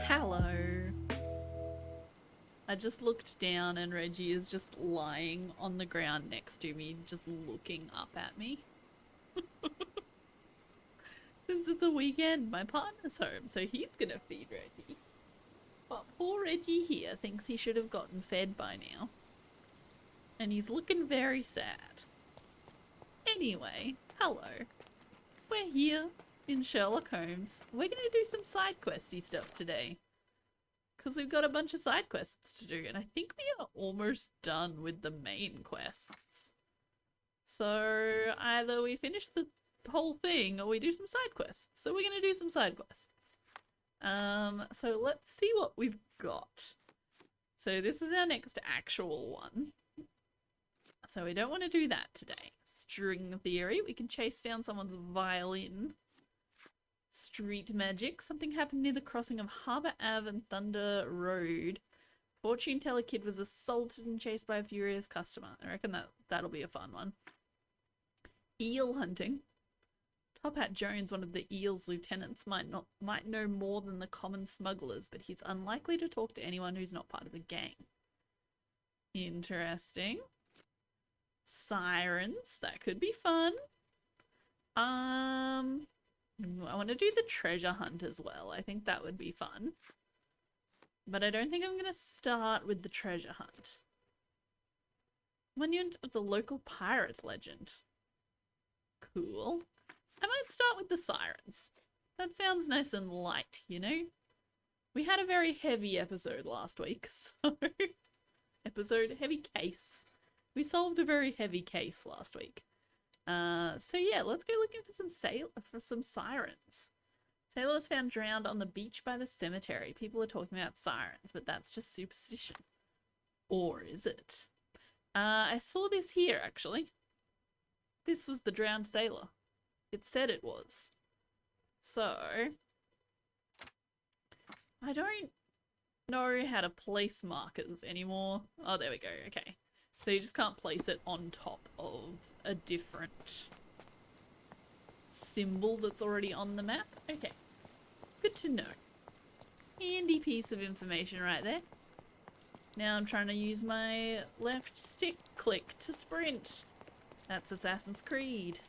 Hello. I just looked down and Reggie is just lying on the ground next to me, just looking up at me. Since it's a weekend, my partner's home, so he's gonna feed Reggie. But poor Reggie here thinks he should have gotten fed by now. And he's looking very sad. Anyway, hello. We're here in Sherlock Holmes. We're gonna do some side questy stuff today. Because we've got a bunch of side quests to do, and I think we are almost done with the main quests. So either we finish the whole thing or we do some side quests. So we're gonna do some side quests. So let's see what we've got. So this is our next actual one. So we don't want to do that today. String theory. We can chase down someone's violin. Street magic. Something happened near the crossing of Harbour Ave and Thunder Road. Fortune teller kid was assaulted and chased by a furious customer. I reckon that'll be a fun one. Eel hunting. Top Hat Jones, one of the Eel's lieutenants, might know more than the common smugglers, but he's unlikely to talk to anyone who's not part of the gang. Interesting. Sirens. That could be fun. I want to do the treasure hunt as well. I think that would be fun. But I don't think I'm going to start with the treasure hunt. Monument of the local pirate legend. Cool. I might start with the sirens. That sounds nice and light, you know? We had a very heavy episode last week, so... heavy case. We solved a very heavy case last week. So yeah, let's go looking for some sirens. Sailors found drowned on the beach by the cemetery. People are talking about sirens, but that's just superstition. Or is it? I saw this here, actually. This was the drowned sailor. It said it was. So, I don't know how to place markers anymore. Oh, there we go. Okay. So you just can't place it on top of a different symbol that's already on the map. Okay. Good to know. Handy piece of information right there. Now I'm trying to use my left stick click to sprint. That's Assassin's Creed.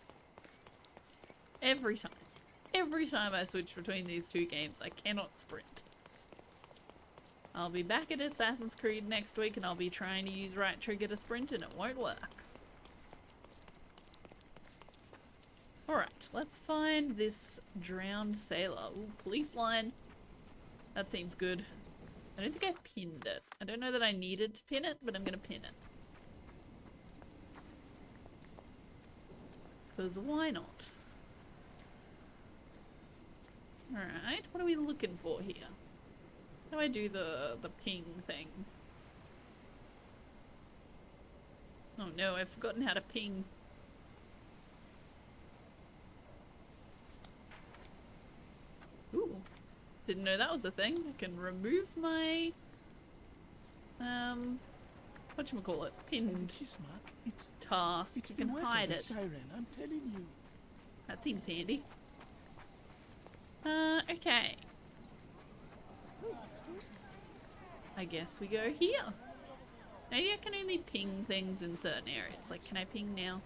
Every time I switch between these two games, I cannot sprint. I'll be back at Assassin's Creed next week and I'll be trying to use right trigger to sprint and it won't work. Alright, let's find this drowned sailor. Ooh, police line. That seems good. I don't think I pinned it. I don't know that I needed to pin it, but I'm gonna pin it. Because why not? Alright, what are we looking for here? How do I do the ping thing? Oh no, I've forgotten how to ping. Ooh, didn't know that was a thing. I can remove my whatchamacallit, pinned task. You can hide it. Siren, I'm telling you. That seems handy. Okay. I guess we go here. Maybe I can only ping things in certain areas. Like, can I ping now?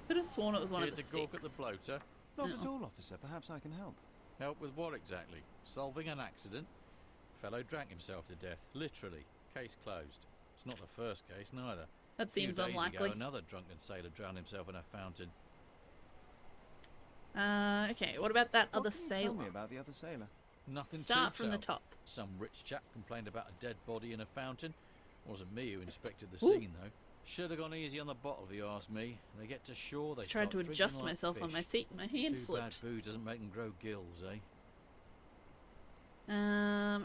Could have sworn it was one of the sticks. Gawk at the bloater? Not at all, officer. Perhaps I can help. Help with what exactly? Solving an accident? Fellow drank himself to death, literally. Case closed. It's not the first case, neither. That seems a few days unlikely. Ago, another drunken sailor drowned himself in a fountain. Okay, what about that other sailor? Tell me about the other sailor. Nothing Start suits from the out. top. Some rich chap complained about a dead body in a fountain. Wasn't me who inspected the Ooh. scene, though. Should have gone easy on the bottle, if you ask me. They get to shore, they Tried start to drinking adjust like myself on fish. my seat and my hand Too slipped. bad booze doesn't make them grow gills, eh?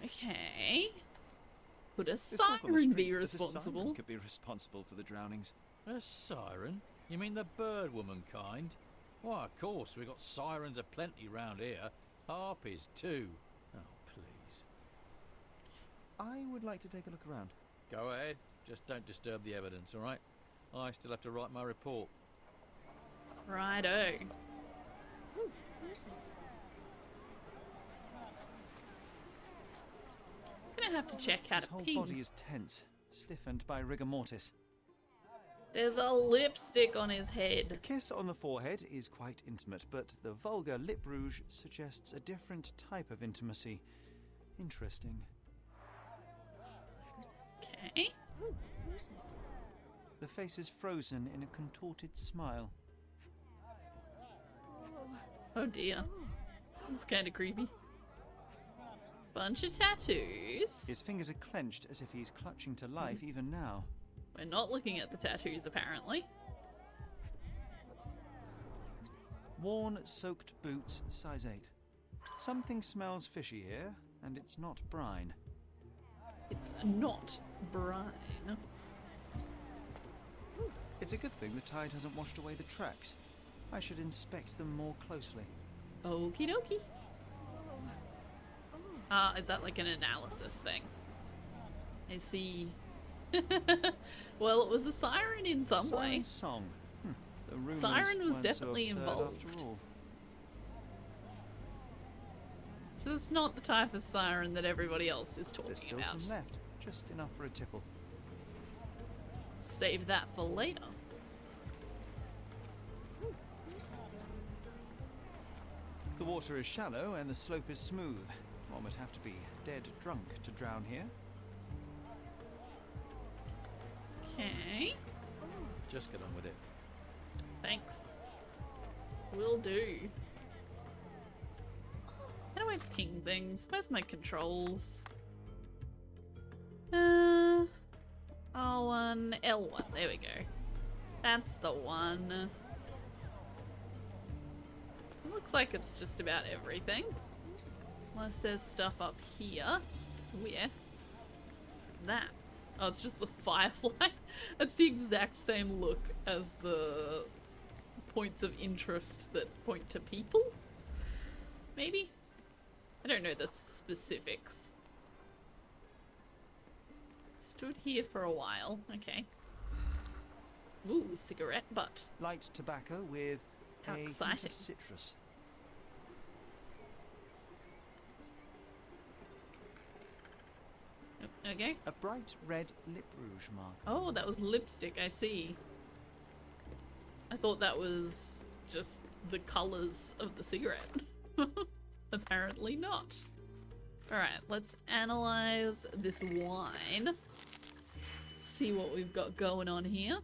Okay. Could a There's talk on the siren be streets that a responsible? siren could be responsible for the drownings. A siren? You mean the bird woman kind? Why, of course, we got sirens aplenty round here. Harpies, too. Oh, please. I would like to take a look around. Go ahead. Just don't disturb the evidence, all right? I still have to write my report. Righto. Who is it? might have to check how His to whole ping. body is tense, stiffened by rigor mortis. There's a lipstick on his A head. kiss on the forehead is quite intimate, but the vulgar lip rouge suggests a different type of intimacy. Interesting. Okay. Oh, who's it? The face is frozen in a contorted smile. Oh dear. That's kind of creepy. Bunch of tattoos. His fingers are clenched as if he's clutching to life even now. We're not looking at the tattoos, apparently. Worn, soaked boots, size 8. Something smells fishy here, and it's not brine. It's not brine. It's a good thing the tide hasn't washed away the tracks. I should inspect them more closely. Okie dokie. Ah, is that like an analysis thing? I see. Well, it was a siren in some way. Siren's song. The rumors Siren was weren't so definitely absurd involved. After all. So it's not the type of siren that everybody else is There's talking still about. some left, just enough for a tipple. Save that for later. Who's it? The water is shallow and the slope is smooth. One would have to be dead drunk to drown here. Okay. Just get on with it. Thanks. Will do. How do I ping things? Where's my controls? R1, L1. There we go. That's the one. Looks like it's just about everything. Who's it? Unless there's stuff up here. Where? That. Oh, it's just a firefly. That's the exact same look as the points of interest that point to people. Maybe? I don't know the specifics. Stood here for a while. Okay. Ooh, cigarette butt. Light tobacco with How a hint exciting. of citrus. Okay. A bright red lip rouge mark. Oh, that was lipstick, I see. I thought that was just the colours of the cigarette. Apparently not. Alright, let's analyze this wine. See what we've got going on here.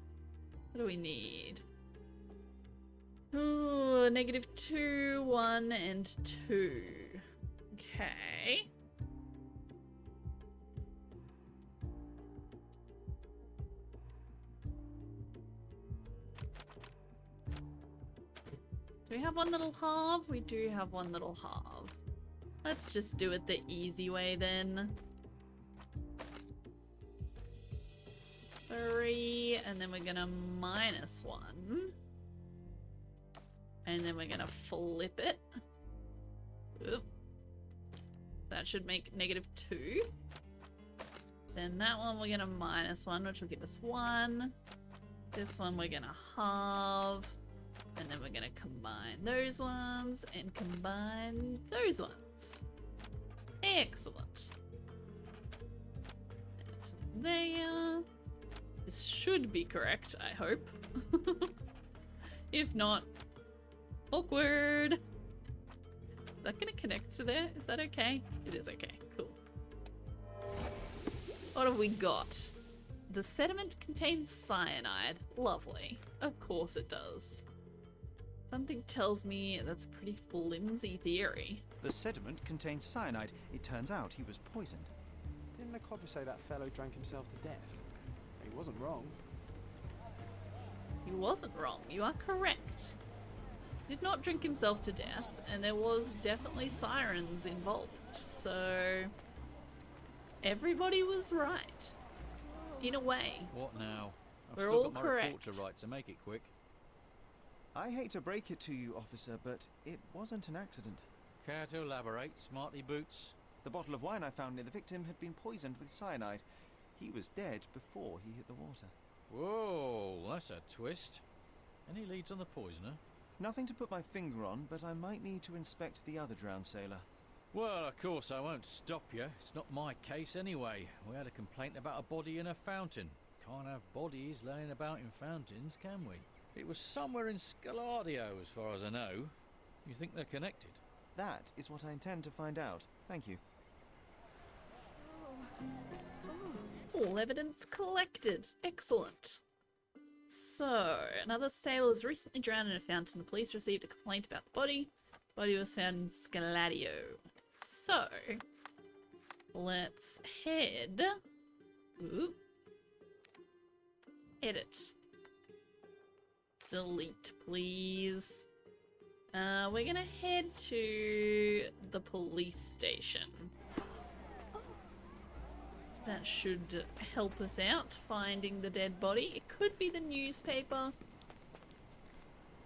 What do we need? Ooh, -2, 1, and 2. Okay. Do we have one little halve? We do have one little halve. Let's just do it the easy way then. 3, and then we're gonna -1. And then we're gonna flip it. Oop. That should make -2. Then that one we're gonna -1, which will give us 1. This one we're gonna halve. And then we're gonna combine those ones and combine those ones. Excellent. And there. This should be correct, I hope. If not, awkward. Is that gonna connect to there? Is that okay? It is okay. Cool. What have we got? The sediment contains cyanide. Lovely. Of course it does. Something tells me that's a pretty flimsy theory. The sediment contains cyanide. It turns out he was poisoned. Didn't the copper say that fellow drank himself to death? He wasn't wrong. He wasn't wrong. You are correct. Did not drink himself to death, and there was definitely sirens involved. So everybody was right. In a way. What now? I've We're still all got my report correct. to write, so make it quick. I hate to break it to you, officer, but it wasn't an accident. Care to elaborate, smarty boots? The bottle of wine I found near the victim had been poisoned with cyanide. He was dead before he hit the water. Whoa, that's a twist. Any leads on the poisoner? Nothing to put my finger on, but I might need to inspect the other drowned sailor. Well, of course I won't stop you. It's not my case anyway. We had a complaint about a body in a fountain. Can't have bodies laying about in fountains, can we? It was somewhere in Scaladio, as far as I know. You think they're connected? That is what I intend to find out. Thank you. All evidence collected. Excellent. So, another sailor was recently drowned in a fountain. The police received a complaint about the body. Body was found in Scaladio. So, let's head... Ooh. Edit. Delete, please. We're gonna head to the police station. That should help us out finding the dead body. It could be the newspaper,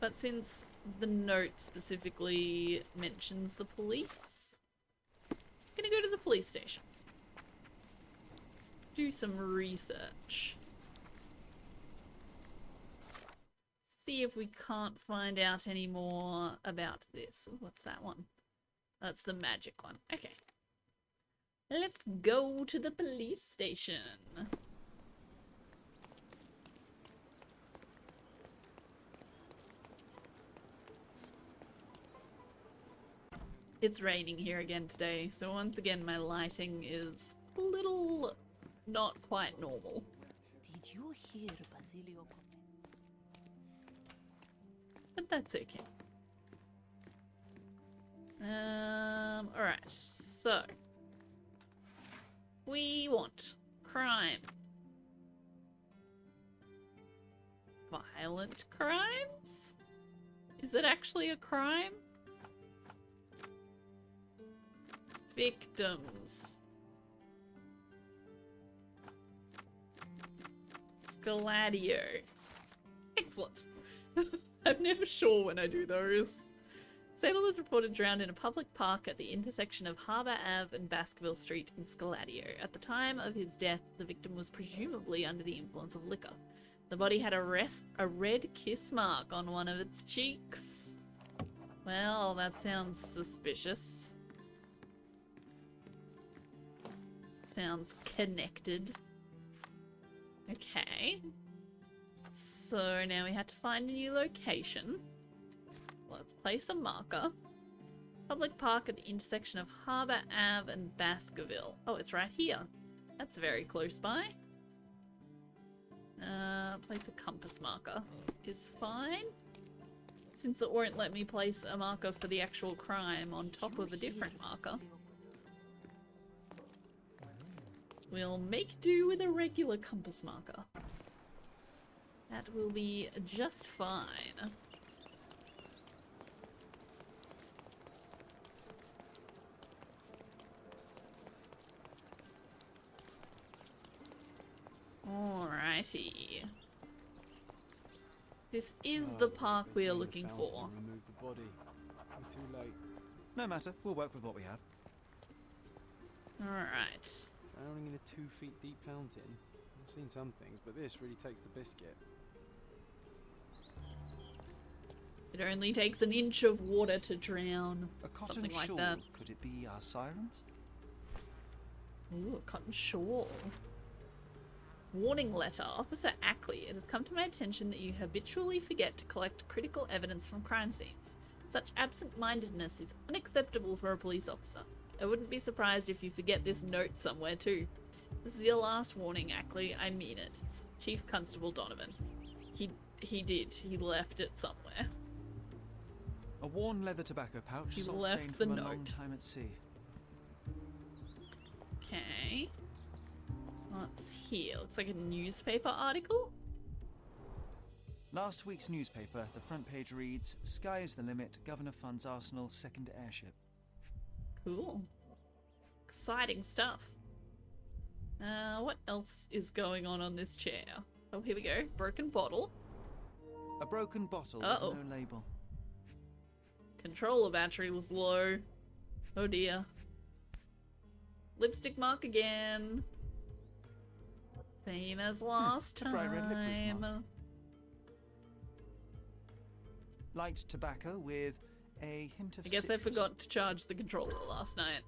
but since the note specifically mentions the police, I'm gonna go to the police station. Do some research. See if we can't find out any more about this. What's that one? That's the magic one. Okay. Let's go to the police station. It's raining here again today, so once again my lighting is a little not quite normal. Did you hear Basilio? But that's okay. Alright, so we want crime. Violent crimes? Is it actually a crime? Victims. Scaladio. Excellent. I'm never sure when I do those. Sailor was reported drowned in a public park at the intersection of Harbour Ave and Baskerville Street in Scaladio. At the time of his death, the victim was presumably under the influence of liquor. The body had a red kiss mark on one of its cheeks. Well, that sounds suspicious. Sounds connected. Okay. So now we have to find a new location. Let's place a marker. Public park at the intersection of Harbour Ave and Baskerville. Oh, it's right here. That's very close by. Place a compass marker is fine. Since it won't let me place a marker for the actual crime on top of a different marker, we'll make do with a regular compass marker. That will be just fine. Alrighty. This is the park we are looking for. Remove the body. I'm too late. No matter, we'll work with what we have. Alright. Drowning in a 2 feet deep fountain. I've seen some things, but this really takes the biscuit. It only takes an inch of water to drown. A cotton Something like shawl. that. Could it be our sirens? Ooh, a cotton shawl. Warning letter. Officer Ackley, it has come to my attention that you habitually forget to collect critical evidence from crime scenes. Such absent-mindedness is unacceptable for a police officer. I wouldn't be surprised if you forget this note somewhere too. This is your last warning, Ackley. I mean it. Chief Constable Donovan. He did. He left it somewhere. A worn leather tobacco pouch, He salt left stained the from a note. long time at sea. Okay. What's here? Looks like a newspaper article. Last week's newspaper, the front page reads, "Sky is the limit, Governor funds Arsenal's second airship." Cool. Exciting stuff. What else is going on this chair? Oh, here we go. Broken bottle. A broken bottle Uh-oh. with no label. Controller battery was low. Oh dear. Lipstick mark again. Same as last A bright red licorice time. Light tobacco with A hint of I guess I citrus. forgot to charge the controller last night.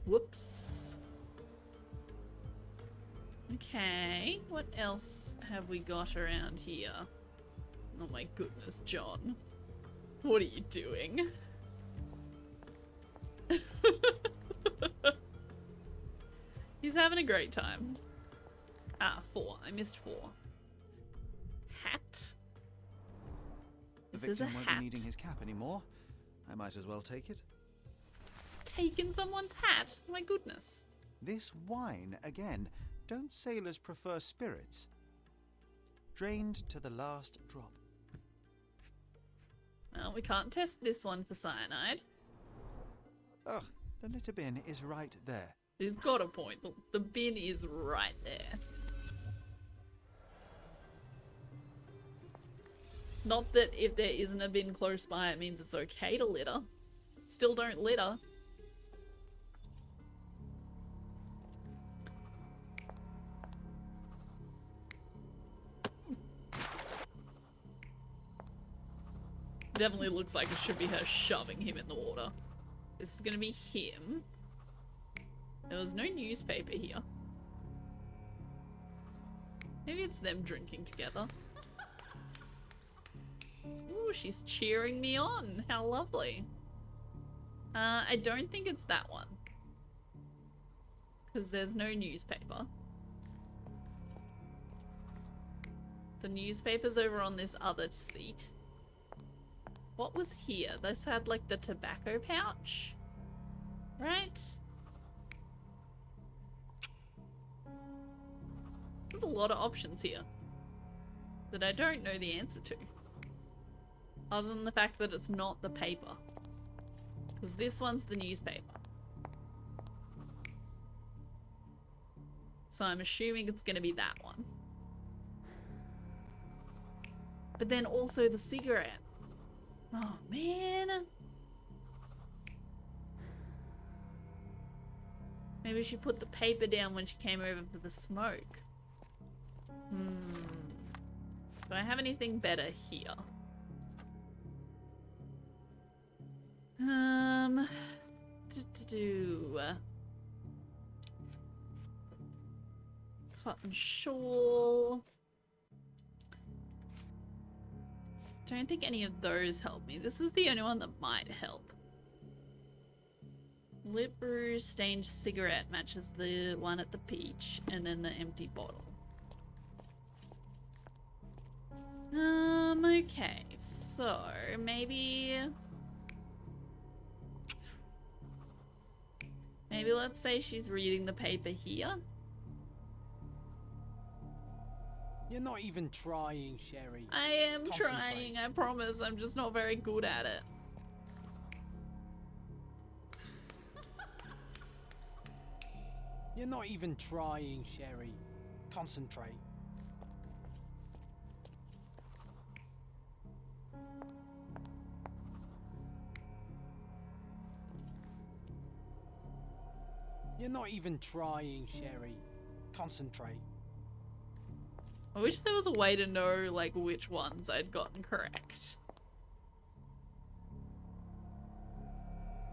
Whoops. Okay, what else have we got around here? Oh my goodness, John. What are you doing? He's having a great time. Ah, 4. I missed 4. Hat? The This is a victim won't hat. be needing his cap anymore. I might as well take it. Just taken someone's hat. My goodness. This wine, again. Don't sailors prefer spirits? Drained to the last drop. Well, we can't test this one for cyanide. Ugh, the litter bin is right there. He's got a point. The bin is right there. Not that if there isn't a bin close by, it means it's okay to litter. Still don't litter. Definitely looks like it should be her shoving him in the water. This is gonna be him. There was no newspaper here. Maybe it's them drinking together. Ooh, she's cheering me on. How lovely. I don't think it's that one. Because there's no newspaper. The newspaper's over on this other seat. What was here? This had like the tobacco pouch? Right? There's a lot of options here that I don't know the answer to. Other than the fact that it's not the paper. Because this one's the newspaper. So I'm assuming it's going to be that one. But then also the cigarette. Oh, man. Maybe she put the paper down when she came over for the smoke. Do I have anything better here? Cotton shawl. Don't think any of those help me. This is the only one that might help. Lip rouge stained cigarette matches the one at the peach, and then the empty bottle. Okay, so maybe let's say she's reading the paper here. You're not even trying, Sherry. I am Concentrate. trying, I promise. I'm just not very good at it. You're not even trying, Sherry. Concentrate. You're not even trying, Sherry. Concentrate. I wish there was a way to know, like, which ones I'd gotten correct.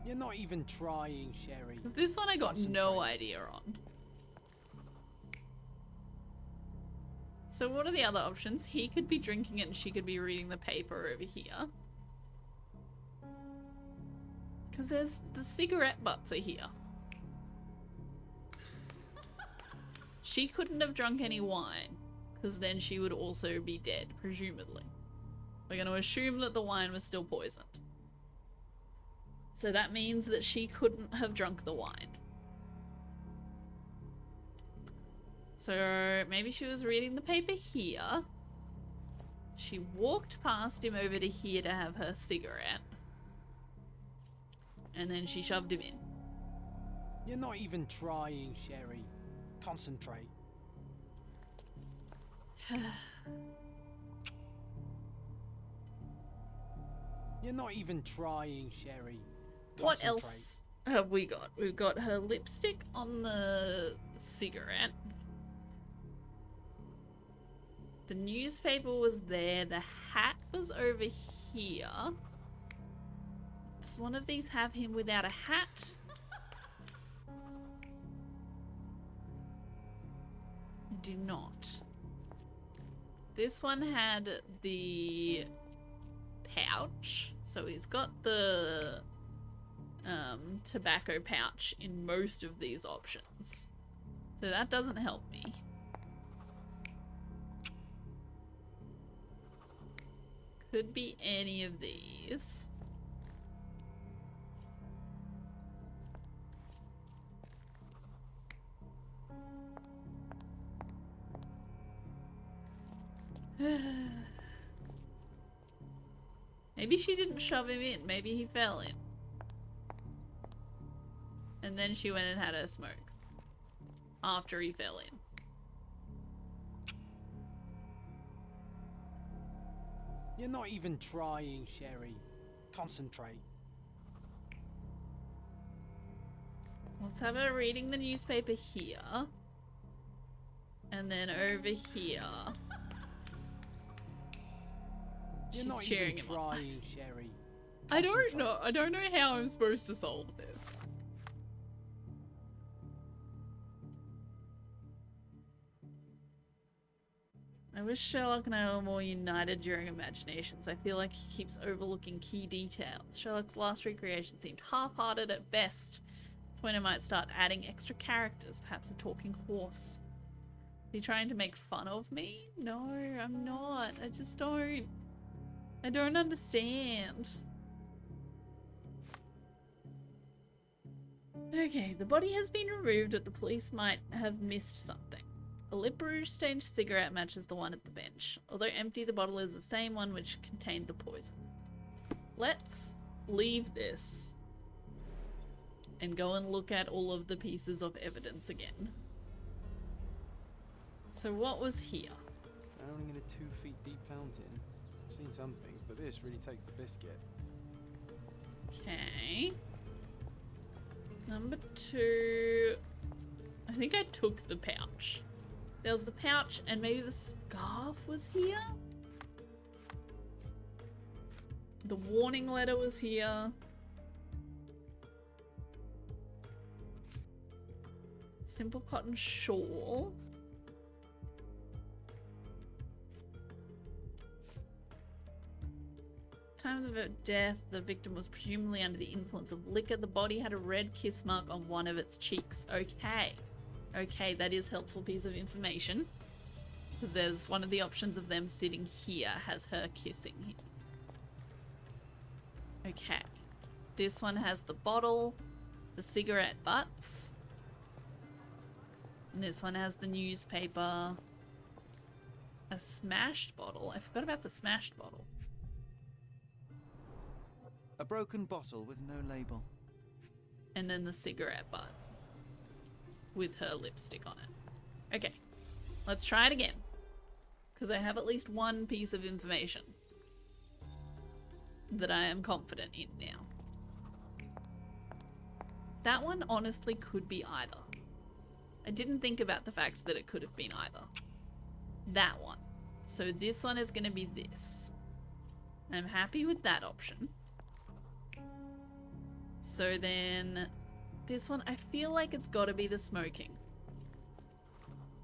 You're not even trying, Sherry. 'Cause this one I got no Concentrate. idea on. So what are the other options? He could be drinking it and she could be reading the paper over here. Because there's the cigarette butts are here. She couldn't have drunk any wine, because then she would also be dead, presumably. We're going to assume that the wine was still poisoned. So that means that she couldn't have drunk the wine. So maybe she was reading the paper here. She walked past him over to here to have her cigarette. And then she shoved him in. You're not even trying, Sherry. Concentrate. You're not even trying, Sherry. What Concentrate. else have we got? We've got her lipstick on the cigarette. The newspaper was there. The hat was over here. Does one of these have him without a hat? Do not. This one had the pouch. So he's got the tobacco pouch in most of these options. So that doesn't help me. Could be any of these. Maybe she didn't shove him in. Maybe he fell in. And then she went and had her smoke. After he fell in. You're not even trying, Sherry. Concentrate. Let's have her reading the newspaper here. And then over here. You're She's not cheering even him on. trying, Sherry. I don't Concentrate. know. I don't know how I'm supposed to solve this. I wish Sherlock and I were more united during imaginations. I feel like he keeps overlooking key details. Sherlock's last recreation seemed half-hearted at best. That's when I might start adding extra characters, perhaps a talking horse. Is he trying to make fun of me? No, I'm not. I just don't... I don't understand. Okay, the body has been removed, but the police might have missed something. A lip rouge stained cigarette matches the one at the bench. Although empty, the bottle is the same one which contained the poison. Let's leave this and go and look at all of the pieces of evidence again. So what was here? Drowning in a 2 feet deep fountain. I've seen some things, but this really takes the biscuit. Okay. Number 2. I think I took the pouch. There was the pouch and maybe the scarf was here? The warning letter was here. Simple cotton shawl. Time of the death, the victim was presumably under the influence of liquor. The body had a red kiss mark on one of its cheeks. Okay. Okay, that is a helpful piece of information. Because there's one of the options of them sitting here has her kissing him. Okay. This one has the bottle, the cigarette butts. And this one has the newspaper. A smashed bottle. I forgot about the smashed bottle. A broken bottle with no label. And then the cigarette butt with her lipstick on it. Okay, let's try it again. Because I have at least one piece of information that I am confident in now. That one honestly could be either. I didn't think about the fact that it could have been either. That one. So this one is going to be this. I'm happy with that option. So then this one, I feel like it's got to be the smoking.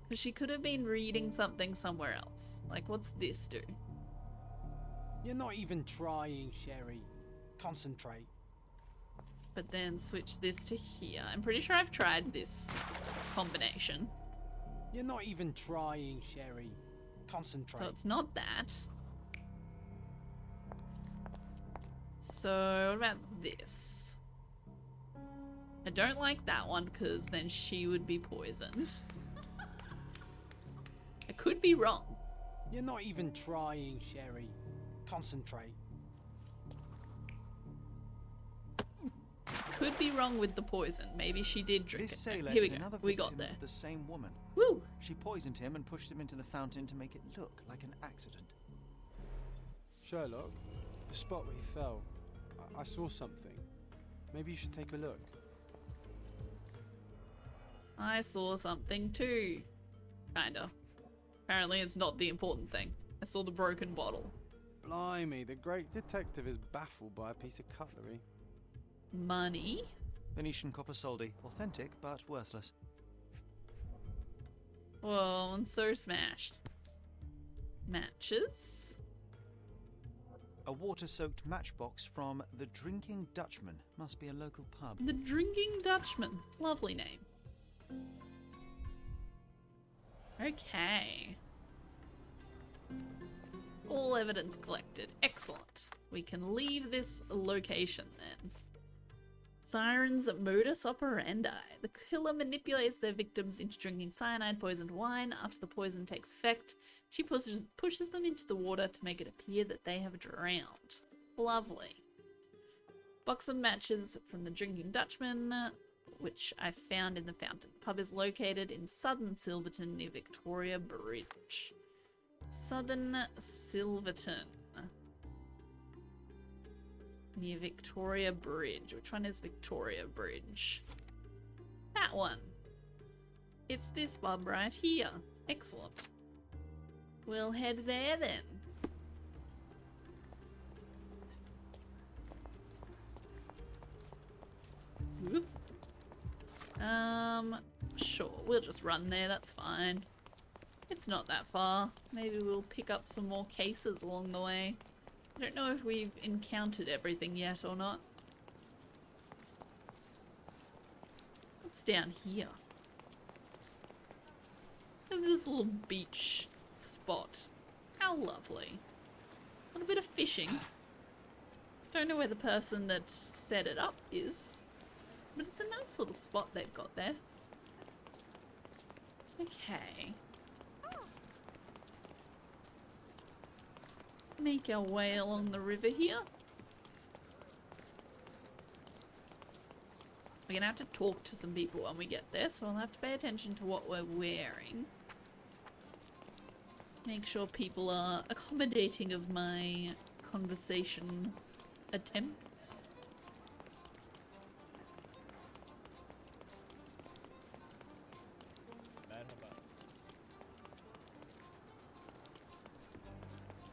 Because she could have been reading something somewhere else. Like, what's this do? You're not even trying, Sherry. Concentrate. But then switch this to here. I'm pretty sure I've tried this combination. You're not even trying, Sherry. Concentrate. So it's not that. So what about this? I don't like that one because then she would be poisoned. I could be wrong. You're not even trying, Sherry. Concentrate. Could be wrong with the poison. Maybe she did drink This it. sailor Here we is go. another We victim got there. of the same woman. Woo! She poisoned him and pushed him into the fountain to make it look like an accident. Sherlock, the spot where he fell. I saw something. Maybe you should take a look. I saw something too. Kinda. Apparently it's not the important thing. I saw the broken bottle. Blimey, the great detective is baffled by a piece of cutlery. Money? Venetian copper soldi. Authentic, but worthless. Whoa, and so smashed. Matches? A water-soaked matchbox from the Drinking Dutchman. Must be a local pub. The Drinking Dutchman. Lovely name. Okay. All evidence collected. Excellent. We can leave this location then. Siren's modus operandi. The killer manipulates their victims into drinking cyanide-poisoned wine. After the poison takes effect, she pushes them into the water to make it appear that they have drowned. Lovely. Box of matches from the Drinking Dutchman, which I found in the fountain. The pub is located in southern Silverton near Victoria Bridge. Southern Silverton. Near Victoria Bridge. Which one is Victoria Bridge? That one. It's this pub right here. Excellent. We'll head there then. Whoop. Sure, we'll just run there, that's fine. It's not that far. Maybe we'll pick up some more cases along the way. I don't know if we've encountered everything yet or not. What's down here? Look at this little beach spot. How lovely. A little bit of fishing. Don't know where the person that set it up is, but it's a nice little spot they've got there. Okay. Make our way along the river here. We're gonna have to talk to some people when we get there, so I'll have to pay attention to what we're wearing. Make sure people are accommodating of my conversation attempts.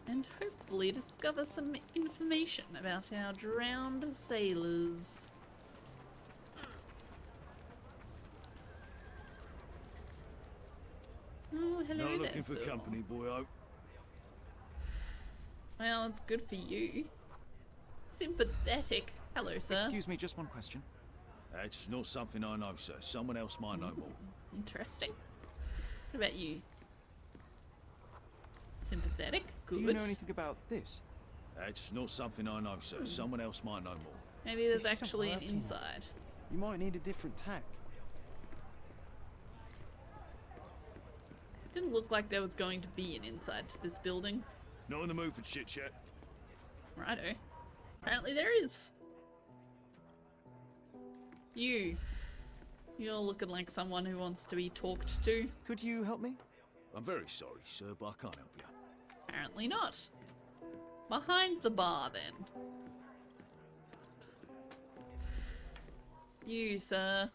And hopefully discover some information about our drowned sailors. Oh, hello Not there, looking for Sir. company, boy. Well, it's good for you. Sympathetic. Hello, sir. Excuse me, just one question. That's not something I know, sir. Someone else might know more. Interesting. What about you? Sympathetic. Good. Do you know anything about this? That's not something I know, sir. Someone else might know more. Maybe there's This isn't actually an working. inside. You might need a different tack. Didn't look like there was going to be an inside to this building. Not in the mood for chit chat. Righto. Apparently there is. You're looking like someone who wants to be talked to. Could you help me? I'm very sorry, sir, but I can't help you. Apparently not. Behind the bar, then. You, sir.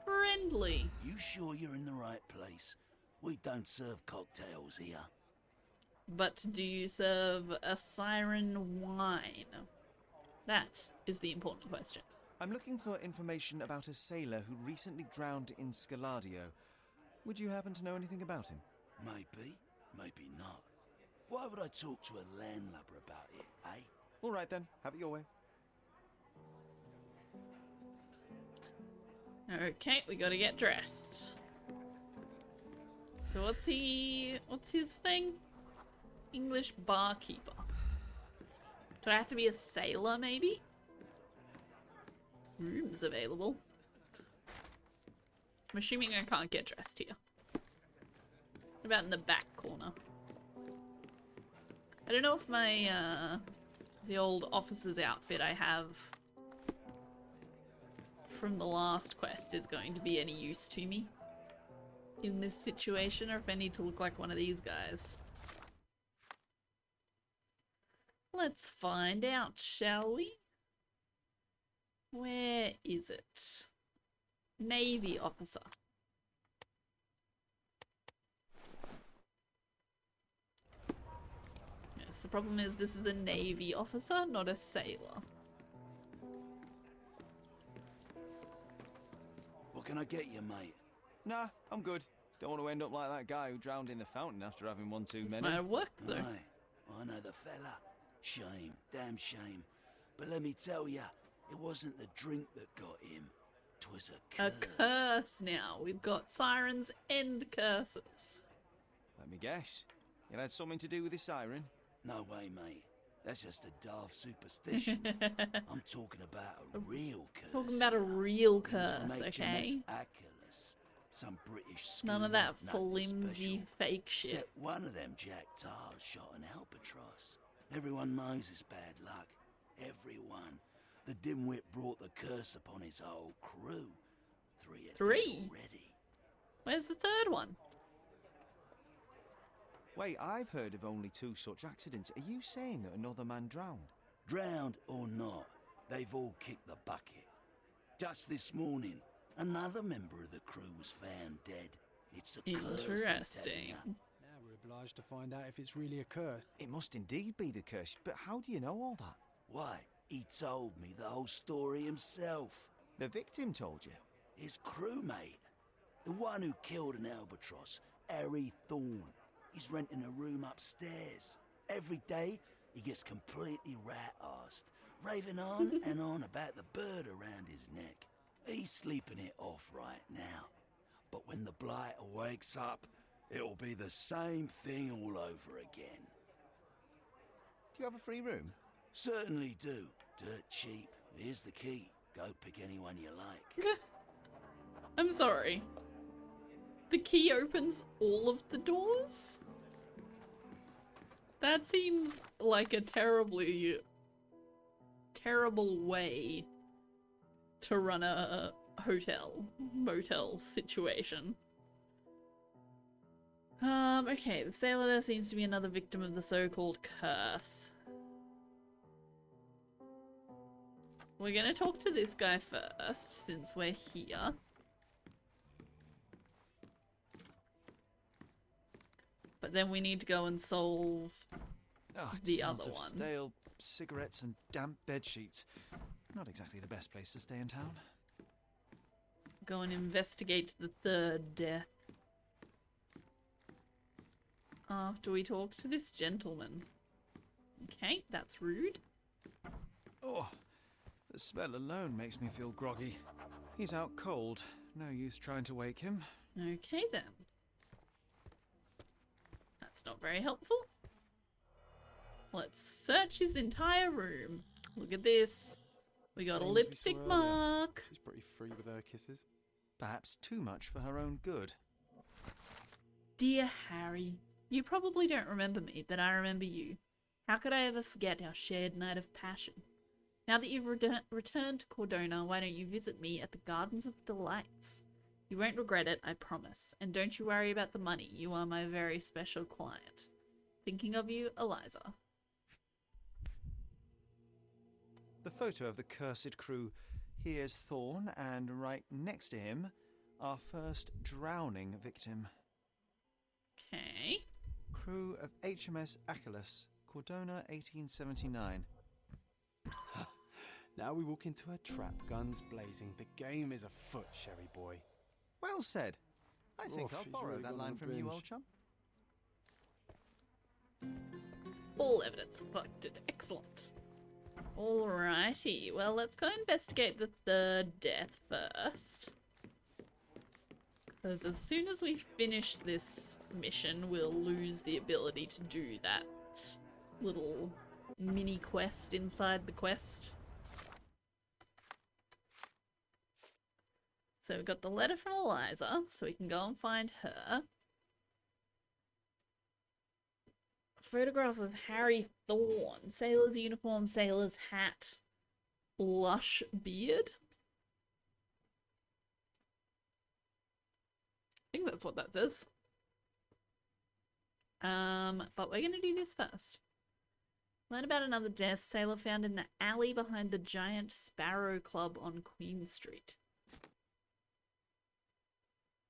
Friendly. You sure you're in the right place? We don't serve cocktails here. But do you serve a siren wine? That is the important question. I'm looking for information about a sailor who recently drowned in Scaladio. Would you happen to know anything about him? Maybe, maybe not. Why would I talk to a landlubber about it, eh? All right then, have it your way. Okay, we gotta get dressed. So what's his thing? English barkeeper. Do I have to be a sailor, maybe? Rooms available. I'm assuming I can't get dressed here. What about in the back corner? I don't know if my, the old officer's outfit I have from the last quest is going to be any use to me in this situation, or if I need to look like one of these guys. Let's find out, shall we? Where is it? Navy officer. The problem is this is a Navy officer, not a sailor. What can I get you, mate? Nah, I'm good. Don't want to end up like that guy who drowned in the fountain after having one too This many. might have worked though. Aye, I know the fella. Shame, damn shame. But let me tell ya, it wasn't the drink that got him. 'Twas a A curse. curse now. We've got sirens and curses. Let me guess. It had something to do with the siren? No way, mate. That's just a daft superstition. I'm talking about a real curse. Talking about a real It was from curse, HMS okay? Achilles, some British schooner. None of that nothing flimsy special. fake shit. Except one of them Jack Tars shot an albatross. Everyone knows it's bad luck. Everyone. The dimwit brought the curse upon his whole crew. Three are dead already. Where's the third one? Wait, I've heard of only 2 such accidents. Are you saying that another man drowned? Drowned or not, they've all kicked the bucket. Just this morning, another member of the crew was found dead. It's a curse, I'm telling Interesting. ya. Now we're obliged to find out if it's really a curse. It must indeed be the curse, but how do you know all that? Why, he told me the whole story himself. The victim told you. His crewmate, the one who killed an albatross, Harry Thorne. He's renting a room upstairs. Every day, he gets completely rat-arsed, raving on and on about the bird around his neck. He's sleeping it off right now. But when the blighter wakes up, it'll be the same thing all over again. Do you have a free room? Certainly do. Dirt cheap. Here's the key. Go pick anyone you like. I'm sorry. The key opens all of the doors? That seems like a terrible way to run a motel situation. Okay, the sailor there seems to be another victim of the so-called curse. We're gonna talk to this guy first, since we're here. But then we need to go and solve Oh, it the smells other of one. stale cigarettes and damp bed sheets. Not exactly the best place to stay in town. Go and investigate the third death. After we talk to this gentleman. Okay, that's rude. Oh, the smell alone makes me feel groggy. He's out cold. No use trying to wake him. Okay then. That's not very helpful. Let's search his entire room. Look at this. We got a Same as we lipstick saw earlier. mark. She's pretty free with her kisses. Perhaps too much for her own good. Dear Harry, you probably don't remember me, but I remember you. How could I ever forget our shared night of passion? Now that you've returned to Cordona, why don't you visit me at the Gardens of Delights? You won't regret it, I promise. And don't you worry about the money. You are my very special client. Thinking of you, Eliza. The photo of the cursed crew. Here's Thorne, and right next to him, our first drowning victim. Okay. Crew of HMS Achilles, Cordona, 1879. Now we walk into a trap, guns blazing. The game is afoot, Sherry boy. Well said. I think Oof, I'll he's borrow really that gone on line a from you, binge. old chum. All evidence collected. Excellent. Alrighty. Well, let's go investigate the third death first. Because as soon as we finish this mission, we'll lose the ability to do that little mini quest inside the quest. So we've got the letter from Eliza, so we can go and find her. Photograph of Harry Thorne. Sailor's uniform, sailor's hat, lush beard. I think that's what that says. But we're gonna do this first. Learn about another death. Sailor found in the alley behind the Giant Sparrow Club on Queen Street.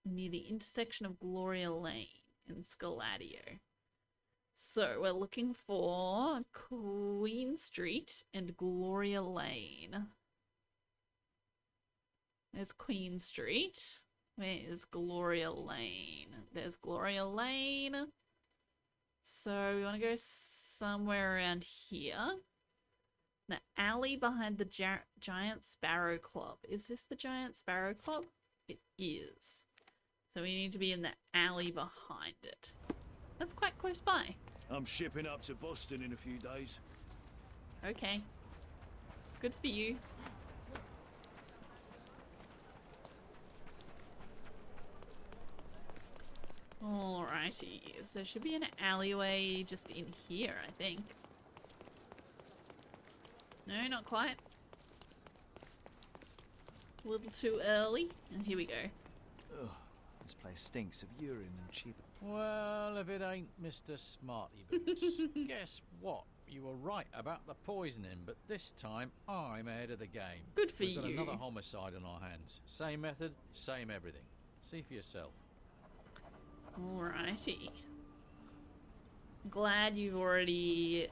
Near the intersection of Gloria Lane and Scaladio. So we're looking for Queen Street and Gloria Lane. There's Queen Street. Where is Gloria Lane? There's Gloria Lane. So we want to go somewhere around here. The alley behind the Giant Sparrow Club. Is this the Giant Sparrow Club? It is. So we need to be in the alley behind it. That's quite close by. I'm shipping up to Boston in a few days. Okay. Good for you. Alrighty. So there should be an alleyway just in here, I think. No, not quite. A little too early. And here we go. Ugh, this place stinks of urine and cheap. Well, if it ain't Mr. Smarty Boots. Guess what? You were right about the poisoning, but this time I'm ahead of the game. Good for We've got you. another homicide on our hands. Same method, same everything. See for yourself. Alrighty. Glad you've already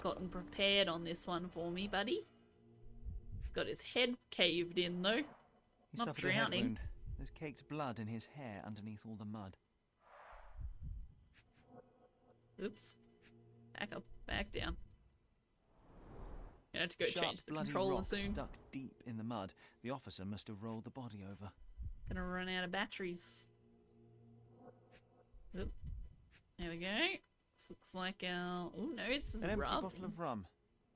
gotten prepared on this one for me, buddy. He's got his head caved in, though. He Not suffered a head drowning. wound. There's caked blood in his hair underneath all the mud. Oops. Back up, back down. You have to go Sharp, change the bloody controller rocks soon. stuck deep in the mud. The officer must have rolled the body over. Gonna run out of batteries. Oop. There we go. This looks like our... Oh no, it's An empty rum. bottle of rum.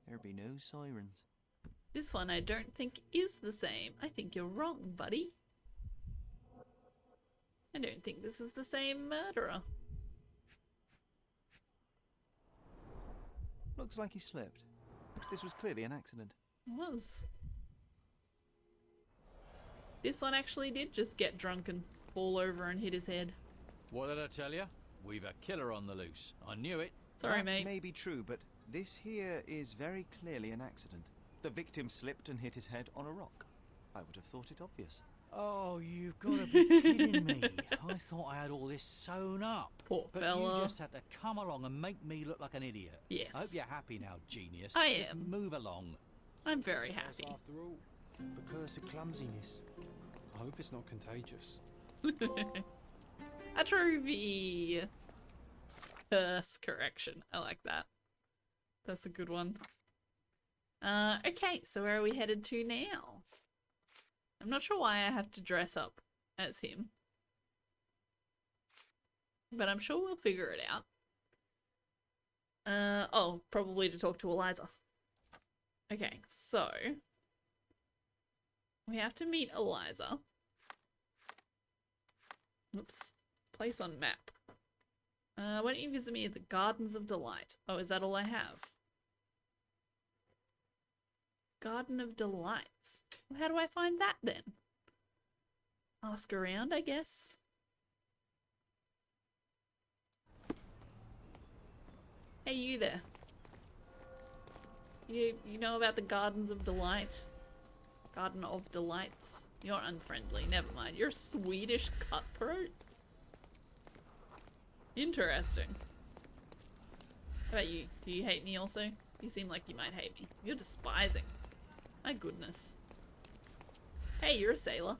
There'd be no sirens. This one I don't think is the same. I think you're wrong, buddy. I don't think this is the same murderer. Looks like he slipped. This was clearly an accident. It was. This one actually did just get drunk and fall over and hit his head. What did I tell you? We've a killer on the loose. I knew it. Sorry, That mate. may be true, but this here is very clearly an accident. The victim slipped and hit his head on a rock. I would have thought it obvious. Oh, you've got to be kidding me. I thought I had all this sewn up. Poor But fella. you just had to come along and make me look like an idiot. Yes. I hope you're happy now, genius. I Just am. move along. I'm very Yes, happy. after all, the curse of clumsiness. I hope it's not contagious. A trophy. Curse correction. I like that. That's a good one. Okay, so where are we headed to now? I'm not sure why I have to dress up as him. But I'm sure we'll figure it out. Oh, probably to talk to Eliza. Okay, so we have to meet Eliza. Oops. Place on map. Why don't you visit me at the Gardens of Delight? Oh, is that all I have? Garden of Delights. Well, how do I find that then? Ask around, I guess. Hey, you there. You know about the Gardens of Delight? Garden of Delights? You're unfriendly. Never mind. You're a Swedish cutthroat? Interesting. How about you? Do you hate me also? You seem like you might hate me. You're despising. My goodness. Hey, you're a sailor.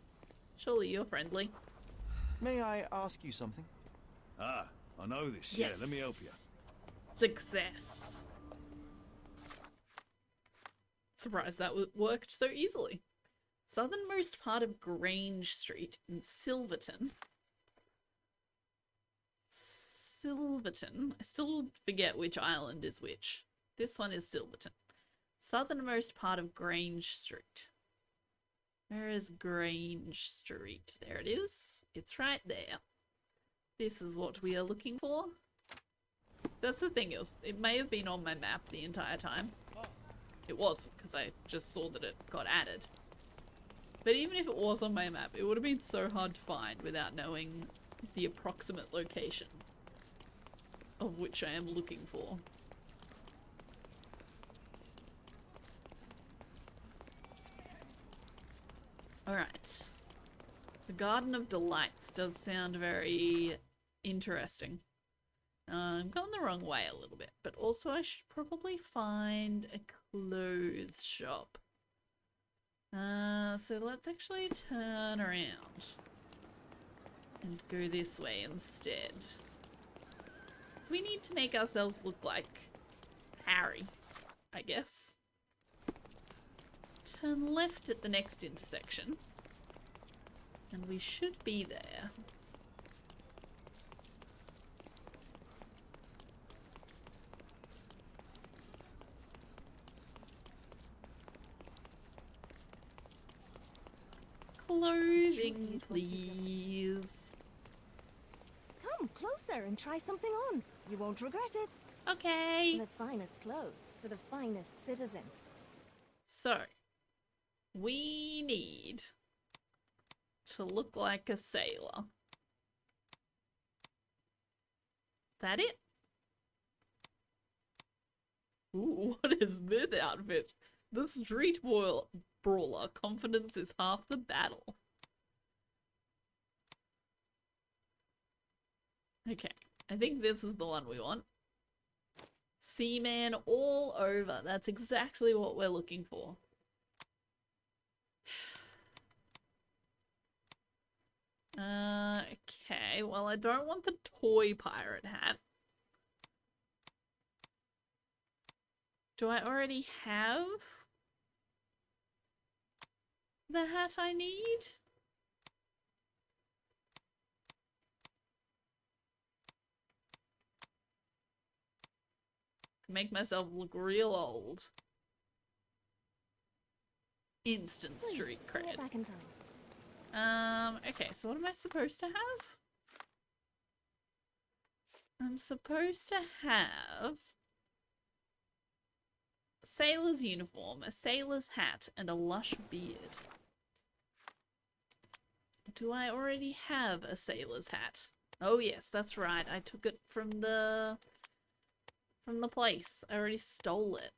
Surely you're friendly. May I ask you something? Ah, I know this. Yeah, let me help you. Success. Surprised that worked so easily. Southernmost part of Grange Street in Silverton. Silverton. I still forget which island is which. This one is Silverton. Southernmost part of Grange Street. Where is Grange Street? There it is. It's right there. This is what we are looking for. That's the thing, it may have been on my map the entire time. It wasn't, because I just saw that it got added. But even if it was on my map, it would have been so hard to find without knowing the approximate location of which I am looking for. Alright. The Garden of Delights does sound very interesting. I'm going the wrong way a little bit, but also I should probably find a clothes shop. So let's actually turn around and go this way instead. So we need to make ourselves look like Harry, I guess. Turn left at the next intersection, and we should be there. Clothing, please. Come closer and try something on. You won't regret it. Okay. The finest clothes for the finest citizens. So, we need to look like a sailor. That it? Ooh, what is this outfit? The street brawler. Confidence is half the battle. Okay, I think this is the one we want. Seaman all over. That's exactly what we're looking for. Okay, well, I don't want the toy pirate hat. Do I already have the hat I need? Make myself look real old. Instant street Please, cred. back in time. Okay, so what am I supposed to have? I'm supposed to have a sailor's uniform, a sailor's hat, and a lush beard. Do I already have a sailor's hat? Oh yes, that's right. I took it from the place. I already stole it.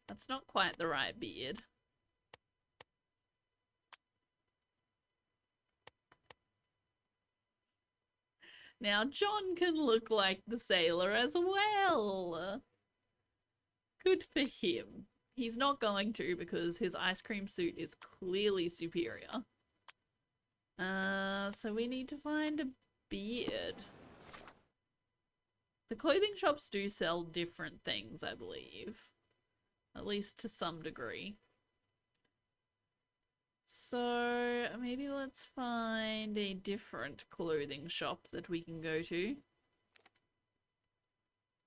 That's not quite the right beard. Now John can look like the sailor as well. Good for him. He's not going to because his ice cream suit is clearly superior. So we need to find a beard. The clothing shops do sell different things, I believe. At least to some degree. So maybe let's find a different clothing shop that we can go to.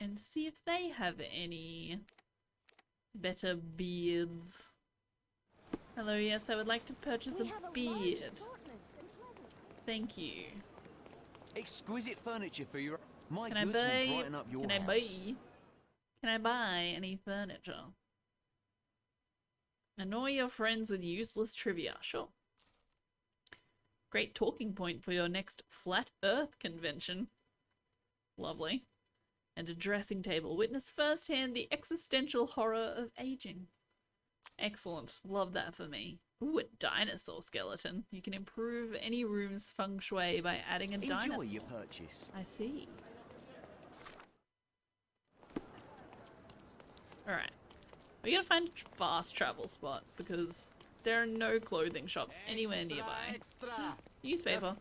And see if they have any better beards. Hello, yes, I would like to purchase a beard. Thank you. Exquisite furniture for your... My Can I goods will buy? brighten up your Can I house. buy? Can I buy any furniture? Annoy your friends with useless trivia. Sure. Great talking point for your next Flat Earth convention. Lovely. And a dressing table. Witness firsthand the existential horror of aging. Excellent. Love that for me. Ooh, a dinosaur skeleton. You can improve any room's feng shui by adding a dinosaur. Enjoy your purchase. I see. Alright. We gotta find a fast travel spot because there are no clothing shops anywhere nearby. Newspaper.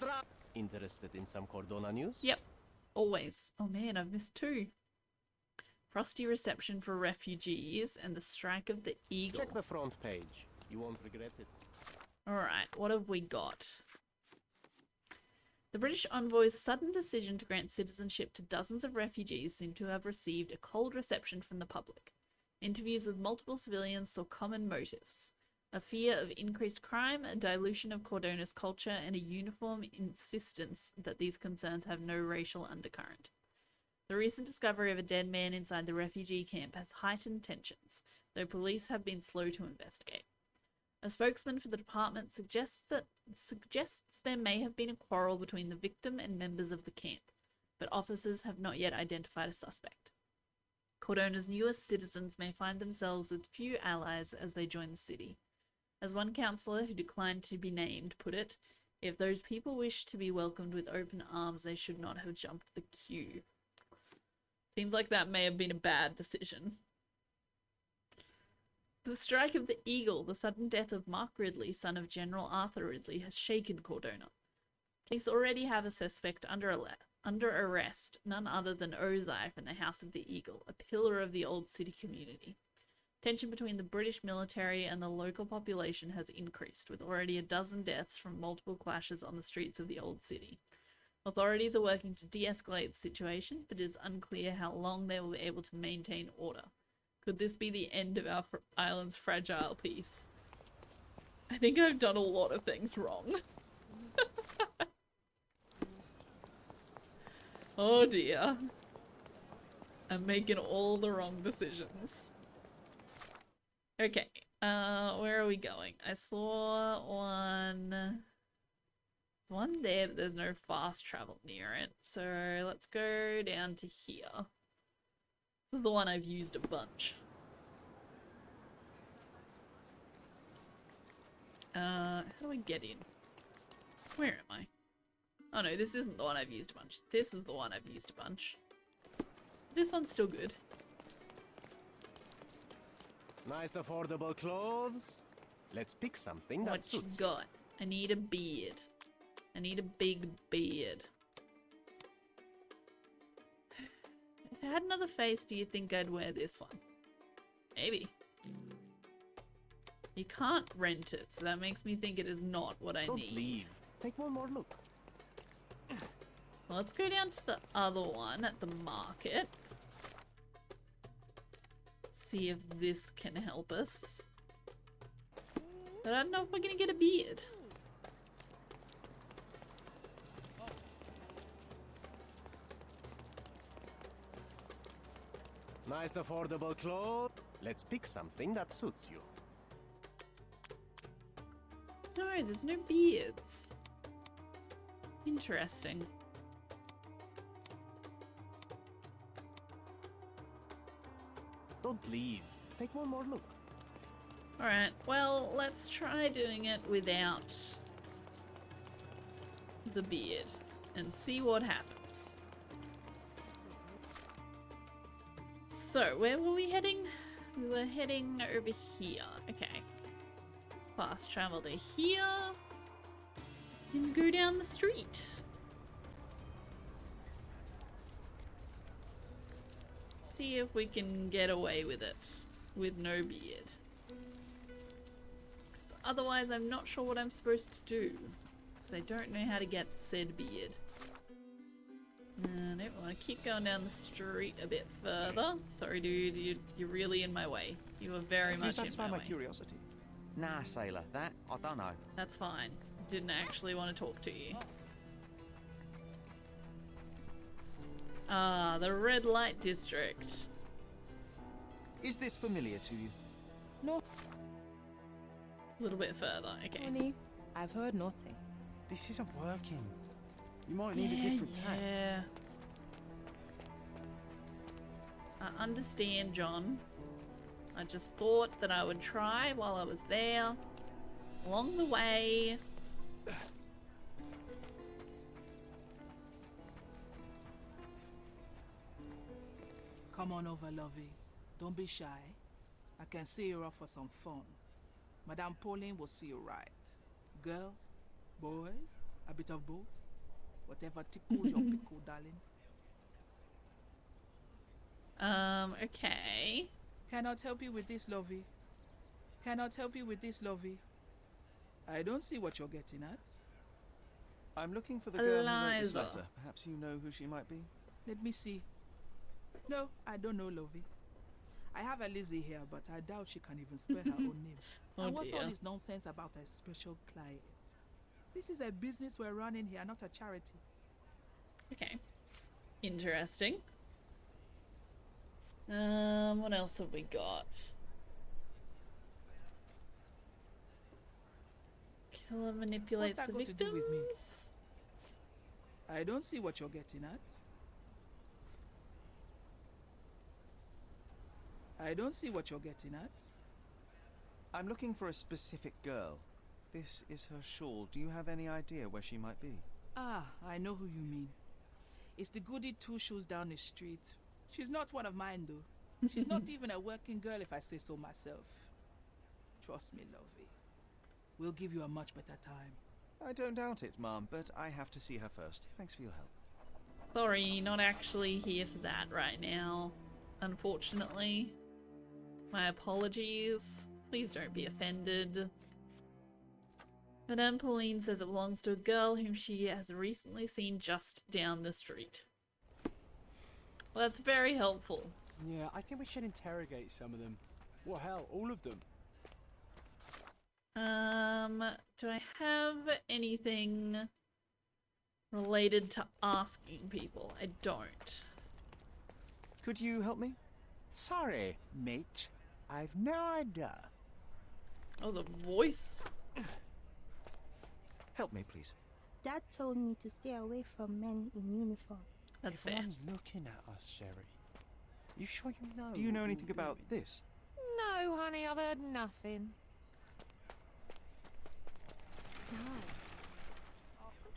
Interested in some Cordona news? Yep. Always. Oh man, I've missed two. Frosty reception for refugees and the strike of the eagle. Check the front page. You won't regret it. Alright, what have we got? The British envoy's sudden decision to grant citizenship to dozens of refugees seem to have received a cold reception from the public. Interviews with multiple civilians saw common motives. A fear of increased crime, a dilution of Cordona's culture, and a uniform insistence that these concerns have no racial undercurrent. The recent discovery of a dead man inside the refugee camp has heightened tensions, though police have been slow to investigate. A spokesman for the department suggests there may have been a quarrel between the victim and members of the camp, but officers have not yet identified a suspect. Cordona's newest citizens may find themselves with few allies as they join the city. As one councillor who declined to be named put it, If those people wish to be welcomed with open arms, they should not have jumped the queue. Seems like that may have been a bad decision. The strike of the Eagle, the sudden death of Mark Ridley, son of General Arthur Ridley, has shaken Cordona. Police already have a suspect under arrest, none other than Ozai from the House of the Eagle, a pillar of the old city community. Tension between the British military and the local population has increased, with already a dozen deaths from multiple clashes on the streets of the old city. Authorities are working to de-escalate the situation, but it is unclear how long they will be able to maintain order. Could this be the end of our island's fragile peace? I think I've done a lot of things wrong. Oh dear. I'm making all the wrong decisions. Okay, where are we going? I saw one... There's one there, but there's no fast travel near it. So let's go down to here. This is the one I've used a bunch. How do I get in? Where am I? Oh no, this isn't the one I've used a bunch. This is the one I've used a bunch. This one's still good. Nice affordable clothes. Let's pick something that What you suits. got? I need a beard. I need a big beard. If I had another face, do you think I'd wear this one? Maybe. You can't rent it, so that makes me think it is not what I Don't need. leave. Take one more look. Well, let's go down to the other one at the market. See if this can help us. But I don't know if we're gonna get a beard. Nice affordable clothes. Let's pick something that suits you. No, there's no beards. Interesting. Don't leave. Take one more look. Alright, well, let's try doing it without the beard and see what happens. So, where were we heading? We were heading over here. Okay. Fast travel to here. And go down the street. See if we can get away with it with no beard. Otherwise, I'm not sure what I'm supposed to do. Because I don't know how to get said beard. I don't want to keep going down the street a bit further. Sorry, dude, you're really in my way. You are very much in my way. curiosity. Nah, sailor, that I don't know. That's fine. Didn't actually want to talk to you. Ah, the red light district. Is this familiar to you? No, A little bit further, okay. honey. I've heard nothing. This isn't working. You might need a different tack. Yeah. I understand, John. I just thought that I would try while I was there. Along the way. Come on over, lovey. Don't be shy. I can see you're off for some fun. Madame Pauline will see you right. Girls, boys, a bit of both. Whatever tickles your pickle, darling. Okay. Cannot help you with this, lovey. Cannot help you with this, lovey. I don't see what you're getting at. I'm looking for the girl who wrote this Eliza. letter. Perhaps you know who she might be? Let me see. No, I don't know, lovey. I have a Lizzie here, but I doubt she can even spell her own name. Oh And what's all dear. this nonsense about a special client? This is a business we're running here, not a charity. Okay. Interesting. What else have we got? Killer manipulates What's the that got to do with me? victims. I don't see what you're getting at. I don't see what you're getting at. I'm looking for a specific girl. this is her shawl. Do you have any idea where she might be? Ah, I know who you mean. It's the goody two shoes down the street. She's not one of mine, though. She's not even a working girl, if I say so myself. Trust me, lovey. We'll give you a much better time. I don't doubt it, Mom, but I have to see her first. Thanks for your help. Sorry, not actually here for that right now. Unfortunately. My apologies. Please don't be offended. Madame Pauline says it belongs to a girl whom she has recently seen just down the street. Well, that's very helpful. Yeah, I think we should interrogate some of them. What hell, all of them? Do I have anything related to asking people? I don't. Could you help me? Sorry, mate. I've no idea. That was a voice. Help me, please. Dad told me to stay away from men in uniform. That's fair. Everyone's looking at us, Sherry. You sure you know? Do you know what anything you're about doing? this? No, honey, I've heard nothing.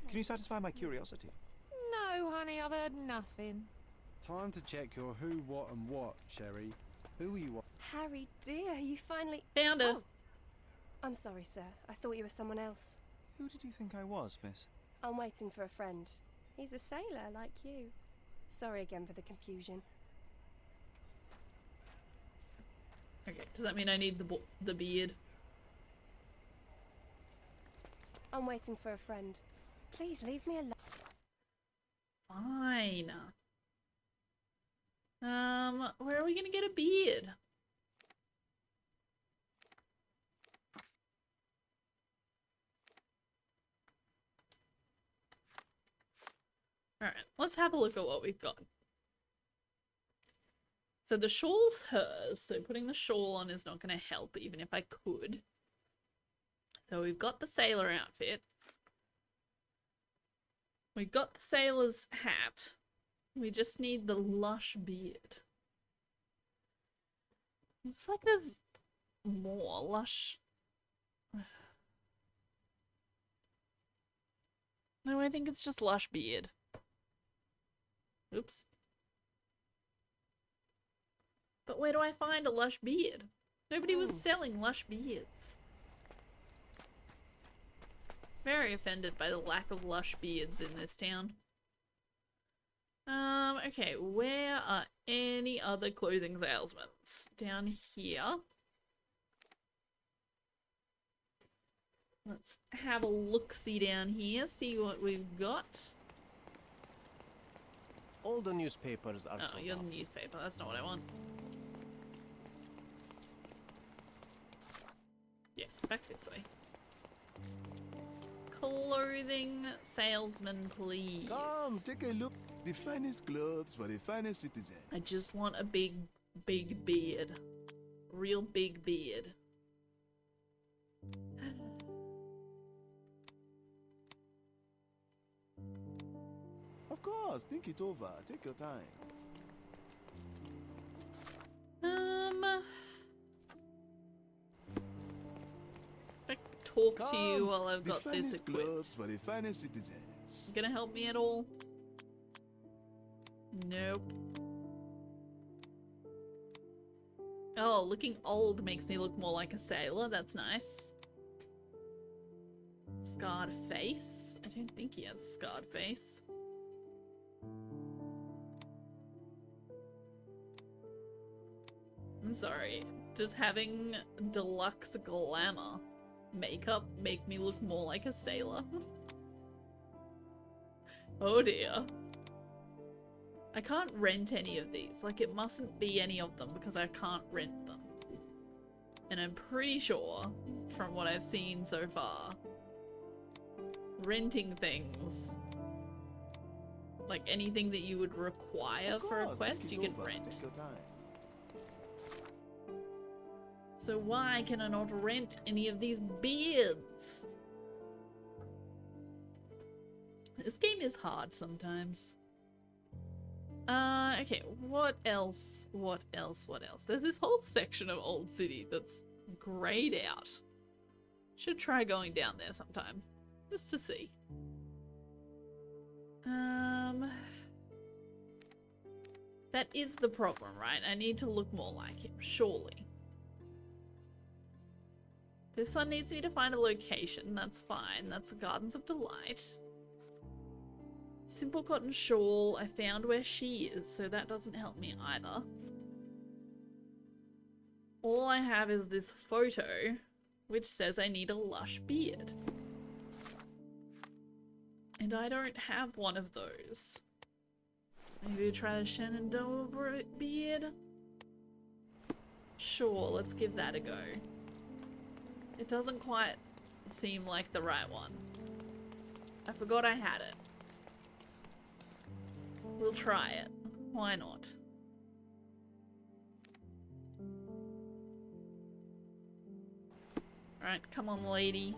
Can you satisfy my curiosity? No, honey, I've heard nothing. Time to check your who, what, and what, Sherry. Who are you? Harry, dear, you finally... Found her. Oh. I'm sorry, sir. I thought you were someone else. Who did you think I was, miss? I'm waiting for a friend. He's a sailor, like you. Sorry again for the confusion. Okay, does that mean I need the beard? I'm waiting for a friend. Please leave me alone. Fine. Where are we gonna get a beard? Alright, let's have a look at what we've got. So the shawl's hers, so putting the shawl on is not going to help, even if I could. So we've got the sailor outfit. We've got the sailor's hat. We just need the lush beard. Looks like there's more lush. No, I think it's just lush beard. Oops. But where do I find a lush beard? Nobody was selling lush beards. Very offended by the lack of lush beards in this town. Okay, where are any other clothing salesmen? Down here. Let's have a look-see down here, see what we've got. All the newspapers are Oh, you're the newspaper. That's not what I want. Yes, back this way. Clothing salesman, please. Come, take a look. The finest clothes for the finest citizen. I just want a big beard. Real big beard. Of course, think it over. Take your time. I talk to you while I've got the this finest equipped. clothes for the finest citizens. Gonna help me at all? Nope. Oh, looking old makes me look more like a sailor. That's nice. Scarred face? I don't think he has a scarred face. I'm sorry. Does having deluxe glamour makeup make me look more like a sailor? Oh dear. I can't rent any of these. Like, it mustn't be any of them because I can't rent them. And I'm pretty sure, from what I've seen so far, renting things, like anything that you would require for a quest, you can rent. Take your time. So why can I not rent any of these beards? This game is hard sometimes. Okay, what else? What else? What else? There's this whole section of Old City that's grayed out. Should try going down there sometime. Just to see. That is the problem, right? I need to look more like him, surely. This one needs me to find a location. That's fine. That's the Gardens of Delight. Simple cotton shawl. I found where she is, so that doesn't help me either. All I have is this photo, which says I need a lush beard. And I don't have one of those. Maybe try the Shenandoah beard? Sure, let's give that a go. It doesn't quite seem like the right one. I forgot I had it. We'll try it. Why not? Alright, come on, lady.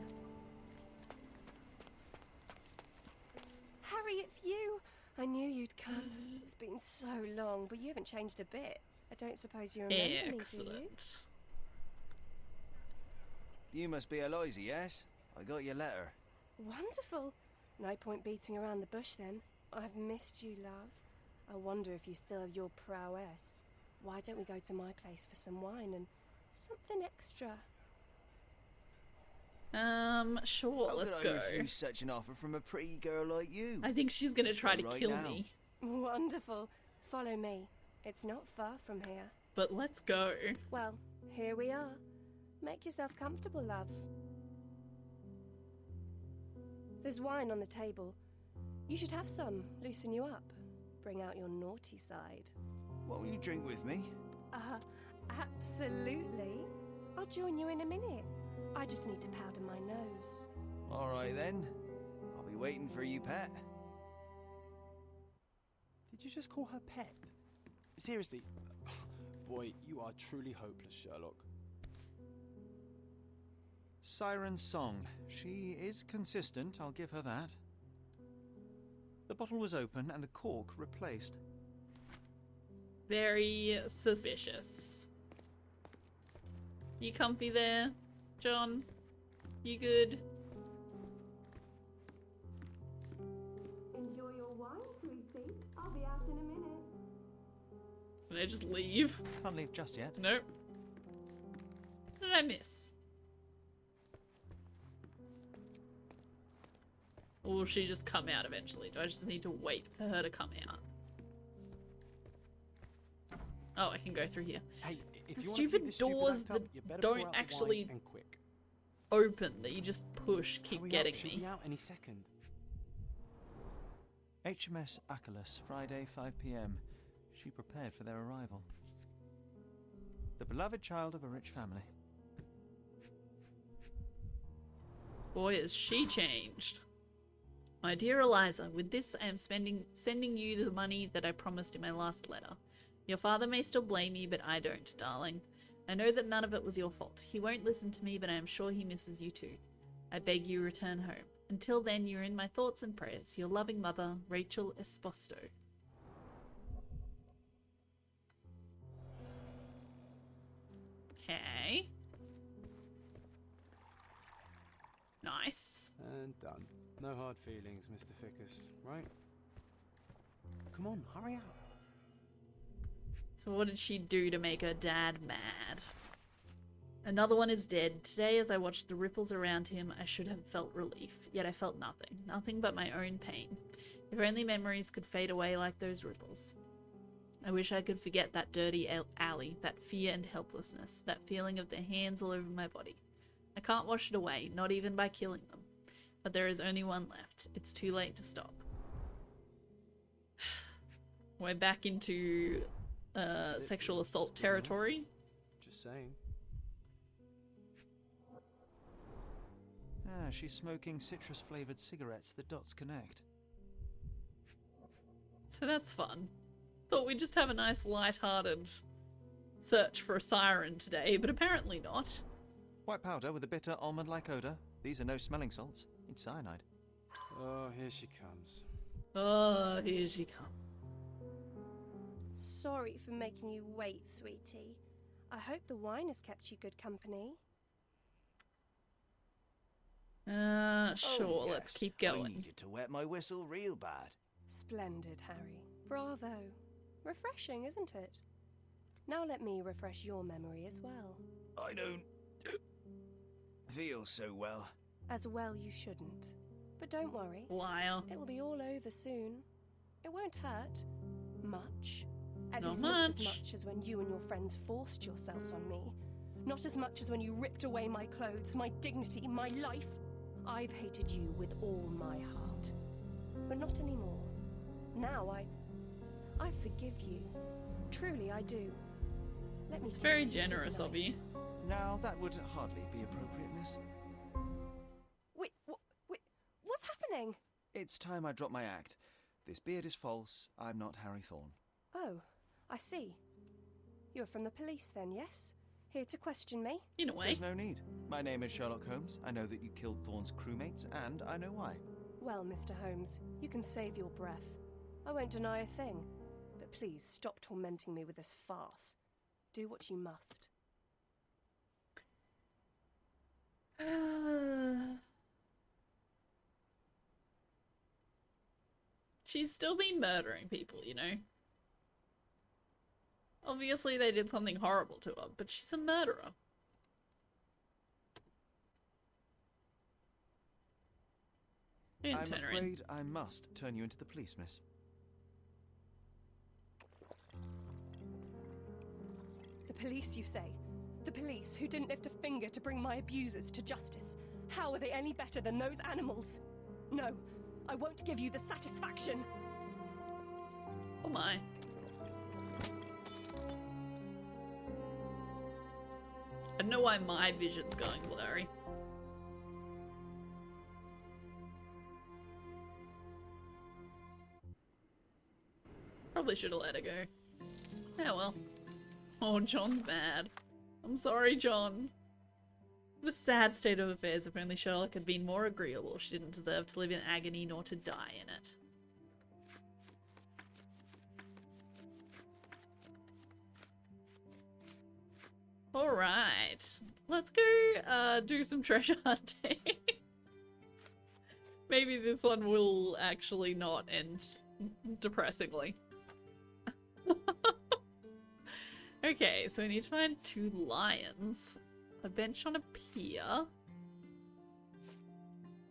Harry, it's you! I knew you'd come. It's been so long, but you haven't changed a bit. I don't suppose you remember me, do you? Excellent. You must be Eloisa, yes? I got your letter. Wonderful. No point beating around the bush then. I've missed you, love. I wonder if you still have your prowess. Why don't we go to my place for some wine and something extra? Sure, let's go. How could I refuse such an offer from a pretty girl like you? I think she's gonna try to right kill now. me. Wonderful. Follow me. It's not far from here. But let's go. Well, here we are. Make yourself comfortable, love. There's wine on the table. You should have some. Loosen you up. Bring out your naughty side. Won't you drink with me? Absolutely. I'll join you in a minute. I just need to powder my nose. All right then. I'll be waiting for you, pet. Did you just call her pet? Seriously? Boy, you are truly hopeless, Sherlock. Siren's song. She is consistent, I'll give her that. The bottle was open and the cork replaced. Very suspicious. You comfy there, John? You good? Enjoy your wine, sweetie. I'll be out in a minute. Can I just leave? Can't leave just yet. Nope. What did I miss? Or will she just come out eventually? Do I just need to wait for her to come out? Oh, I can go through here. Hey, if The you stupid doors act up, you better don't pour out the wine actually and quick. open, that you just push, keep Hurry up, getting she'll me. be out any second. HMS Achelous, Friday, 5 p.m. She prepared for their arrival. The beloved child of a rich family. Boy, has she changed. My dear Eliza, with this I am sending you the money that I promised in my last letter. Your father may still blame you, but I don't, darling. I know that none of it was your fault. He won't listen to me, but I am sure he misses you too. I beg you return home. Until then, you're in my thoughts and prayers. Your loving mother, Rachel Esposto. Okay. Nice. And done. No hard feelings, Mr. Fickus, right? Come on, hurry up. So what did she do to make her dad mad? Another one is dead. Today, as I watched the ripples around him, I should have felt relief. Yet I felt nothing. Nothing but my own pain. If only memories could fade away like those ripples. I wish I could forget that dirty alley, that fear and helplessness, that feeling of their hands all over my body. I can't wash it away, not even by killing them. But there is only one left. It's too late to stop. We're back into sexual assault territory. Just saying. Ah, she's smoking citrus-flavoured cigarettes. The dots connect. So that's fun. Thought we'd just have a nice light-hearted search for a siren today, but apparently not. White powder with a bitter almond-like odour. These are no smelling salts. It's cyanide. Oh, here she comes. Oh, here she comes. Sorry for making you wait, sweetie. I hope the wine has kept you good company. Sure, Oh, let's yes, keep I going. needed to wet my whistle real bad. Splendid, Harry. Bravo. Refreshing, isn't it? Now let me refresh your memory as well. I don't feel so well. As well you shouldn't. But don't worry. Liar. It'll be all over soon. It won't hurt. Much. At Not least not as much. much as when you and your friends forced yourselves on me. Not as much as when you ripped away my clothes, my dignity, my life. I've hated you with all my heart. But not anymore. Now I forgive you. Truly I do. Let me It's very kiss you generous of you. goodnight. Now, that would hardly be appropriate, miss. Wait, what's happening? It's time I drop my act. This beard is false. I'm not Harry Thorne. Oh, I see. You're from the police then, yes? Here to question me? In a way. There's no need. My name is Sherlock Holmes. I know that you killed Thorne's crewmates, and I know why. Well, Mr. Holmes, you can save your breath. I won't deny a thing. But please stop tormenting me with this farce. Do what you must. She's still been murdering people, you know? Obviously they did something horrible to her, but she's a murderer. I'm Turn her in. afraid I must turn you into the police, miss. The police, you say? The police who didn't lift a finger to bring my abusers to justice. How are they any better than those animals? No, I won't give you the satisfaction. Oh my. I don't know why my vision's going blurry. Probably should have let her go. Oh well. Oh, John's mad. I'm sorry, John. The sad state of affairs. If only Sherlock had been more agreeable, she didn't deserve to live in agony nor to die in it. Alright. Let's go do some treasure hunting. Maybe this one will actually not end depressingly. Okay, so we need to find 2 lions, a bench on a pier,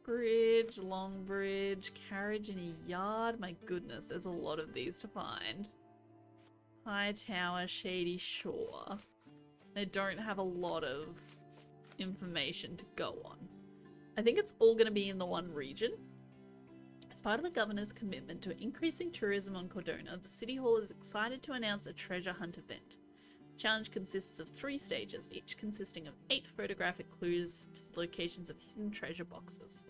bridge, long bridge, carriage in a yard. My goodness, there's a lot of these to find. High tower, shady shore. They don't have a lot of information to go on. I think it's all going to be in the one region. As part of the governor's commitment to increasing tourism on Cordona, the City Hall is excited to announce a treasure hunt event. The challenge consists of 3 stages, each consisting of 8 photographic clues to the locations of hidden treasure boxes.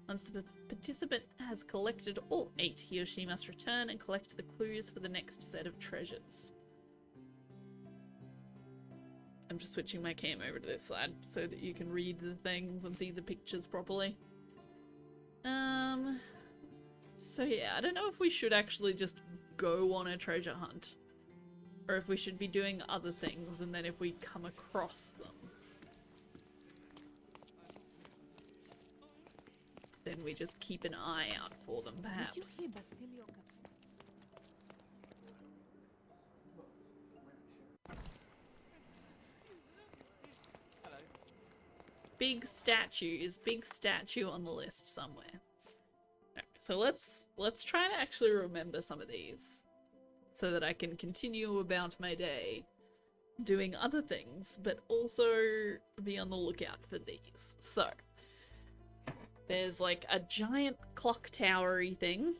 Once the participant has collected all 8, he or she must return and collect the clues for the next set of treasures. I'm just switching my cam over to this side so that you can read the things and see the pictures properly. So yeah, I don't know if we should actually just go on a treasure hunt, or if we should be doing other things and then if we come across them, then we just keep an eye out for them, perhaps. Big statues, big statue on the list somewhere. Alright, so let's try to actually remember some of these so that I can continue about my day doing other things, but also be on the lookout for these. So there's like a giant clock towery thing,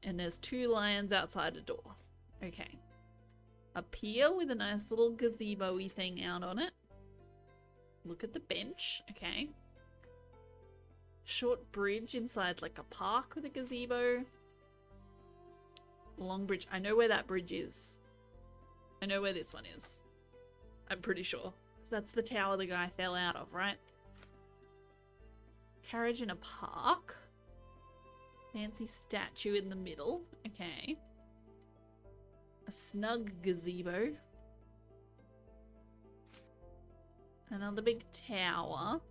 and there's 2 lions outside a door. Okay. A pier with a nice little gazebo-y thing out on it. Look at the bench, okay. Short bridge inside like a park with a gazebo. Long bridge. I know where that bridge is. I know where this one is. I'm pretty sure. So that's the tower the guy fell out of, right? Carriage in a park. Fancy statue in the middle. Okay. A snug gazebo. Another big tower.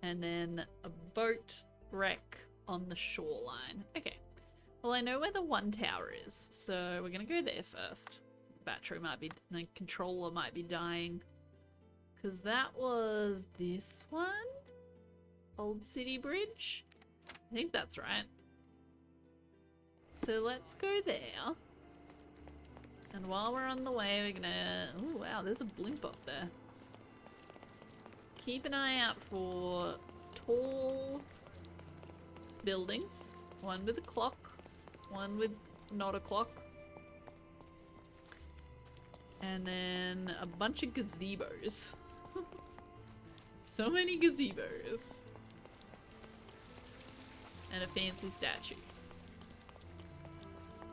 And then a boat wreck on the shoreline. Okay. Well, I know where the one tower is, so we're gonna go there first. Battery might be, the controller might be dying. Because that was this one? Old City Bridge? I think that's right. So let's go there. And while we're on the way, we're gonna... Oh wow, there's a blimp up there. Keep an eye out for tall buildings. One with a clock, one with not a clock. And then a bunch of gazebos. So many gazebos. And a fancy statue.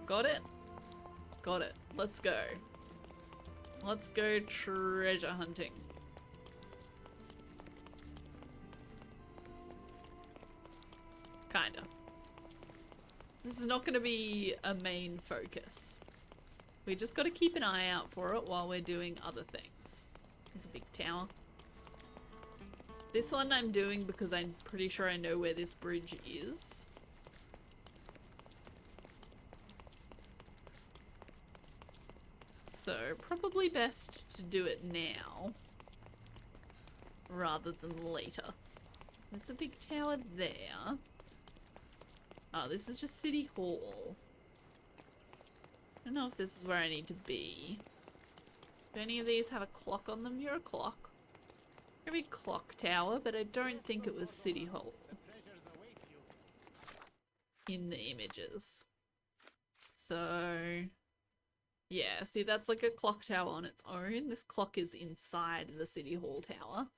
Got it? Got it. Let's go. Let's go treasure hunting. Kinda. This is not going to be a main focus. We just got to keep an eye out for it while we're doing other things. There's a big tower. This one I'm doing because I'm pretty sure I know where this bridge is. So probably best to do it now rather than later. There's a big tower there. Oh, this is just City Hall. I don't know if this is where I need to be. Do any of these have a clock on them? You're a clock. Maybe clock tower, but I don't think it was City Hall in the images. So, yeah, see that's like a clock tower on its own. This clock is inside the City Hall tower.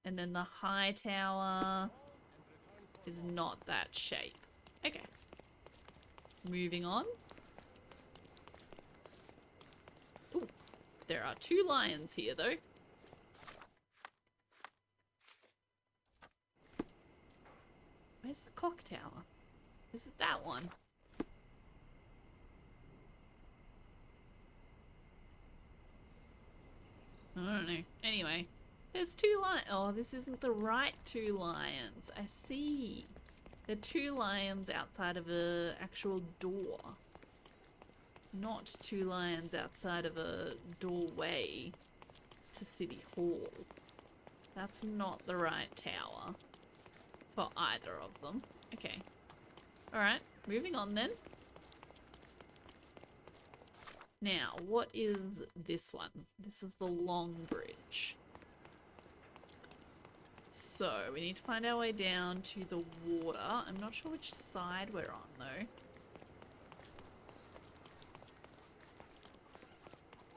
And then the high tower is not that shape. Okay. Moving on. Ooh, there are 2 lions here though. Where's the clock tower? Is it that one? I don't know. Anyway, there's 2 lions. Oh, this isn't the right 2 lions. I see. There are 2 lions outside of a actual door. Not 2 lions outside of a doorway to City Hall. That's not the right tower. For either of them. Okay. Alright, moving on then. Now, what is this one? This is the long bridge. So, we need to find our way down to the water. I'm not sure which side we're on though.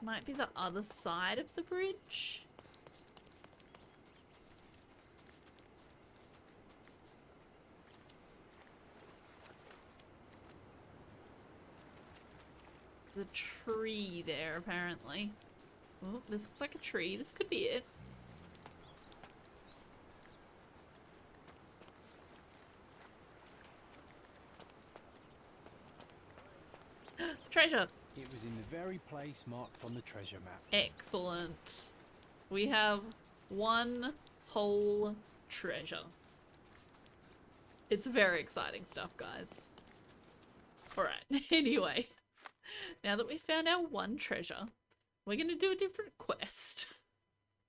Might be the other side of the bridge. The tree there, apparently. Oh, this looks like a tree. This could be it. Treasure! It was in the very place marked on the treasure map. Excellent. We have 1 whole treasure. It's very exciting stuff, guys. Alright, anyway. Now that we found our 1 treasure, we're going to do a different quest.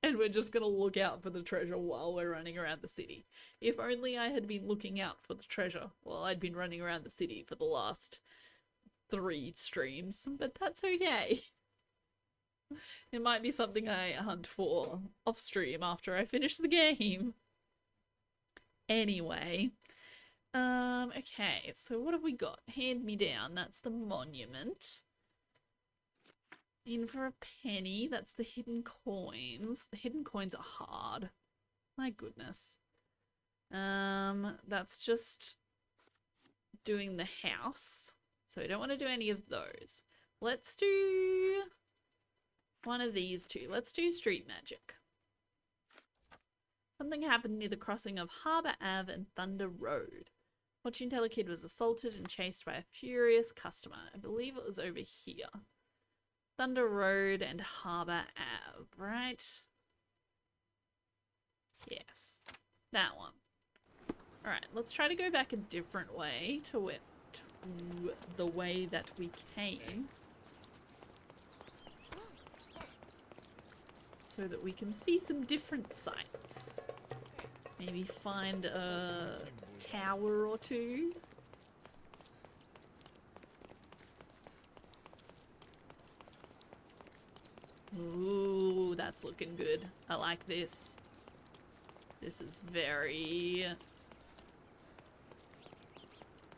And we're just going to look out for the treasure while we're running around the city. If only I had been looking out for the treasure while I'd been running around the city for the last 3 streams. But that's okay. It might be something I hunt for off stream after I finish the game. Anyway. Okay, so what have we got? Hand me down, that's the monument. In for a penny, that's the hidden coins. The hidden coins are hard. My goodness. That's just doing the house. So we don't want to do any of those. Let's do one of these 2. Let's do street magic. Something happened near the crossing of Harbour Ave and Thunder Road. Fortune teller kid was assaulted and chased by a furious customer. I believe it was over here. Thunder Road and Harbour Ave, right? Yes. That one. Alright, let's try to go back a different way to the way that we came. So that we can see some different sights. Maybe find a tower or two. Ooh, that's looking good. I like this. This is very...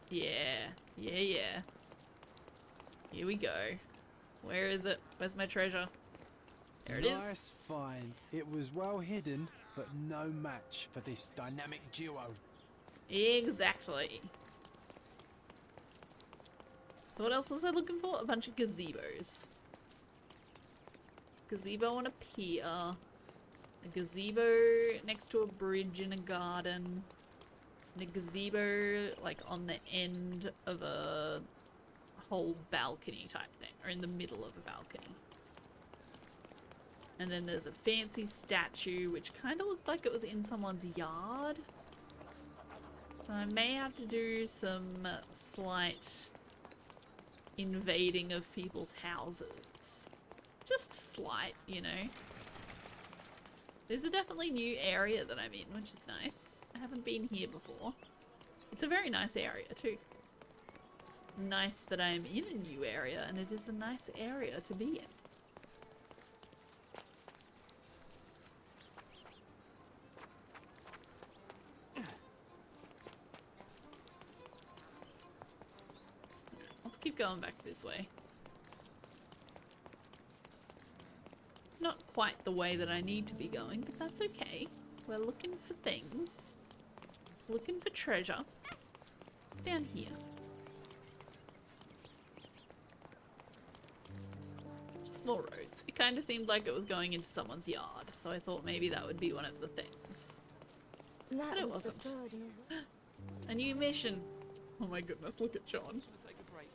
Yeah. Here we go. Where is it? Where's my treasure? There it is. Nice find. It was well hidden, but no match for this dynamic duo. Exactly. So what else was I looking for? A bunch of gazebos. Gazebo on a pier. A gazebo next to a bridge in a garden. And a gazebo like on the end of a whole balcony type thing. Or in the middle of a balcony. And then there's a fancy statue which kind of looked like it was in someone's yard. So I may have to do some slight invading of people's houses. Just slight, you know. There's a definitely new area that I'm in, which is nice. I haven't been here before. It's a very nice area too. Nice that I'm in a new area, and it is a nice area to be in. Let's keep going back this way. Not quite the way that I need to be going, but that's okay. We're looking for things. Looking for treasure. It's down here. Just more roads. It kind of seemed like it was going into someone's yard, so I thought maybe that would be one of the things. But it wasn't. A new mission. Oh my goodness, look at John.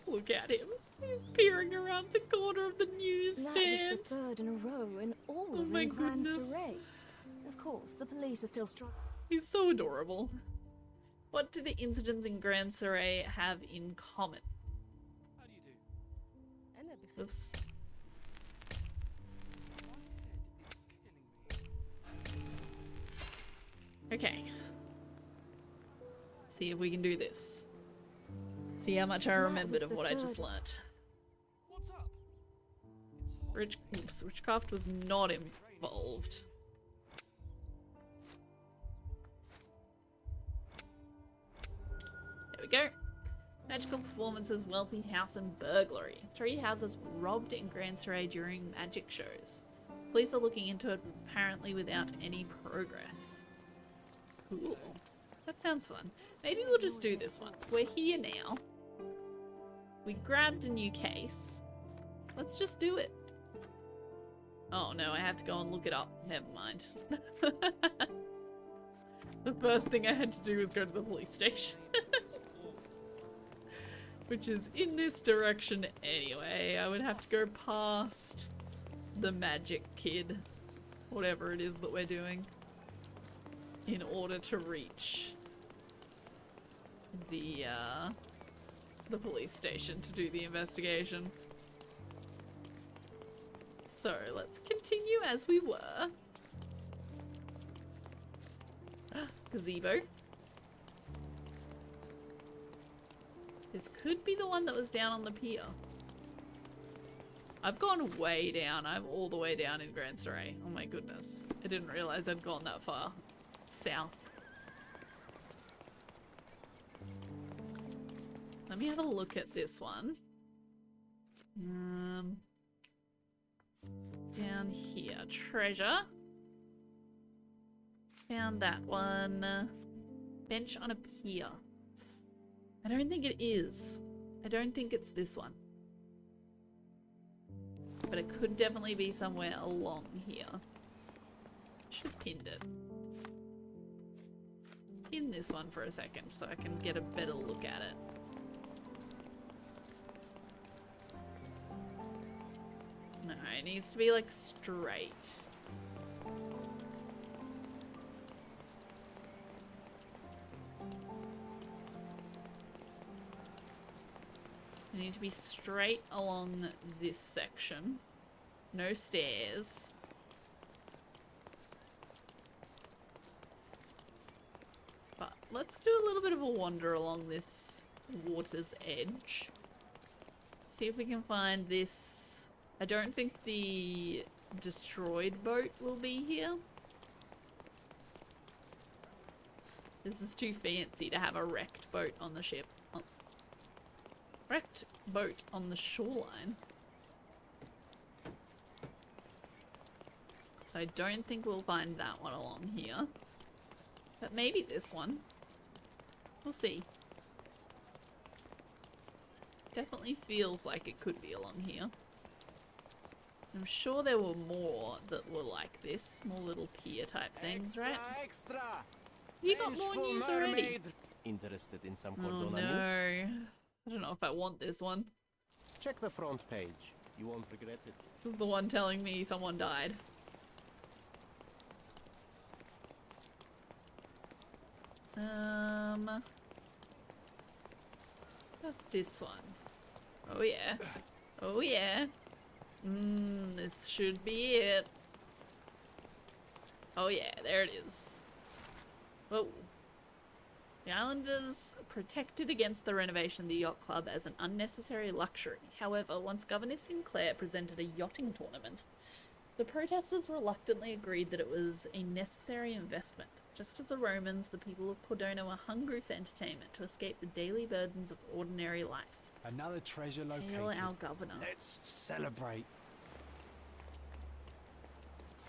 Look at him. He's peering around the corner of the newsstand. That was the third in a row and all Oh my in Grand goodness. Surrey. Of course, the police are still struggling. He's so adorable. What do the incidents in Grand Surrey have in common? How do you do? Oops. Okay. See if we can do this. See how much I remembered of what I just learnt. What's up? Witchcraft was not involved. There we go. Magical performances, wealthy house and burglary. 3 houses robbed in Grand Surrey during magic shows. Police are looking into it, apparently without any progress. Cool. That sounds fun. Maybe we'll just do this one. We're here now. We grabbed a new case. Let's just do it. Oh no, I had to go and look it up. Never mind. The first thing I had to do was go to the police station. Which is in this direction anyway. I would have to go past the magic kid. Whatever it is that we're doing. In order to reach the police station to do the investigation. So let's continue as we were. Gazebo. This could be the one that was down on the pier. I've gone way down. I'm all the way down in Grand Surrey. Oh my goodness. I didn't realize I'd gone that far south. Let me have a look at this one. Down here. Treasure. Found that one. Bench on a pier. I don't think it is. I don't think it's this one. But it could definitely be somewhere along here. Should have pinned it. Pin this one for a second so I can get a better look at it. No, it needs to be like straight. We need to be straight along this section. No stairs. But let's do a little bit of a wander along this water's edge. See if we can find this. I don't think the destroyed boat will be here. This is too fancy to have a wrecked boat on the ship. Oh. Wrecked boat on the shoreline. So I don't think we'll find that one along here. But maybe this one. We'll see. Definitely feels like it could be along here. I'm sure there were more that were like this. Small little pier type things, right? Extra! You got more news already. Interested in some Oh Cordona no. news? I don't know if I want this one. Check the front page. You won't regret it. This is the one telling me someone died. Got this one. Oh yeah. Oh yeah. This should be it. Oh yeah, there it is. Whoa. The islanders protected against the renovation of the yacht club as an unnecessary luxury. However, once Governor Sinclair presented a yachting tournament, the protesters reluctantly agreed that it was a necessary investment. Just as the Romans, the people of Cordona were hungry for entertainment to escape the daily burdens of ordinary life. Another treasure located. Hail our governor. Let's celebrate.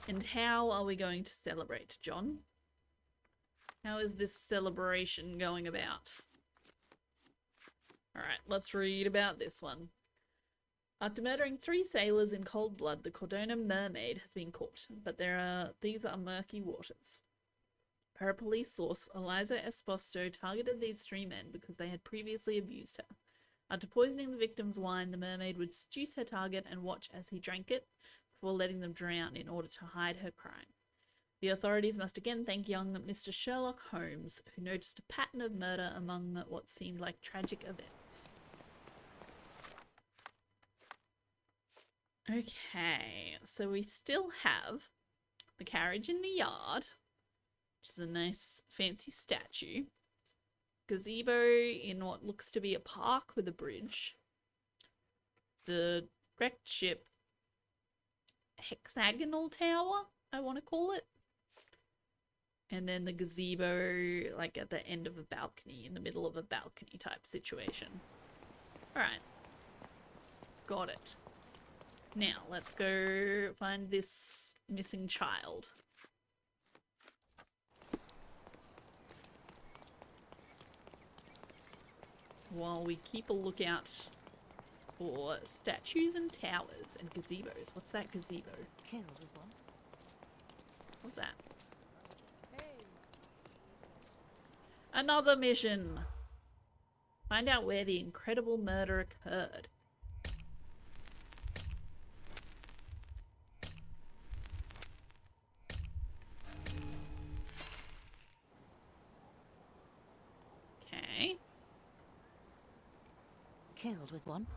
And how are we going to celebrate, John? How is this celebration going about? Alright, let's read about this one. After murdering 3 sailors in cold blood, the Cordona mermaid has been caught, but these are murky waters. Per a police source, Eliza Esposto targeted these 3 men because they had previously abused her. After poisoning the victim's wine, the mermaid would seduce her target and watch as he drank it before letting them drown in order to hide her crime. The authorities must again thank young Mr. Sherlock Holmes, who noticed a pattern of murder among what seemed like tragic events. Okay, so we still have the carriage in the yard, which is a nice fancy statue. Gazebo in what looks to be a park with a bridge. The wrecked ship hexagonal tower, I want to call it. And then the gazebo like at the end of a balcony, in the middle of a balcony type situation. Alright. Got it. Now, let's go find this missing child. While we keep a lookout for statues and towers and gazebos. What's that gazebo? Killed one. What's that? Another mission! Find out where the incredible murder occurred. Okay. Killed with one.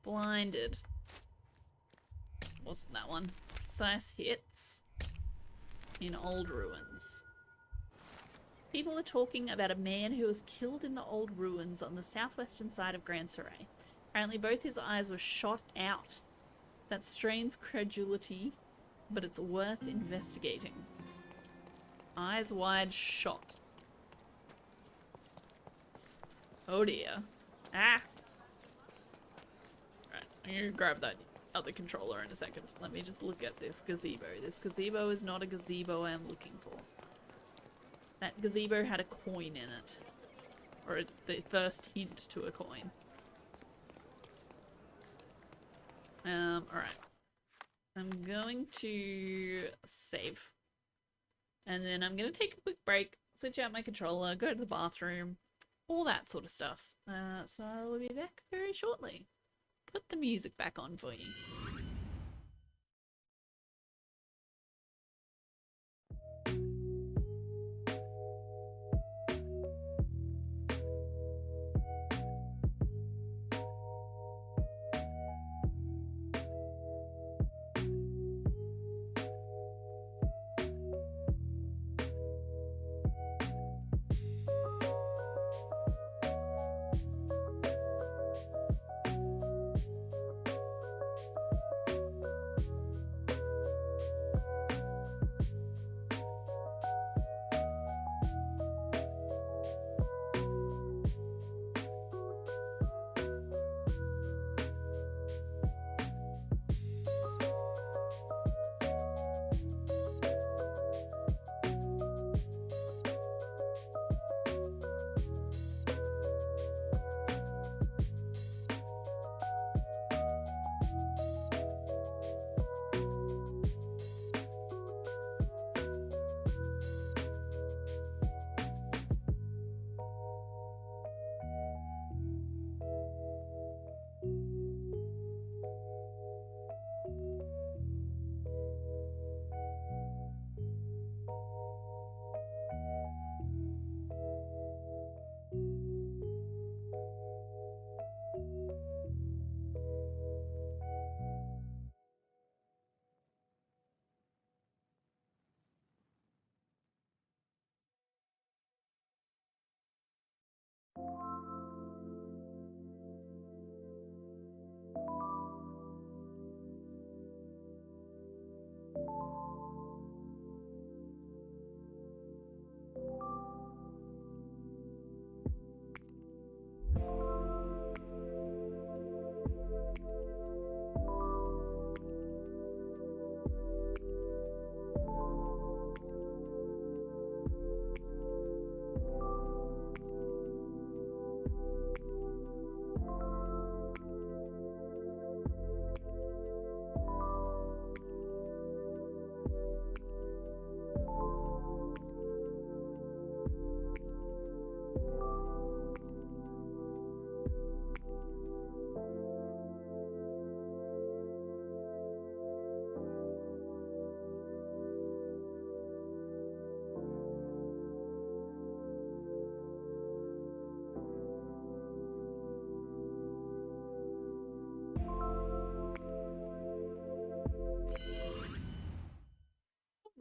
Blinded. Wasn't that one? Precise hits in old ruins. People are talking about a man who was killed in the old ruins on the southwestern side of Grand Surrey. Apparently both his eyes were shot out. That strains credulity, but it's worth investigating. Eyes wide shot. Oh dear. Ah! Right, I'm gonna grab that other controller in a second. Let me just look at this gazebo. This gazebo is not a gazebo I'm looking for. That gazebo had a coin in it. Or the first hint to a coin. Alright. I'm going to save. And then I'm going to take a quick break, switch out my controller, go to the bathroom, all that sort of stuff. So I will be back very shortly. Put the music back on for you.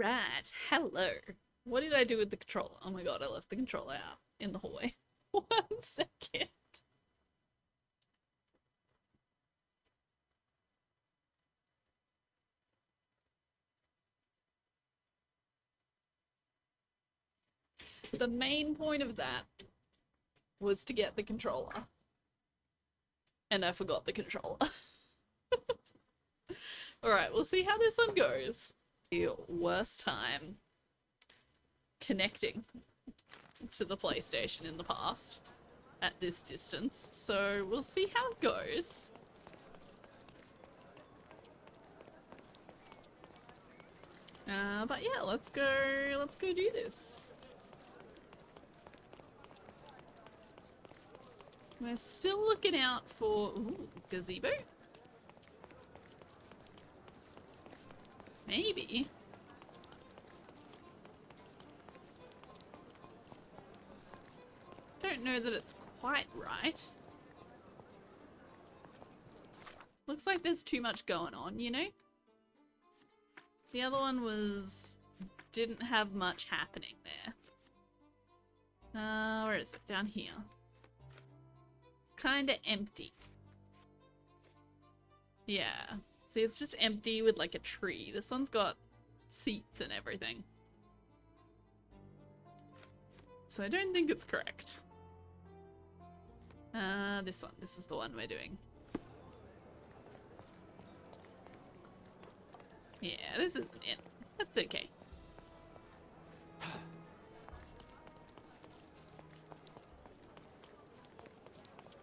Right, hello. What did I do with the controller? Oh my god, I left the controller out in the hallway. 1 second. The main point of that was to get the controller. And I forgot the controller. Alright, we'll see how this one goes. The worst time connecting to the PlayStation in the past at this distance. So we'll see how it goes. But yeah, let's go do this. We're still looking out for gazebo. Maybe. Don't know that it's quite right. Looks like there's too much going on, you know? The other one didn't have much happening there. Where is it? Down here. It's kind of empty. Yeah. See, it's just empty with like a tree. This one's got seats and everything. So I don't think it's correct. This one. This is the one we're doing. Yeah, this isn't it. That's okay.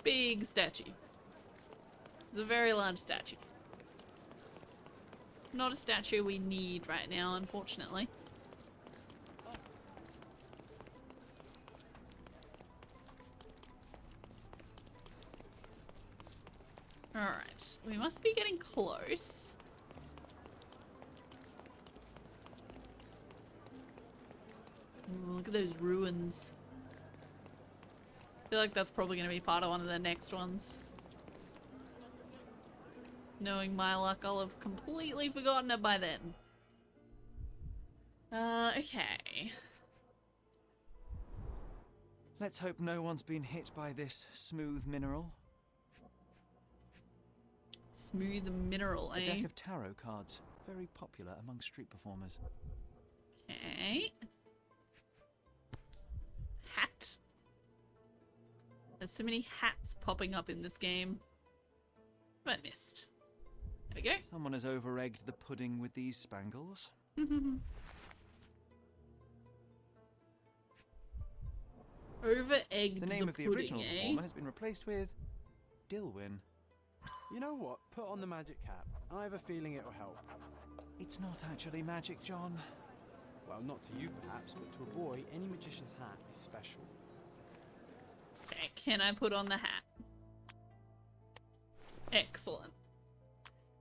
Big statue. It's a very large statue. Not a statue we need right now, unfortunately. Alright, we must be getting close. Ooh, look at those ruins. I feel like that's probably going to be part of one of the next ones. Knowing my luck, I'll have completely forgotten it by then. Okay. Let's hope no one's been hit by this smooth mineral. Smooth mineral, eh? A deck of tarot cards. Very popular among street performers. Okay. Hat. There's so many hats popping up in this game. What I missed. There we go. Someone has over-egged the pudding with these spangles. Over-egged the name of the pudding, original performer has been replaced with Dilwyn. You know what? Put on the magic cap. I have a feeling it'll help. It's not actually magic, John. Well, not to you perhaps, but to a boy, any magician's hat is special. Okay, can I put on the hat? Excellent.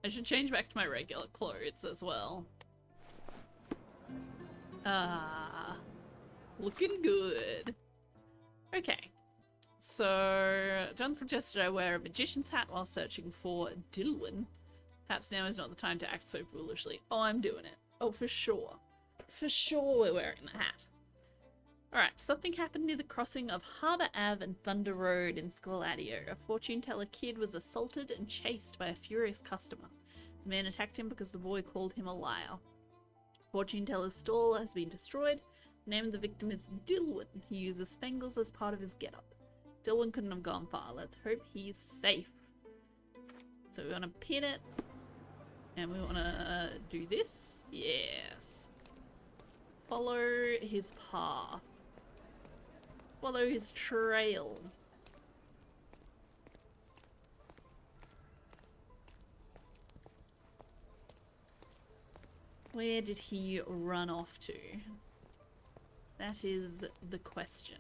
I should change back to my regular clothes as well. Looking good. Okay. So, John suggested I wear a magician's hat while searching for Dilwyn. Perhaps now is not the time to act so foolishly. Oh, I'm doing it. Oh, for sure. For sure we're wearing the hat. Alright, something happened near the crossing of Harbour Ave and Thunder Road in Scaladio. A fortune-teller kid was assaulted and chased by a furious customer. The man attacked him because the boy called him a liar. Fortune teller's stall has been destroyed. Name of the victim is Dilwyn. He uses spangles as part of his getup. Dilwyn couldn't have gone far. Let's hope he's safe. So we want to pin it. And we want to do this. Yes. Follow his path. Follow his trail. Where did he run off to? That is the question.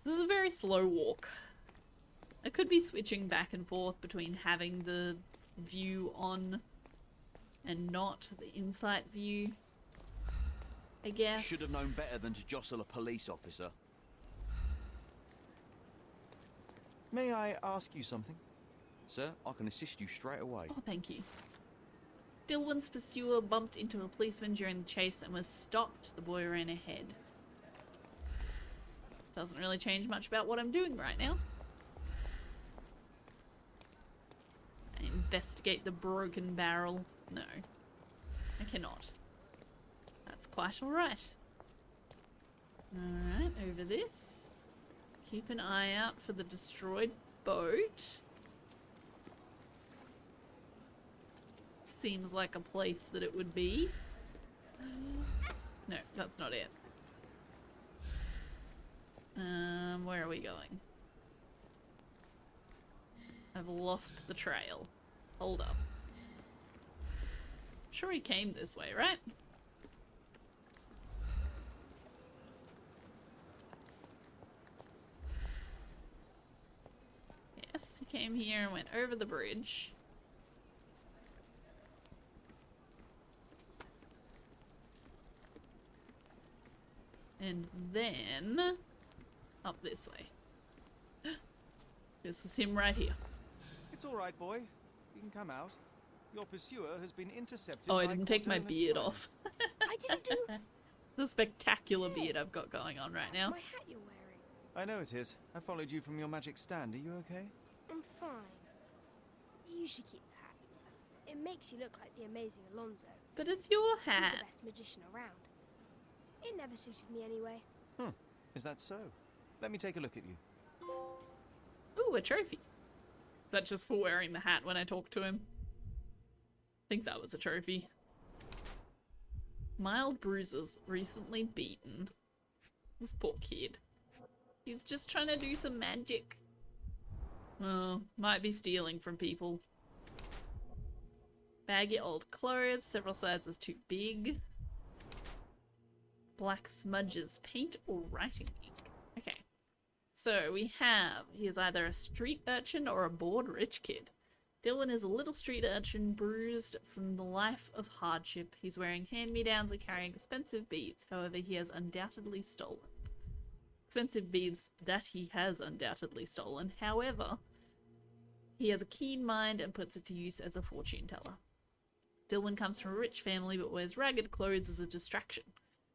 This is a very slow walk. I could be switching back and forth between having the view on and not the insight view, I guess. Should have known better than to jostle a police officer. May I ask you something? Sir, I can assist you straight away. Oh, thank you. Dilwyn's pursuer bumped into a policeman during the chase and was stopped. The boy ran ahead. Doesn't really change much about what I'm doing right now. Investigate the broken barrel. No, I cannot. That's quite alright. Alright, over this. Keep an eye out for the destroyed boat. Seems like a place that it would be. No, that's not it. Where are we going? I've lost the trail. Hold up. Sure he came this way, right? Yes, he came here and went over the bridge. And then up this way. This is him right here. It's all right, boy. You can come out. Your pursuer has been intercepted. Oh, I didn't take my beard off. I didn't do... It's a spectacular beard I've got going on right now. That's my hat you're wearing. I know it is. I followed you from your magic stand. Are you okay? I'm fine. You should keep the hat. It makes you look like the amazing Alonzo. But it's your hat. He's the best magician around. It never suited me anyway. Is that so? Let me take a look at you. Ooh, a trophy. That's just for wearing the hat when I talk to him. I think that was a trophy. Mild bruises, recently beaten. This poor kid. He's just trying to do some magic. Oh, might be stealing from people. Baggy old clothes, several sizes too big. Black smudges, paint or writing ink. Okay. So we have, he is either a street urchin or a bored rich kid. Dylan is a little street urchin bruised from the life of hardship. He's wearing hand-me-downs and carrying expensive beads. However, he has undoubtedly stolen. Expensive beads that he has undoubtedly stolen. However, he has a keen mind and puts it to use as a fortune teller. Dylan comes from a rich family but wears ragged clothes as a distraction.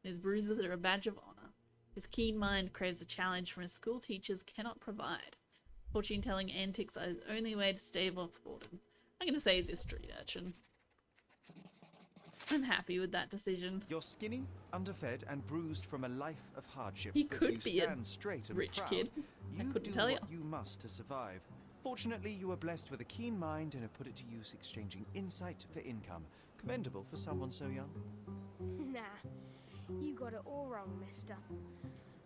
His bruises are a badge of honor. His keen mind craves a challenge from his school teachers cannot provide. Fortune-telling antics are the only way to stave off boredom. I'm going to say he's a street urchin. I'm happy with that decision. You're skinny, underfed, and bruised from a life of hardship. He but could you be a stand straight and rich proud. kid. I You couldn't do tell you. what you must to survive. Fortunately, you were blessed with a keen mind and have put it to use exchanging insight for income. Commendable for someone so young. Nah, you got it all wrong, mister.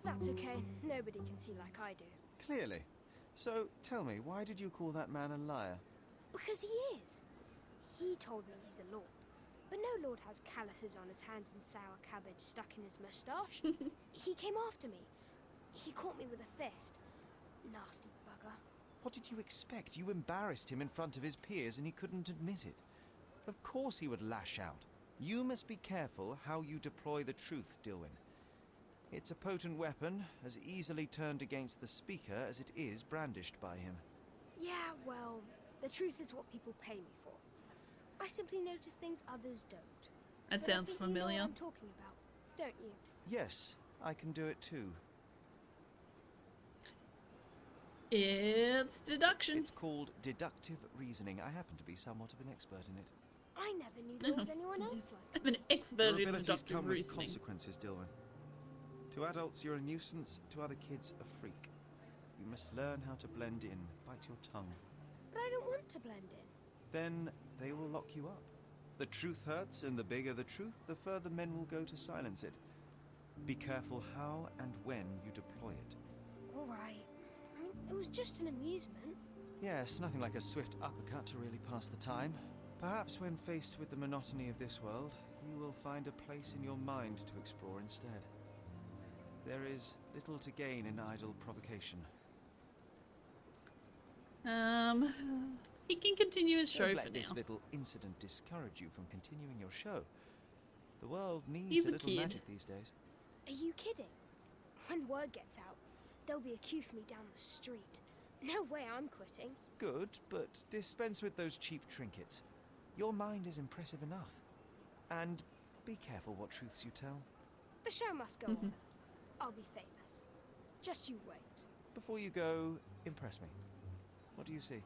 That's okay. Nobody can see like I do. Clearly. So, tell me, why did you call that man a liar? Because he is. He told me he's a lord. But no lord has calluses on his hands and sour cabbage stuck in his moustache. He came after me. He caught me with a fist. Nasty bugger. What did you expect? You embarrassed him in front of his peers and he couldn't admit it. Of course he would lash out. You must be careful how you deploy the truth, Dilwyn. It's a potent weapon, as easily turned against the speaker as it is brandished by him. Yeah, well, the truth is what people pay me for. I simply notice things others don't. That But sounds I think you familiar. know what I'm talking about, don't you? Yes, I can do it too. It's deduction. It's called deductive reasoning. I happen to be somewhat of an expert in it. I never knew there was anyone else like I'm an expert Your in abilities deductive come with reasoning. consequences, Dilwyn. To adults, you're a nuisance. To other kids, a freak. You must learn how to blend in. Bite your tongue. But I don't want to blend in. Then they will lock you up. The truth hurts, and the bigger the truth, the further men will go to silence it. Be careful how and when you deploy it. All right. I mean, it was just an amusement. Yes, nothing like a swift uppercut to really pass the time. Perhaps when faced with the monotony of this world, you will find a place in your mind to explore instead. There is little to gain in idle provocation. He can continue his show Don't for let this now. little incident discourage you from continuing your show. The world needs He's a a little kid. magic these days. Are you kidding? When word gets out, there'll be a queue for me down the street. No way I'm quitting. Good, but dispense with those cheap trinkets. Your mind is impressive enough. And be careful what truths you tell. The show must go on. I'll be famous. Just you wait. Before you go, impress me. What do you see?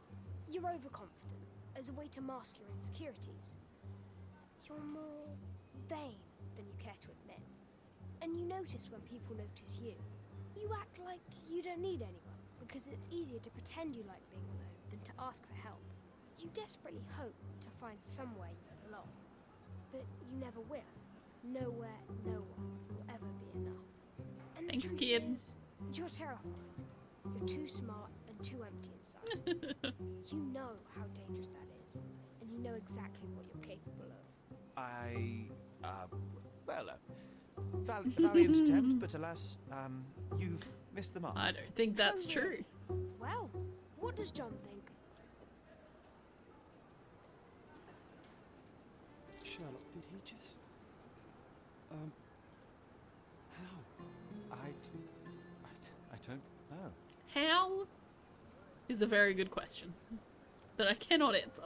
You're overconfident, as a way to mask your insecurities. You're more vain than you care to admit. And you notice when people notice you. You act like you don't need anyone, because it's easier to pretend you like being alone than to ask for help. You desperately hope to find somewhere you belong. But you never will. Nowhere, no one will ever be enough. And the Thanks, truth kid. is, you're terrified. You're too smart and too empty inside. You know how dangerous that is, and you know exactly what you're capable of. Valiant attempt, but alas, you've missed the mark. I don't think that's true. Well, what does John think? Sherlock, did he just... how? I don't know. How is a very good question that I cannot answer.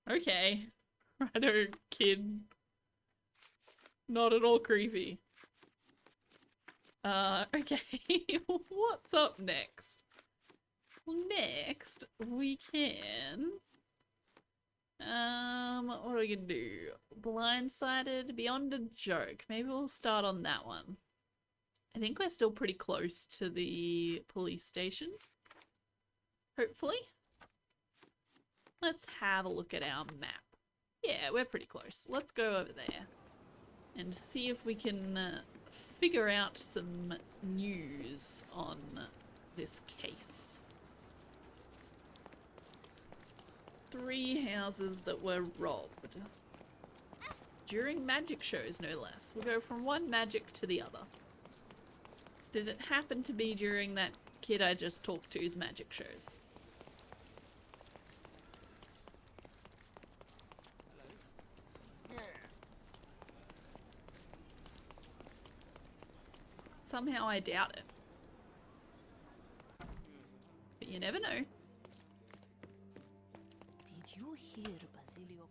Okay. Righto, kid. Not at all creepy. Okay. What's up next? Well, next we can... what are we gonna do? Blindsided, Beyond a Joke. Maybe we'll start on that one. I think we're still pretty close to the police station. Hopefully. Let's have a look at our map. Yeah, we're pretty close. Let's go over there and see if we can figure out some news on this case. 3 houses that were robbed. During magic shows, no less. We'll go from one magic to the other. Did it happen to be during that kid I just talked to's magic shows? Somehow I doubt it. But you never know. Did you hear Basilio?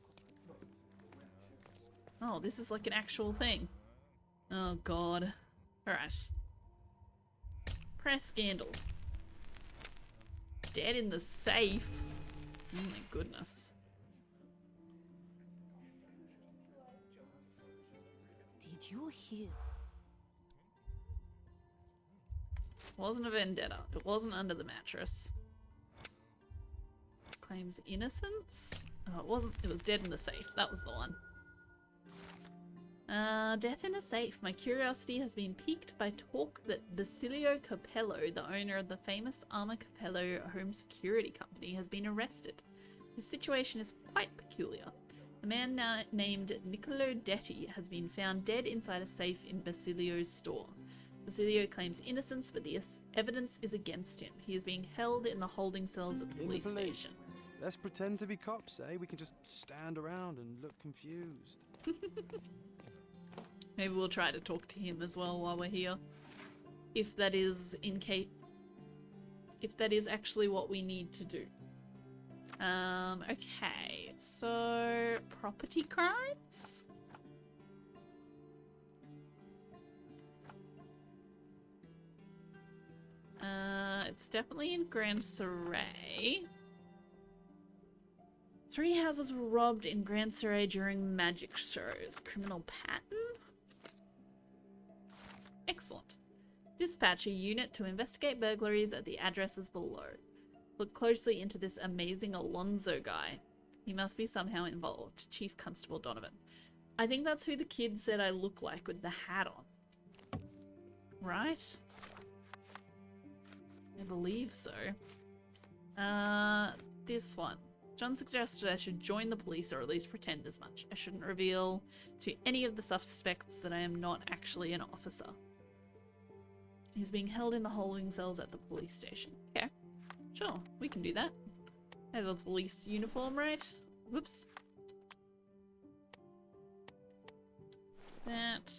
Oh, this is like an actual thing. Oh god. Alright. Press scandal. Dead in the safe. Oh my goodness. Did you hear? Wasn't a vendetta. It wasn't under the mattress. Claims innocence? Oh, it wasn't. It was dead in the safe. That was the one. Death in a safe. My curiosity has been piqued by talk that Basilio Capello, the owner of the famous Arma Capello home security company, has been arrested. His situation is quite peculiar. A man now named Niccolo Detti has been found dead inside a safe in Basilio's store. Basilio claims innocence, but the evidence is against him. He is being held in the holding cells at the police station. Let's pretend to be cops, eh? We can just stand around and look confused. Maybe we'll try to talk to him as well while we're here. If that is if that is actually what we need to do. Okay, so property crimes? it's definitely in Grand Surrey. 3 houses were robbed in Grand Surrey during magic shows. Criminal pattern? Excellent. Dispatch a unit to investigate burglaries at the addresses below. Look closely into this amazing Alonzo guy. He must be somehow involved. Chief Constable Donovan. I think that's who the kid said I look like with the hat on. Right? I believe so. This one. John suggested I should join the police or at least pretend as much. I shouldn't reveal to any of the suspects that I am not actually an officer. He's being held in the holding cells at the police station. Okay. Sure, we can do that. I have a police uniform, right? Whoops. That,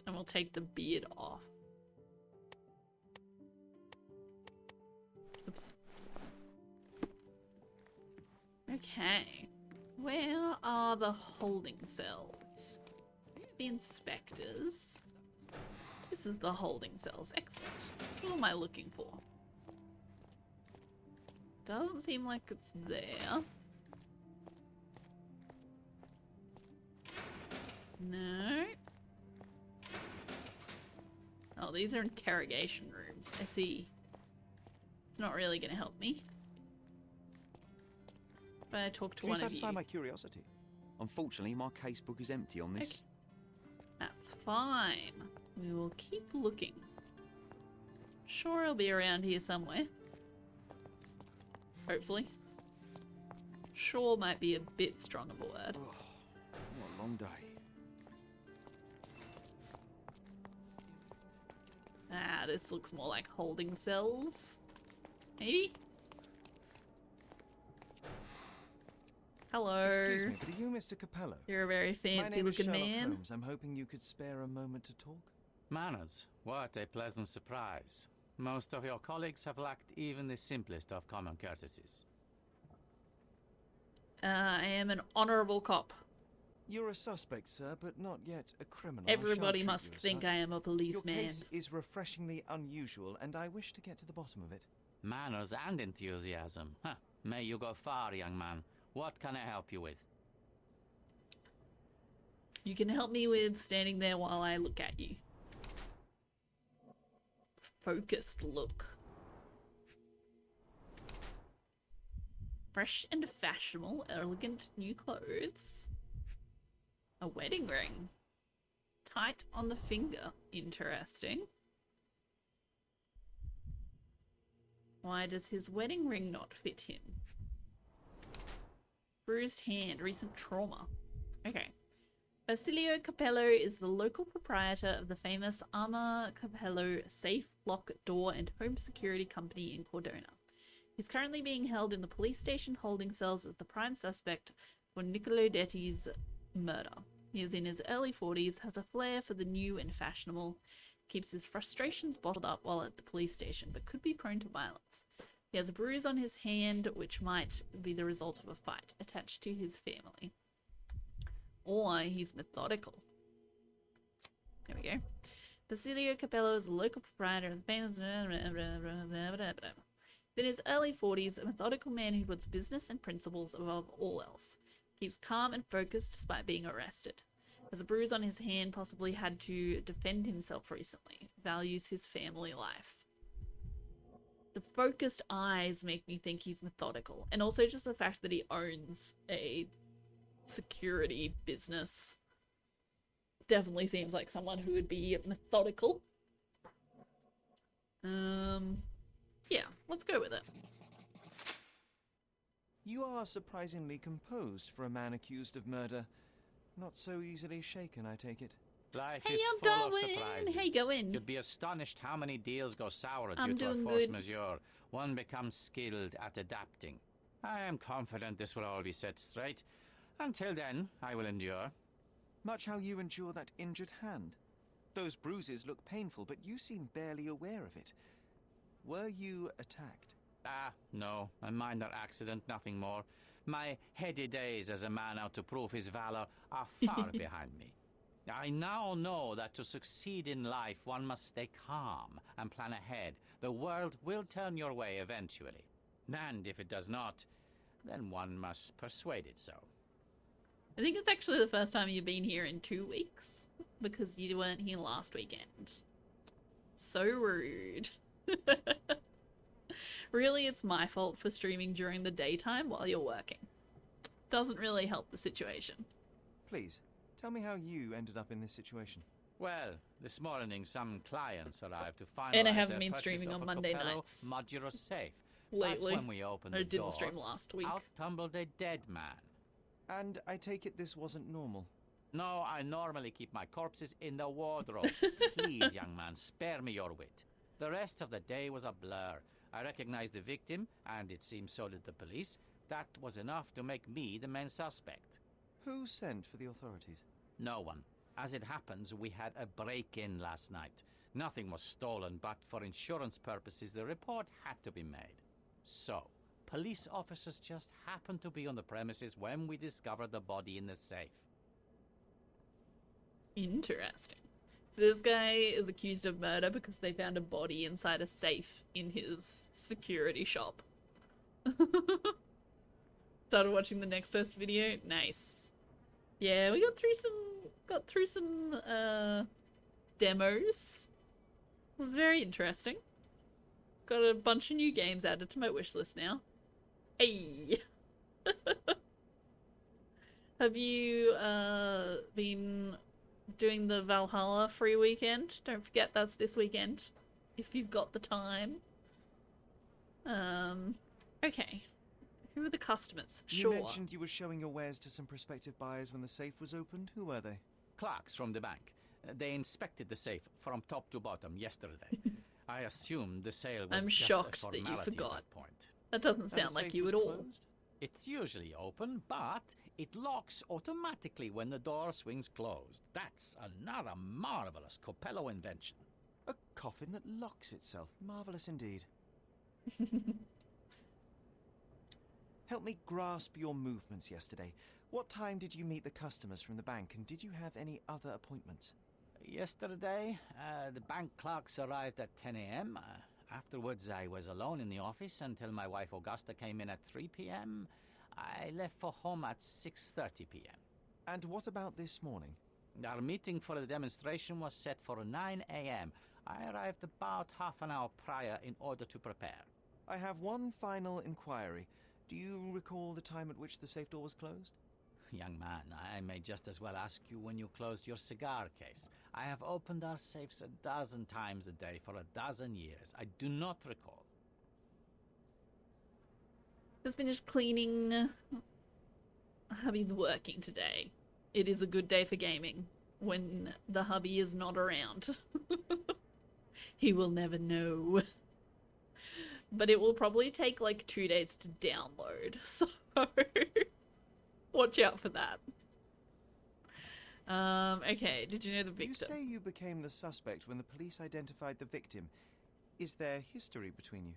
and we'll take the beard off. Oops. Okay. Where are the holding cells? The inspectors. This is the holding cells. Excellent. What am I looking for? Doesn't seem like it's there. No. Oh, these are interrogation rooms. I see. It's not really going to help me. But I talk to Can one you of satisfy you. my curiosity? Unfortunately, my casebook is empty on this. Okay. That's fine. We will keep looking. Sure, he'll be around here somewhere. Hopefully. Sure might be a bit strong of a word. Oh, what a long day. Ah, this looks more like holding cells. Maybe? Hello. Excuse me, but are you Mr. Capello? You're a very My fancy name is looking Sherlock man. Holmes. I'm hoping you could spare a moment to talk. Manners, what a pleasant surprise. Most of your colleagues have lacked even the simplest of common courtesies. I am an honourable cop. You're a suspect, sir, but not yet a criminal. Everybody must think I am a Your policeman. case is refreshingly unusual, and I wish to get to the bottom of it. Manners and enthusiasm. Huh. May you go far, young man. What can I help you with? You can help me with standing there while I look at you. Focused look. Fresh and fashionable, elegant new clothes. A wedding ring. Tight on the finger. Interesting. Why does his wedding ring not fit him? Bruised hand, recent trauma. Okay. Basilio Capello is the local proprietor of the famous Arma Capello safe, lock, door, and home security company in Cordona. He's currently being held in the police station holding cells as the prime suspect for Niccolo Detti's murder. He is in his early 40s, has a flair for the new and fashionable, keeps his frustrations bottled up while at the police station, but could be prone to violence. He has a bruise on his hand, which might be the result of a fight attached to his family. Or he's methodical. There we go. Basilio Capello is a local proprietor of the famous... In his early 40s, a methodical man who puts business and principles above all else. Keeps calm and focused despite being arrested. Has a bruise on his hand, possibly had to defend himself recently. Values his family life. The focused eyes make me think he's methodical. And also just the fact that he owns a security business definitely seems like someone who would be methodical. Yeah, let's go with it. You are surprisingly composed for a man accused of murder. Not so easily shaken, I take it. Life Hey, is I'm full of Darwin. surprises. How you going? You'd be astonished how many deals go sour I'm due to a doing force good. majeure. One becomes skilled at adapting. I am confident this will all be set straight. Until then, I will endure. Much how you endure that injured hand. Those bruises look painful, but you seem barely aware of it. Were you attacked? Ah, no. A minor accident, nothing more. My heady days as a man out to prove his valor are far behind me. I now know that to succeed in life, one must stay calm and plan ahead. The world will turn your way eventually. And if it does not, then one must persuade it so. I think it's actually the first time you've been here in 2 weeks, because you weren't here last weekend. So rude. Really, it's my fault for streaming during the daytime while you're working. Doesn't really help the situation. Please, tell me how you ended up in this situation. Well, this morning some clients arrived to finalize And I haven't their been purchase streaming of on a Monday Capello nights modular safe. lately. But when we opened I the didn't door, stream last week. out tumbled a dead man. And I take it this wasn't normal. No, I normally keep my corpses in the wardrobe. Please, young man, spare me your wit. The rest of the day was a blur. I recognized the victim, and it seems so did the police. That was enough to make me the main suspect. Who sent for the authorities? No one. As it happens, we had a break-in last night. Nothing was stolen, but for insurance purposes, the report had to be made. So, police officers just happened to be on the premises when we discovered the body in the safe. Interesting. So this guy is accused of murder because they found a body inside a safe in his security shop. Started watching the next test video. Nice. Yeah, we got through some demos. It was very interesting. Got a bunch of new games added to my wish list now. Hey. Have you been doing the Valhalla free weekend? Don't forget that's this weekend, if you've got the time. Okay. Who are the customers? Sure. You mentioned you were showing your wares to some prospective buyers when the safe was opened. Who were they? Clerks from the bank. They inspected the safe from top to bottom yesterday. I assumed the sale was I'm just shocked a that you formality forgot. at that point. That doesn't sound like you at all. It's usually open, but it locks automatically when the door swings closed. That's another marvelous Capello invention. A coffin that locks itself. Marvelous indeed. Help me grasp your movements yesterday. What time did you meet the customers from the bank, and did you have any other appointments? Yesterday, the bank clerks arrived at 10 a.m. Afterwards, I was alone in the office until my wife Augusta came in at 3 p.m. I left for home at 6:30 p.m. And what about this morning? Our meeting for the demonstration was set for 9 a.m. I arrived about half an hour prior in order to prepare. I have one final inquiry. Do you recall the time at which the safe door was closed? Young man, I may just as well ask you when you closed your cigar case. I have opened our safes 12 times a day for 12 years. I do not recall. Just finished cleaning. Hubby's working today. It is a good day for gaming when the hubby is not around. He will never know. But it will probably take like 2 days to download, so watch out for that. Okay, did you know the victim? You say you became the suspect when the police identified the victim. Is there history between you?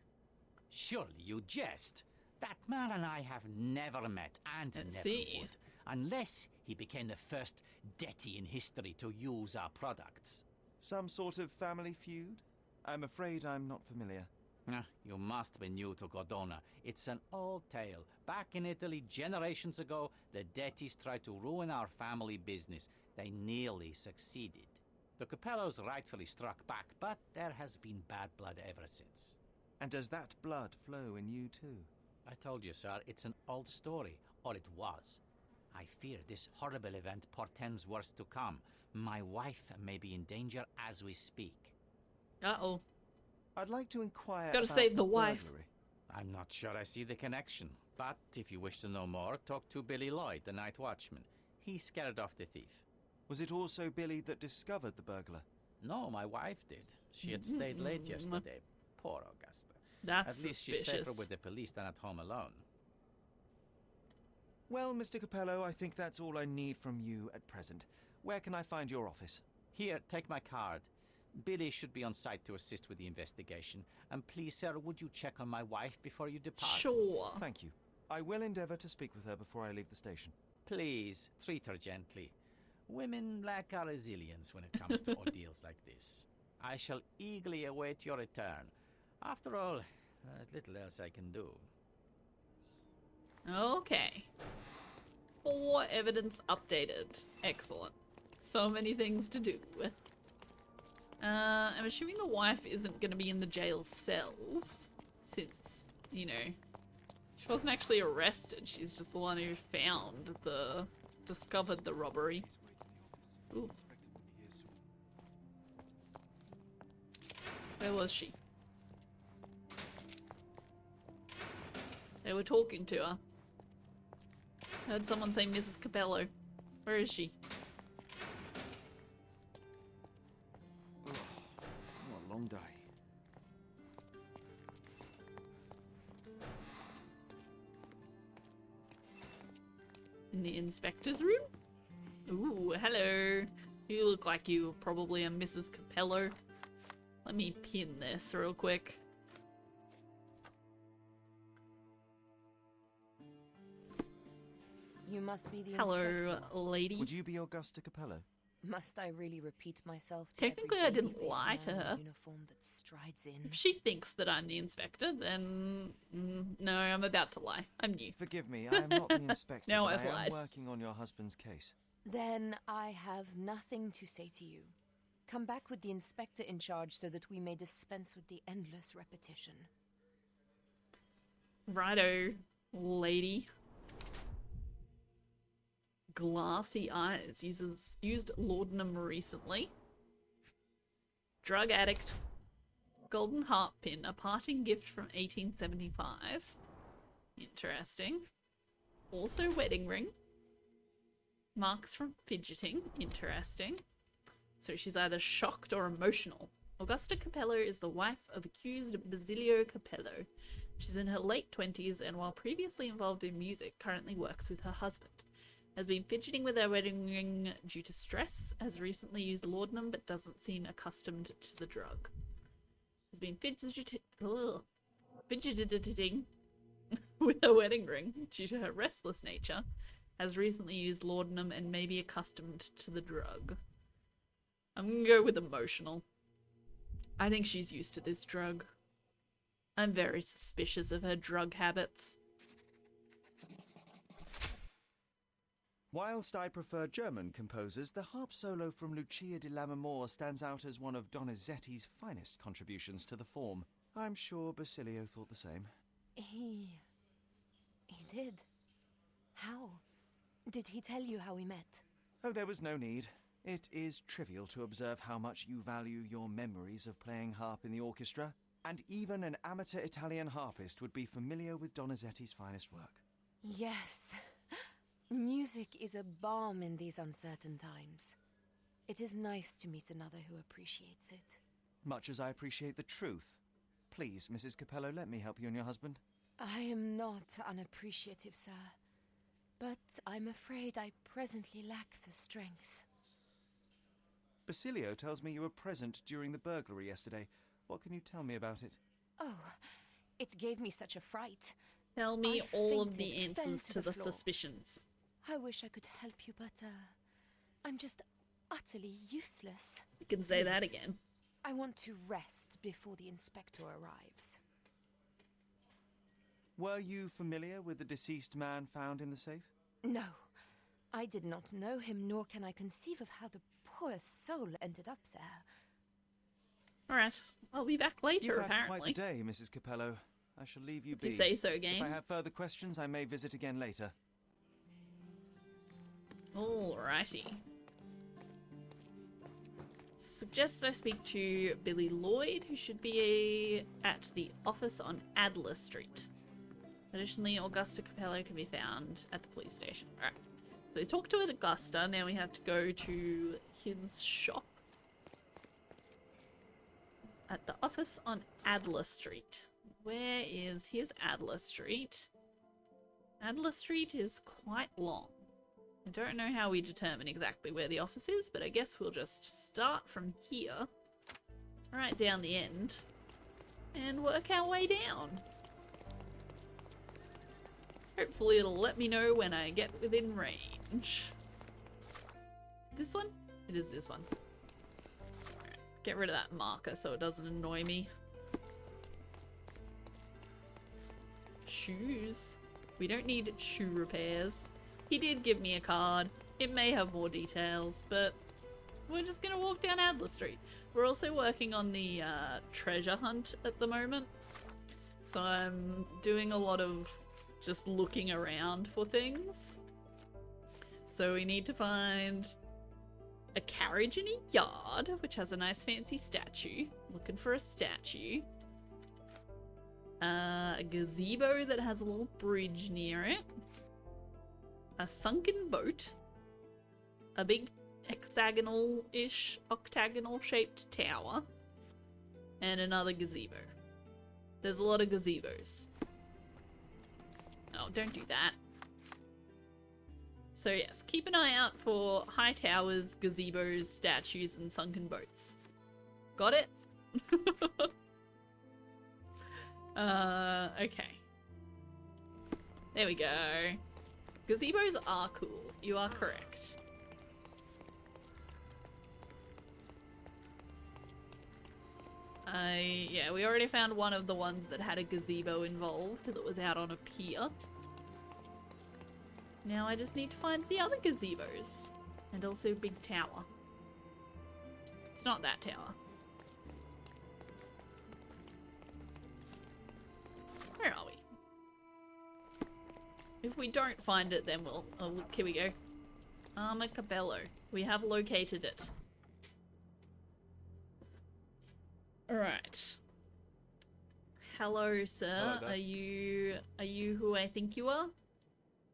Surely you jest. That man and I have never met and Let's never see. would, unless he became the first deity in history to use our products. Some sort of family feud? I'm afraid I'm not familiar. You must be new to Godona. It's an old tale. Back in Italy, generations ago, the deities tried to ruin our family business. They nearly succeeded. The Capellos rightfully struck back, but there has been bad blood ever since. And does that blood flow in you too? I told you, sir, it's an old story, or it was. I fear this horrible event portends worse to come. My wife may be in danger as we speak. Uh-oh. I'd like to inquire Gotta about save the wife. burglary. I'm not sure I see the connection, but if you wish to know more, talk to Billy Lloyd, the night watchman. He scared off the thief. Was it also Billy that discovered the burglar? No, my wife did. She had stayed late yesterday. Poor Augusta. That's At least she's safer with the police than at home alone. Well, Mr. Capello, I think that's all I need from you at present. Where can I find your office? Here, take my card. Billy should be on site to assist with the investigation. And please, sir, would you check on my wife before you depart? Sure. Thank you. I will endeavour to speak with her before I leave the station. Please, treat her gently. Women lack our resilience when it comes to ordeals like this. I shall eagerly await your return. After all, there's little else I can do. Okay. 4 evidence updated. Excellent. So many things to do. I'm assuming the wife isn't going to be in the jail cells, since, you know, she wasn't actually arrested. She's just the one who discovered the robbery. Ooh. Where was she? They were talking to her. Heard someone say Mrs. Capello. Where is she? What a long day. In the inspector's room? Ooh, hello. You look like you probably are Mrs. Capello. Let me pin this real quick. You must be the Hello, inspector. lady. Would you be Augusta Capello? Must I really repeat myself to Technically, every I didn't baby-faced lie to man in her. uniform that strides in? If she thinks that I'm the inspector, then no, I'm about to lie. I'm new. Forgive me, I am not the inspector, Now but I've I am lied. working on your husband's case. Then I have nothing to say to you. Come back with the inspector in charge so that we may dispense with the endless repetition. Righto, lady. Glassy eyes. Used laudanum recently. Drug addict. Golden heart pin. A parting gift from 1875. Interesting. Also wedding ring. Marks from fidgeting. Interesting. So she's either shocked or emotional. Augusta Capello is the wife of accused Basilio Capello. She's in her late 20s and while previously involved in music, currently works with her husband. Has been fidgeting with her wedding ring due to stress, has recently used laudanum but doesn't seem accustomed to the drug. Has been fidgeting with her wedding ring due to her restless nature, has recently used laudanum and may be accustomed to the drug. I'm gonna go with emotional. I think she's used to this drug. I'm very suspicious of her drug habits. Whilst I prefer German composers, the harp solo from Lucia di Lammermoor stands out as one of Donizetti's finest contributions to the form. I'm sure Basilio thought the same. He did. How? Did he tell you how we met? Oh, there was no need. It is trivial to observe how much you value your memories of playing harp in the orchestra, and even an amateur Italian harpist would be familiar with Donizetti's finest work. Yes. Music is a balm in these uncertain times. It is nice to meet another who appreciates it. Much as I appreciate the truth. Please, Mrs. Capello, let me help you and your husband. I am not unappreciative, sir. But I'm afraid I presently lack the strength. Basilio tells me you were present during the burglary yesterday. What can you tell me about it? Oh, it gave me such a fright. Tell me I all of fainted, the fell answers to the floor. suspicions. I wish I could help you, but I'm just utterly useless. You can say that Please, again. I want to rest before the inspector arrives. Were you familiar with the deceased man found in the safe? No, I did not know him, nor can I conceive of how the poor soul ended up there. Alright, I'll be back later, You've had apparently. quite the day, Mrs. Capello. I shall leave you If you be. say so, If game. I have further questions, I may visit again later. Alrighty. Suggest I speak to Billy Lloyd, who should be at the office on Adler Street. Additionally, Augusta Capello can be found at the police station. Alright. So we talked to Augusta, now we have to go to his shop. At the office on Adler Street. Where is... Here's Adler Street. Adler Street is quite long. I don't know how we determine exactly where the office is, but I guess we'll just start from here, right down the end, and work our way down. Hopefully it'll let me know when I get within range. this one? It is this one. Alright, get rid of that marker so it doesn't annoy me. Shoes. We don't need shoe repairs. He did give me a card. It may have more details, but we're just gonna walk down Adler Street. We're also working on the treasure hunt at the moment. So I'm doing a lot of just looking around for things. So we need to find a carriage in a yard, which has a nice fancy statue. Looking for a statue. A gazebo that has a little bridge near it. A sunken boat. A big hexagonal-ish, octagonal-shaped tower. And another gazebo. There's a lot of gazebos. Oh, don't do that. So yes, keep an eye out for high towers, gazebos, statues, and sunken boats. Got it? Okay. There we go. Gazebos are cool. You are correct. Yeah, we already found one of the ones that had a gazebo involved that was out on a pier. Now I just need to find the other gazebos. And also big tower. It's not that tower. Where are we? If we don't find it, then we'll... Oh, look, here we go. Armor Capello. We have located it. Alright. Hello, sir. Hello there. Are you who I think you are?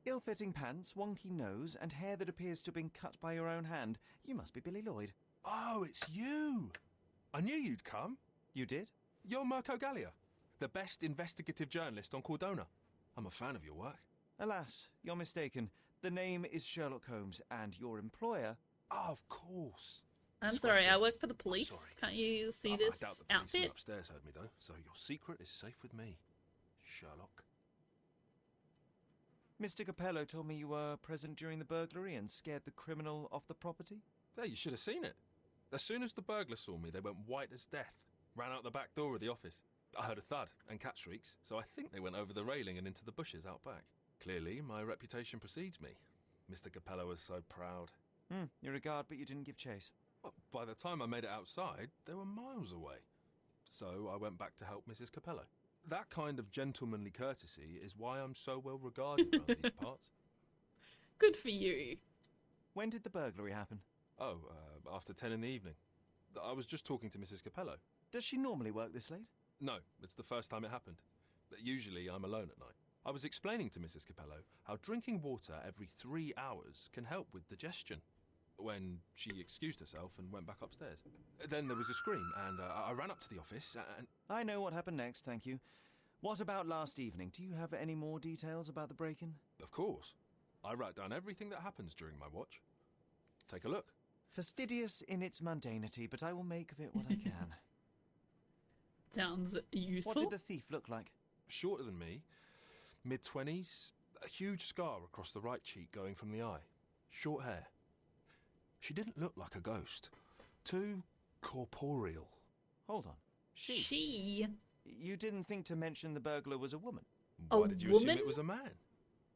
Ill-fitting pants, wonky nose, and hair that appears to have been cut by your own hand. You must be Billy Lloyd. Oh, it's you! I knew you'd come. You did? You're Mirko Gallia, the best investigative journalist on Cordona. I'm a fan of your work. Alas, you're mistaken. The name is Sherlock Holmes, and your employer... Oh, of course. I'm sorry, I work for the police. Can't you see this I doubt the policeman outfit? upstairs heard me, though, so your secret is safe with me, Sherlock. Mr. Capello told me you were present during the burglary and scared the criminal off the property. There, you should have seen it. As soon as the burglars saw me, they went white as death. Ran out the back door of the office. I heard a thud and cat shrieks, so I think they went over the railing and into the bushes out back. Clearly, my reputation precedes me. Mr. Capello was so proud. You're a guard, but you didn't give chase. Well, by the time I made it outside, they were miles away. So I went back to help Mrs. Capello. That kind of gentlemanly courtesy is why I'm so well regarded around these parts. Good for you. When did the burglary happen? Oh, after 10 in the evening. I was just talking to Mrs. Capello. Does she normally work this late? No, it's the first time it happened. Usually I'm alone at night. I was explaining to Mrs. Capello how drinking water every 3 hours can help with digestion, when she excused herself and went back upstairs. Then there was a scream, and I ran up to the office, and... I know what happened next, thank you. What about last evening? Do you have any more details about the break-in? Of course. I write down everything that happens during my watch. Take a look. Fastidious in its mundanity, but I will make of it what I can. Sounds useful. What did the thief look like? Shorter than me, mid-20s, a huge scar across the right cheek going from the eye. Short hair. She didn't look like a ghost. Too corporeal. Hold on. She? You didn't think to mention the burglar was a woman? Why did you assume it was a man?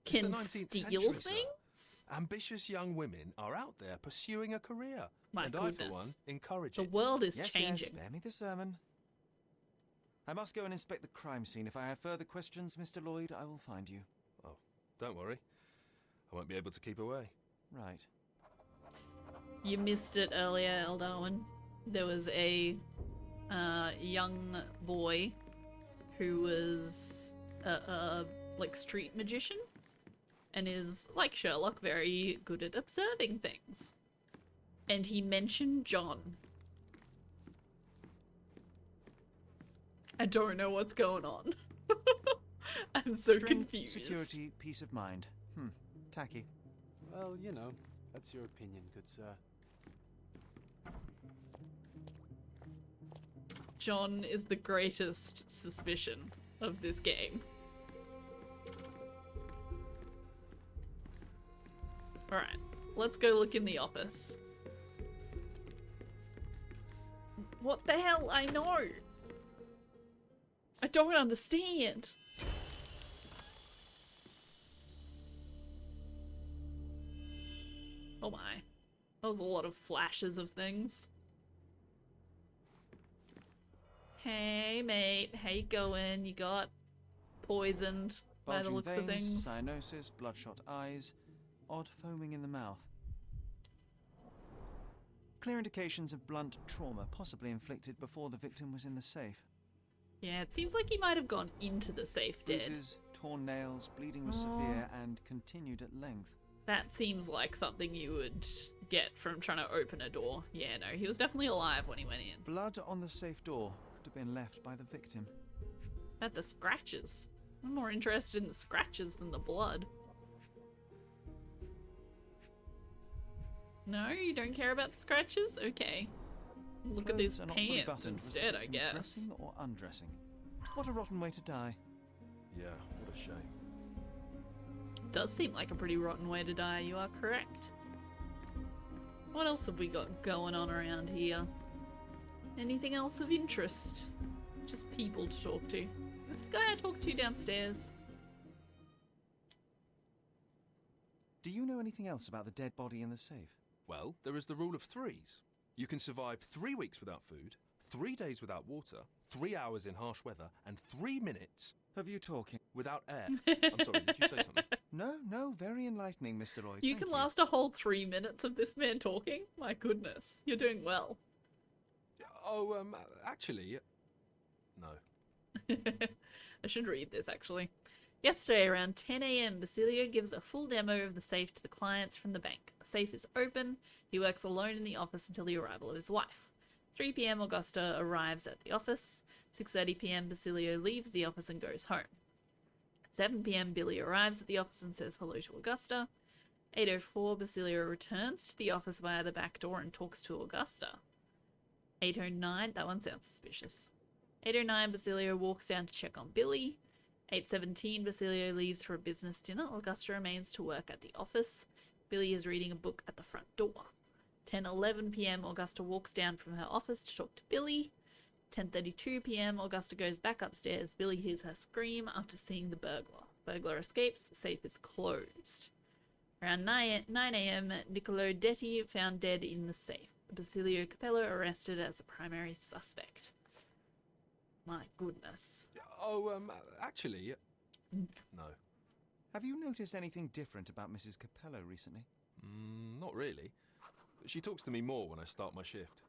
It's Can the 19th steal century, sir. things? Ambitious young women are out there pursuing a career. My and goodness. I, for one, encourage The it. world is Yes, changing. spare me the sermon. I must go and inspect the crime scene. If I have further questions, Mr. Lloyd, I will find you. Oh, don't worry. I won't be able to keep away. Right. You missed it earlier, Eldarwin. There was a young boy who was a like street magician and is, like Sherlock, very good at observing things. And he mentioned John. I don't know what's going on. I'm so Strength, confused. security, peace of mind. Tacky. Well, you know, that's your opinion, good sir. John is the greatest suspicion of this game. Alright, let's go look in the office. What the hell? I know. I don't understand. Oh my. That was a lot of flashes of things. Hey mate, how you going? You got poisoned by the Bulging looks veins, of things. cyanosis, bloodshot eyes, odd foaming in the mouth. Clear indications of blunt trauma, possibly inflicted before the victim was in the safe. Yeah, it seems like he might have gone into the safe dead. Bruises, torn nails, bleeding was severe and continued at length. That seems like something you would get from trying to open a door. Yeah, no, he was definitely alive when he went in. Blood on the safe door could have been left by the victim. But the scratches. I'm more interested in the scratches than the blood. No, you don't care about the scratches? Okay. Look at these Clothes are not fully pants buttoned. Was the instead, I victim guess. Dressing or undressing? What a rotten way to die. Yeah, what a shame. Does seem like a pretty rotten way to die, you are correct. What else have we got going on around here? Anything else of interest? Just people to talk to. This is the guy I talked to downstairs. Do you know anything else about the dead body in the safe? Well, there is the rule of threes. You can survive 3 weeks without food, 3 days without water, 3 hours in harsh weather, and 3 minutes of you talking without air. I'm sorry, did you say something? No, very enlightening, Mr. Lloyd. You Thank can last a whole 3 minutes of this man talking? My goodness, you're doing well. Oh, actually, no. I should read this, actually. Yesterday, around 10 AM, Basilio gives a full demo of the safe to the clients from the bank. The safe is open. He works alone in the office until the arrival of his wife. 3 PM, Augusta arrives at the office. 6:30 PM, Basilio leaves the office and goes home. 7 PM, Billy arrives at the office and says hello to Augusta. 8:04, Basilio returns to the office via the back door and talks to Augusta. 8:09, that one sounds suspicious. 8:09, Basilio walks down to check on Billy. 8:17, Basilio leaves for a business dinner. Augusta remains to work at the office. Billy is reading a book at the front door. 10:11 PM, Augusta walks down from her office to talk to Billy. 10:32 PM, Augusta goes back upstairs. Billy hears her scream after seeing the burglar. Burglar escapes. Safe is closed. Around 9 AM, Niccolo Detti found dead in the safe. Basilio Capello arrested as the primary suspect. My goodness. Oh, actually, no. Have you noticed anything different about Mrs. Capello recently? Not really. She talks to me more when I start my shift.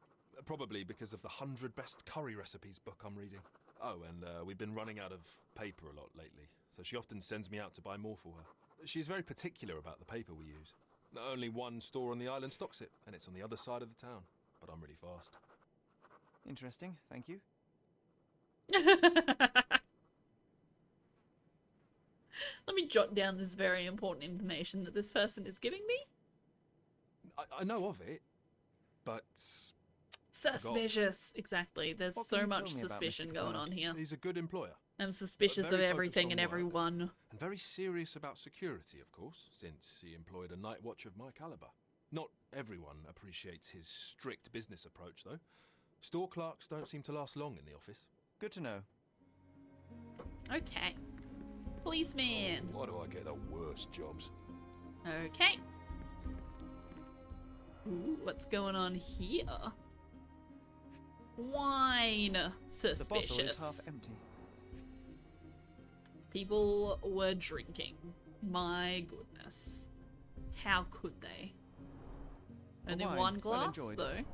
Probably because of the 100 Best Curry Recipes book I'm reading. Oh, and we've been running out of paper a lot lately, so she often sends me out to buy more for her. She's very particular about the paper we use. Only one store on the island stocks it, and it's on the other side of the town. But I'm really fast. Interesting, thank you. Let me jot down this very important information that this person is giving me. I know of it, but... Suspicious. Exactly. There's What so can you much tell me about suspicion Mr. going Capello? on here. He's a good employer. I'm suspicious of Very focused everything on and work. everyone. And very serious about security, of course, since he employed a night watch of my caliber. Not everyone appreciates his strict business approach, though. Store clerks don't seem to last long in the office. Good to know. Okay. Policeman. Why do I get the worst jobs? Okay. Ooh, what's going on here? Wine. Suspicious. The bottle is half empty. People were drinking. My goodness. How could they? Only wine, one well glass, enjoyed. though.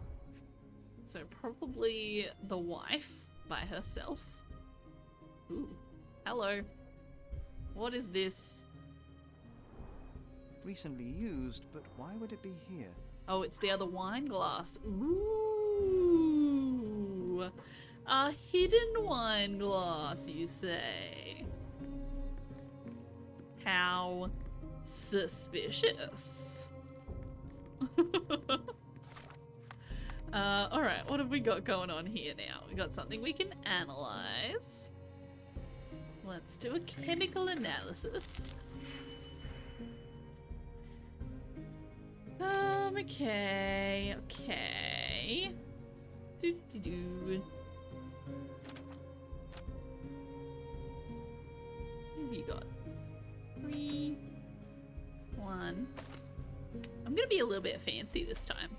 So probably the wife by herself. Ooh. Hello. What is this? Recently used, but why would it be here? Oh, it's the other wine glass. Ooh. A hidden wine glass, you say? How suspicious. Alright, what have we got going on here now? We got something we can analyze. Let's do a chemical analysis. Okay. Do-do-do. What have you got? 3, 1. I'm gonna be a little bit fancy this time.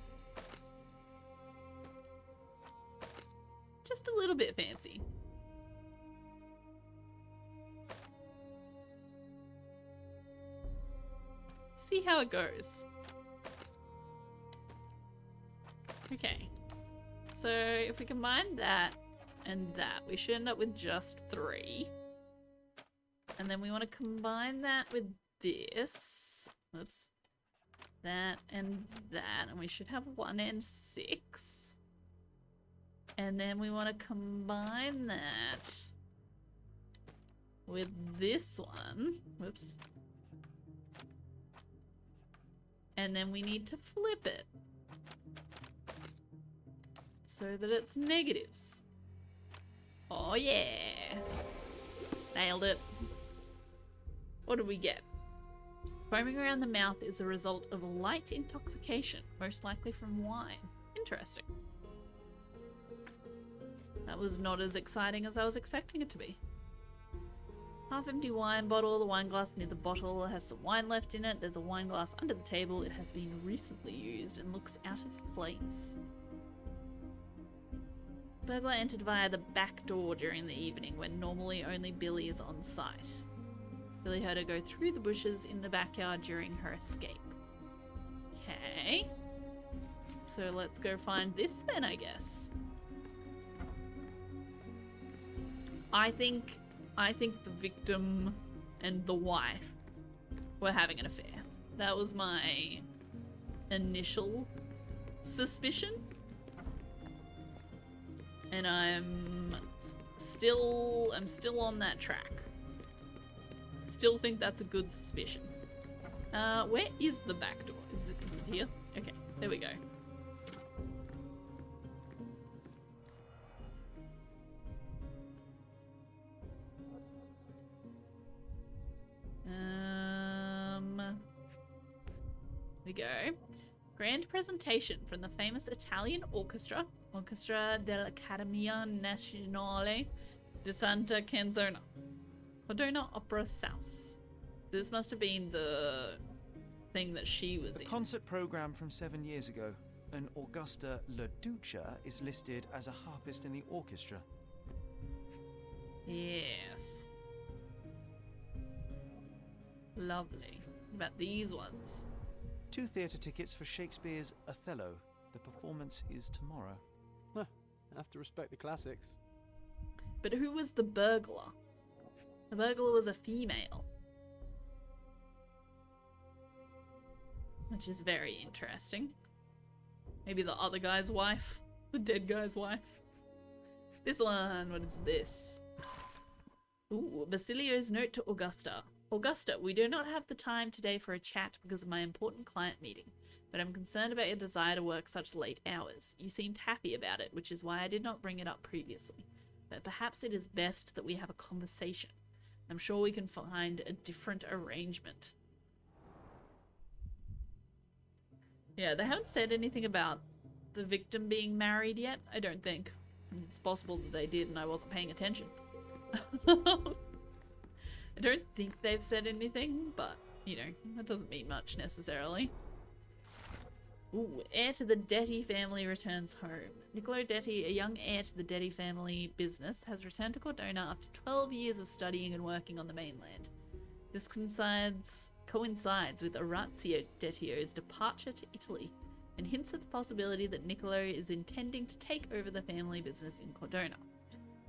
Just a little bit fancy. See how it goes. Okay. So if we combine that and that, we should end up with just 3. And then we want to combine that with this. Oops. That and that. And we should have 1 and 6. And then we want to combine that with this one. Whoops. And then we need to flip it so that it's negatives. Oh yeah! Nailed it. What do we get? Foaming around the mouth is a result of a light intoxication, most likely from wine. Interesting. That was not as exciting as I was expecting it to be. Half-empty wine bottle. The wine glass near the bottle has some wine left in it. There's a wine glass under the table. It has been recently used and looks out of place. Burglar entered via the back door during the evening when normally only Billy is on site. Billy heard her go through the bushes in the backyard during her escape. Okay. So let's go find this then, I guess. I think the victim and the wife were having an affair. That was my initial suspicion. And I'm still on that track. Still think that's a good suspicion. Where is the back door? Is it here? Okay, there we go. We go. Grand presentation from the famous Italian orchestra, Orchestra dell'Accademia Nazionale di Santa Canzona. Cordona Opera House. This must have been the thing that she was in. The concert program from 7 years ago. An Augusta La Duca is listed as a harpist in the orchestra. Yes. Lovely. What about these ones? 2 theatre tickets for Shakespeare's Othello. The performance is tomorrow. Huh. Have to respect the classics. But who was the burglar? The burglar was a female. Which is very interesting. Maybe the other guy's wife? The dead guy's wife? This one, what is this? Ooh, Basilio's note to Augusta. Augusta, we do not have the time today for a chat because of my important client meeting, but I'm concerned about your desire to work such late hours. You seemed happy about it, which is why I did not bring it up previously. But perhaps it is best that we have a conversation. I'm sure we can find a different arrangement. Yeah, they haven't said anything about the victim being married yet, I don't think. It's possible that they did and I wasn't paying attention. I don't think they've said anything, but, you know, that doesn't mean much necessarily. Ooh, heir to the Detti family returns home. Niccolo Detti, a young heir to the Detti family business, has returned to Cordona after 12 years of studying and working on the mainland. This coincides with Orazio Dettio's departure to Italy, and hints at the possibility that Niccolo is intending to take over the family business in Cordona.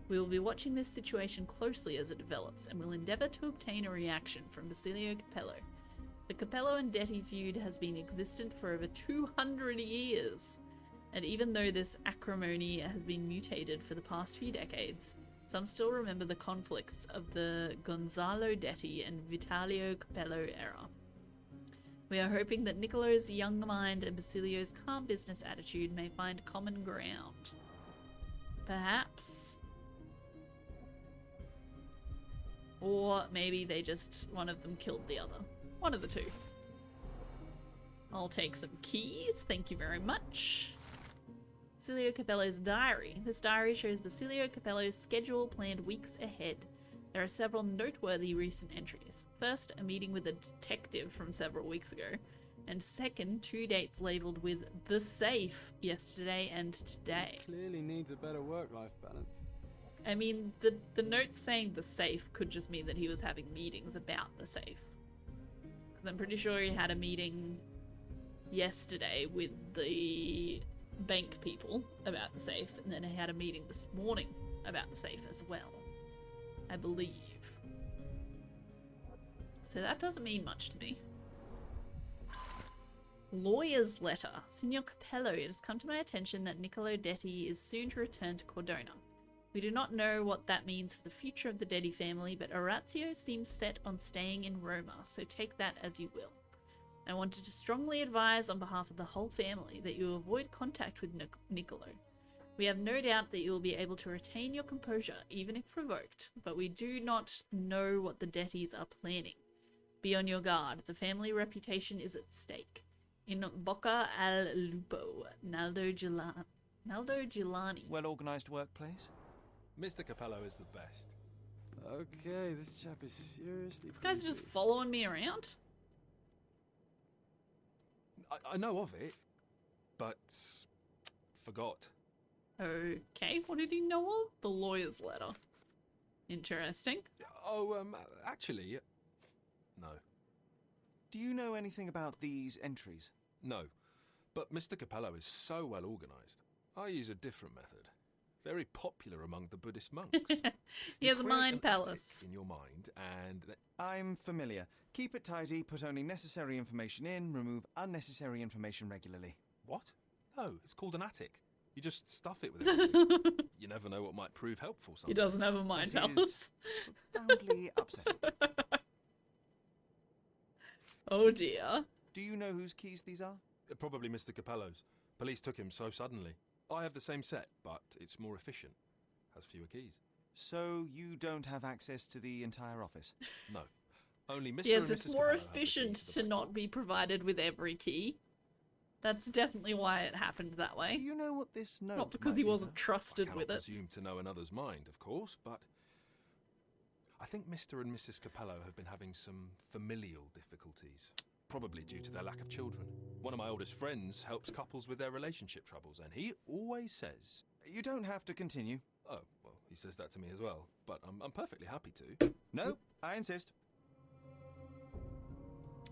We will be watching this situation closely as it develops, and will endeavour to obtain a reaction from Basilio Capello. The Capello and Detti feud has been existent for over 200 years, and even though this acrimony has been mutated for the past few decades, some still remember the conflicts of the Gonzalo Detti and Vitalio Capello era. We are hoping that Niccolo's young mind and Basilio's calm business attitude may find common ground. Perhaps. Or maybe one of them killed the other. One of the two. I'll take some keys, thank you very much. Basilio Capello's diary. This diary shows Basilio Capello's schedule planned weeks ahead. There are several noteworthy recent entries. First, a meeting with a detective from several weeks ago. And second, 2 dates labelled with the safe yesterday and today. Clearly needs a better work-life balance. I mean, the note saying the safe could just mean that he was having meetings about the safe. Because I'm pretty sure he had a meeting yesterday with the bank people about the safe, and then he had a meeting this morning about the safe as well, I believe. So that doesn't mean much to me. Lawyer's letter. Signor Capello, it has come to my attention that Niccolo Detti is soon to return to Cordona. We do not know what that means for the future of the Detti family, but Orazio seems set on staying in Roma, so take that as you will. I wanted to strongly advise on behalf of the whole family that you avoid contact with Niccolo. We have no doubt that you will be able to retain your composure, even if provoked, but we do not know what the Dettis are planning. Be on your guard. The family reputation is at stake. In Bocca al Lupo, Naldo Gilani. Well-organised workplace? Mr. Capello is the best. Okay, this chap is seriously... This guy's just following me around? I know of it, but forgot. Okay, what did he know of? The lawyer's letter. Interesting. Oh, actually, no. Do you know anything about these entries? No, but Mr. Capello is so well organised. I use a different method. Very popular among the Buddhist monks. He has a create mind an palace. attic in your mind and... I'm familiar. Keep it tidy, put only necessary information in, remove unnecessary information regularly. What? No, it's called an attic. You just stuff it with everything. You never know what might prove helpful He sometimes. doesn't have a mind That is palace. profoundly upsetting. Oh dear. Do you know whose keys these are? Probably Mr. Capello's. Police took him so suddenly. I have the same set, but it's more efficient. Has fewer keys. So you don't have access to the entire office? No. Only Mr. Yes, and it's Mrs. more Capello have the key efficient to the to back not door. be provided with every key. That's definitely why it happened that way. Do you know what this note Not because might he be wasn't about? trusted I cannot with it. presume to know another's mind, of course, but I think Mr. and Mrs. Capello have been having some familial difficulties, probably due to their lack of children. One of my oldest friends helps couples with their relationship troubles, and he always says... You don't have to continue. Oh, well, he says that to me as well, but I'm perfectly happy to. No, I insist.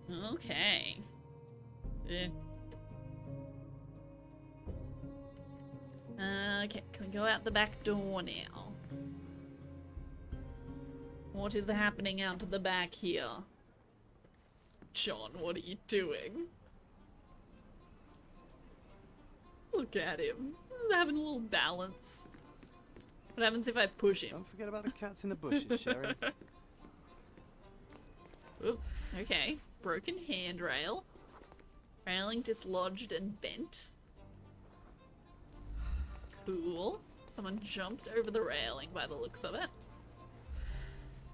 Okay. Okay, can we go out the back door now? What is happening out the back here? John, what are you doing? Look at him. He's having a little balance. What happens if I push him? Don't forget about the cats in the bushes, Sherry. Oop, okay. Broken handrail. Railing dislodged and bent. Cool. Someone jumped over the railing by the looks of it.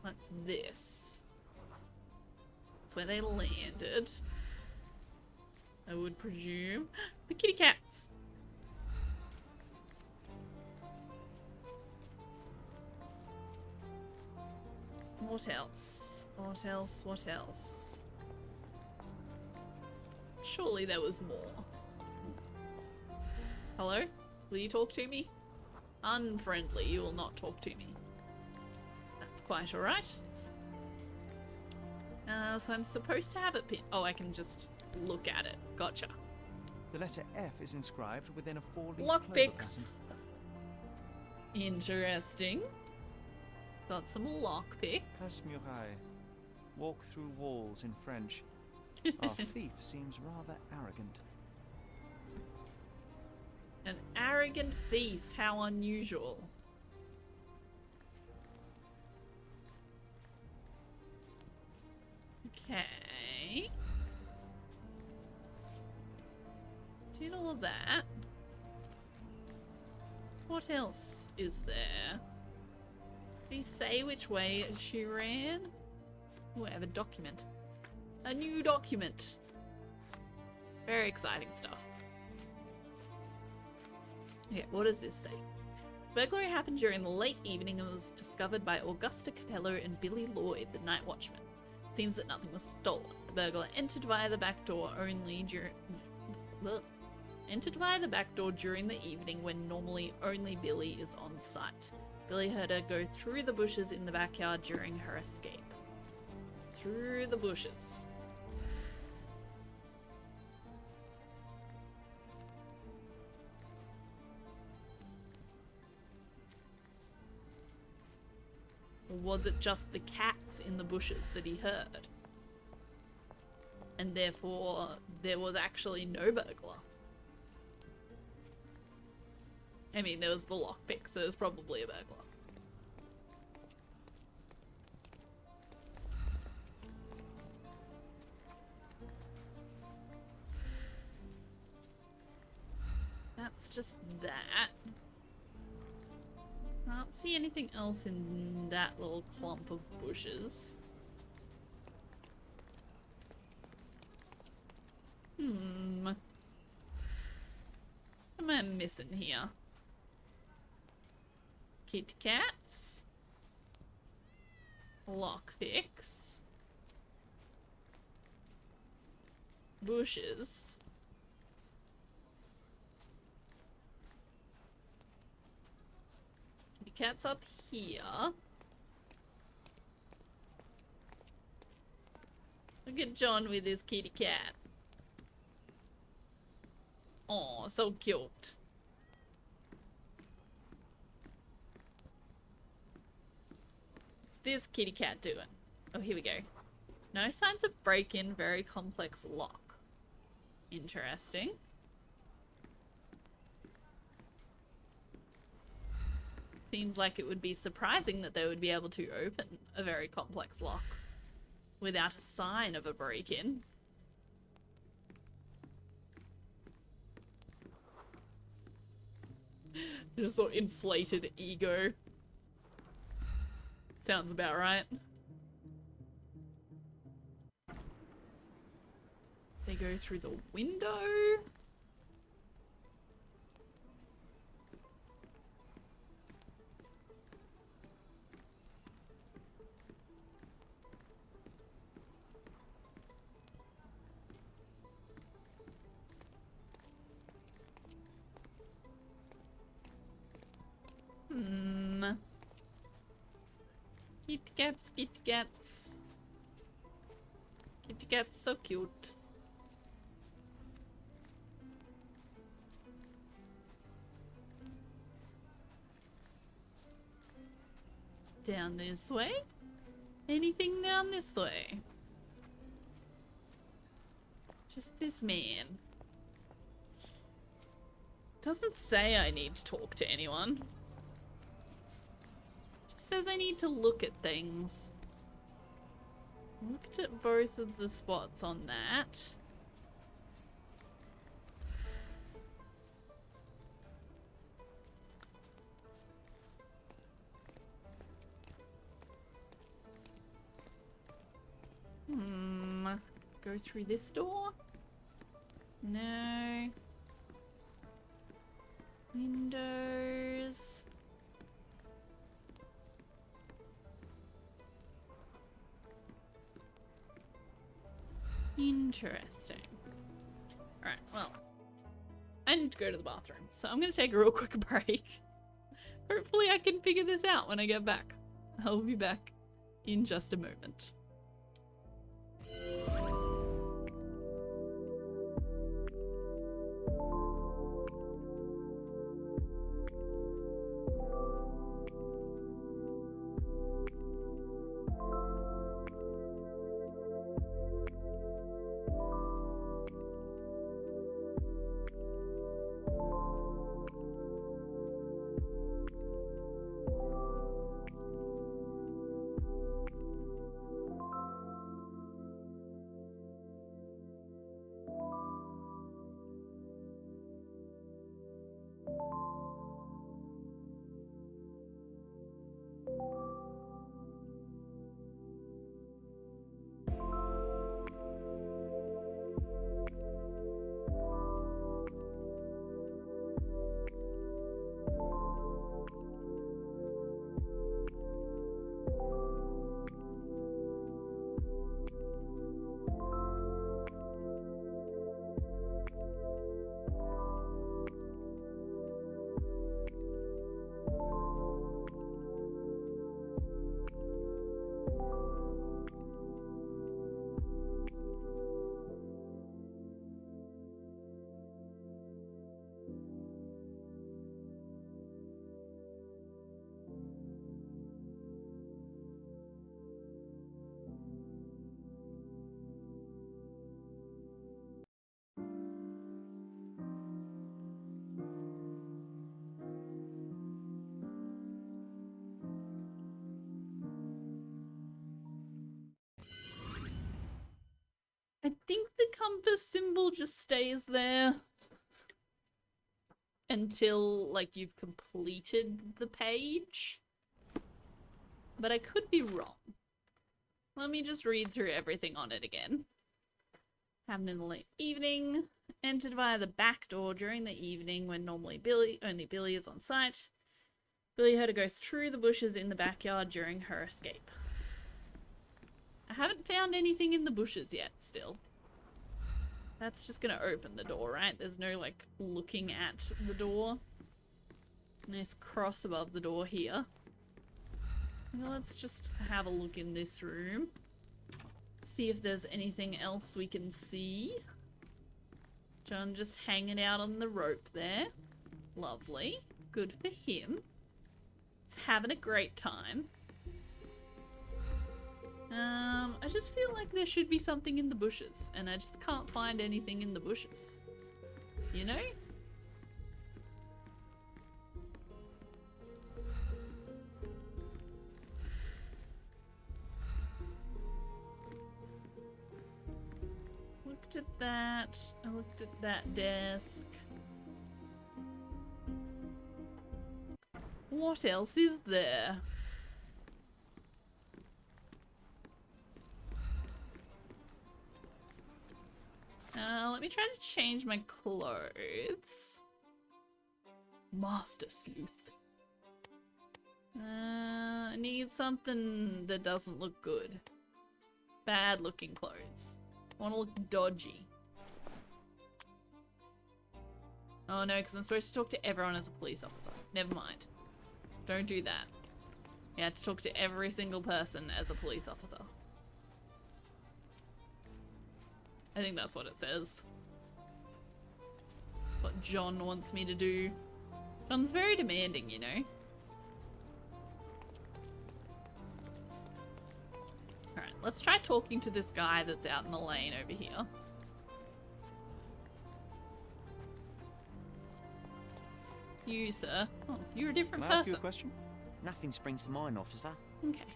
What's this? That's where they landed. I would presume. The kitty cats! What else? What else? What else? Surely there was more. Hello? Will you talk to me? Unfriendly, you will not talk to me. That's quite alright. So I'm supposed to have it pinned. Oh, I can just look at it. Gotcha. The letter F is inscribed within a 4-leaf Lockpicks. Interesting. Got some lockpicks. Passe muraille. Walk through walls in French. Our thief seems rather arrogant. An arrogant thief. How unusual. Okay. Did all of that. What else is there? Did he say which way she ran? Oh, I have a document. A new document. Very exciting stuff. Okay, what does this say? Burglary happened during the late evening and was discovered by Augusta Capello and Billy Lloyd, the night watchman. Seems that nothing was stolen. The burglar entered via the back door during the evening when normally only Billy is on site. Billy heard her go through the bushes in the backyard during her escape. Through the bushes. Or was it just the cats in the bushes that he heard? And therefore, there was actually no burglar. I mean, there was the lockpick, so there's probably a burglar. That's just that. I don't see anything else in that little clump of bushes. What am I missing here? Kit Kats? Lockpicks? Bushes? Kitty Cat's up here. Look at John with his kitty cat. Aw, so cute. What's this kitty cat doing? Oh, here we go. No signs of break-in, very complex lock. Interesting. Seems like it would be surprising that they would be able to open a very complex lock without a sign of a break-in. Just sort of inflated ego. Sounds about right. They go through the window. Kitty cats, kitty cats. Kitty cats, so cute. Down this way? Anything down this way? Just this man. Doesn't say I need to talk to anyone. Just says I need to look at things. Looked at both of the spots on that. Go through this door? No. Windows. Interesting. Alright, well. I need to go to the bathroom, so I'm gonna take a real quick break. Hopefully I can figure this out when I get back. I'll be back in just a moment. I think the compass symbol just stays there until, like, you've completed the page. But I could be wrong. Let me just read through everything on it again. Happened in the late evening. Entered via the back door during the evening when normally only Billy is on site. Billy heard her go through the bushes in the backyard during her escape. I haven't found anything in the bushes yet, still. That's just gonna open the door, right? There's no, like, looking at the door. Nice cross above the door here. Well, let's just have a look in this room. See if there's anything else we can see. John just hanging out on the rope there. Lovely. Good for him. He's having a great time. I just feel like there should be something in the bushes, and I just can't find anything in the bushes. You know? Looked at that. I looked at that desk. What else is there? Let me try to change my clothes. Master Sleuth. I need something that doesn't look good. Bad looking clothes. I want to look dodgy. Oh no, because I'm supposed to talk to everyone as a police officer. Never mind. Don't do that. You have to talk to every single person as a police officer. I think that's what it says. That's what John wants me to do. John's very demanding, you know. Alright, let's try talking to this guy that's out in the lane over here. You, sir. Oh, you're a different Can I ask person. you a question? Nothing springs to mind, officer. Okay.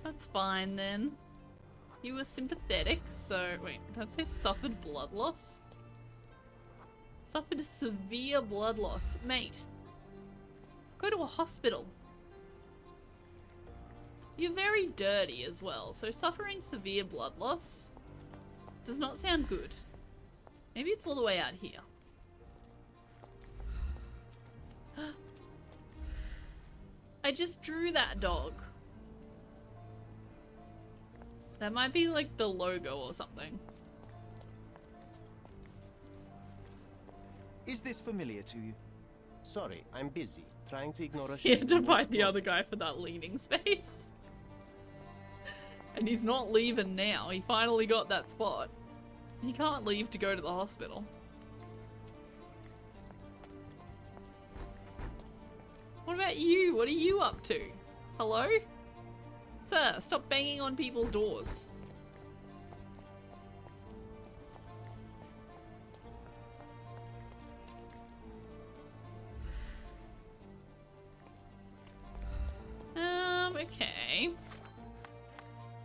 That's fine then. You were sympathetic, so wait, that says suffered blood loss? Suffered a severe blood loss. Mate, go to a hospital. You're very dirty as well, so suffering severe blood loss does not sound good. Maybe it's all the way out here. I just drew that dog. That might be like the logo or something. Is this familiar to you? Sorry, I'm busy, trying to ignore a He had to shame. find the other guy for that leaning space. And he's not leaving now. He finally got that spot. He can't leave to go to the hospital. What about you? What are you up to? Hello? Sir, stop banging on people's doors. Okay.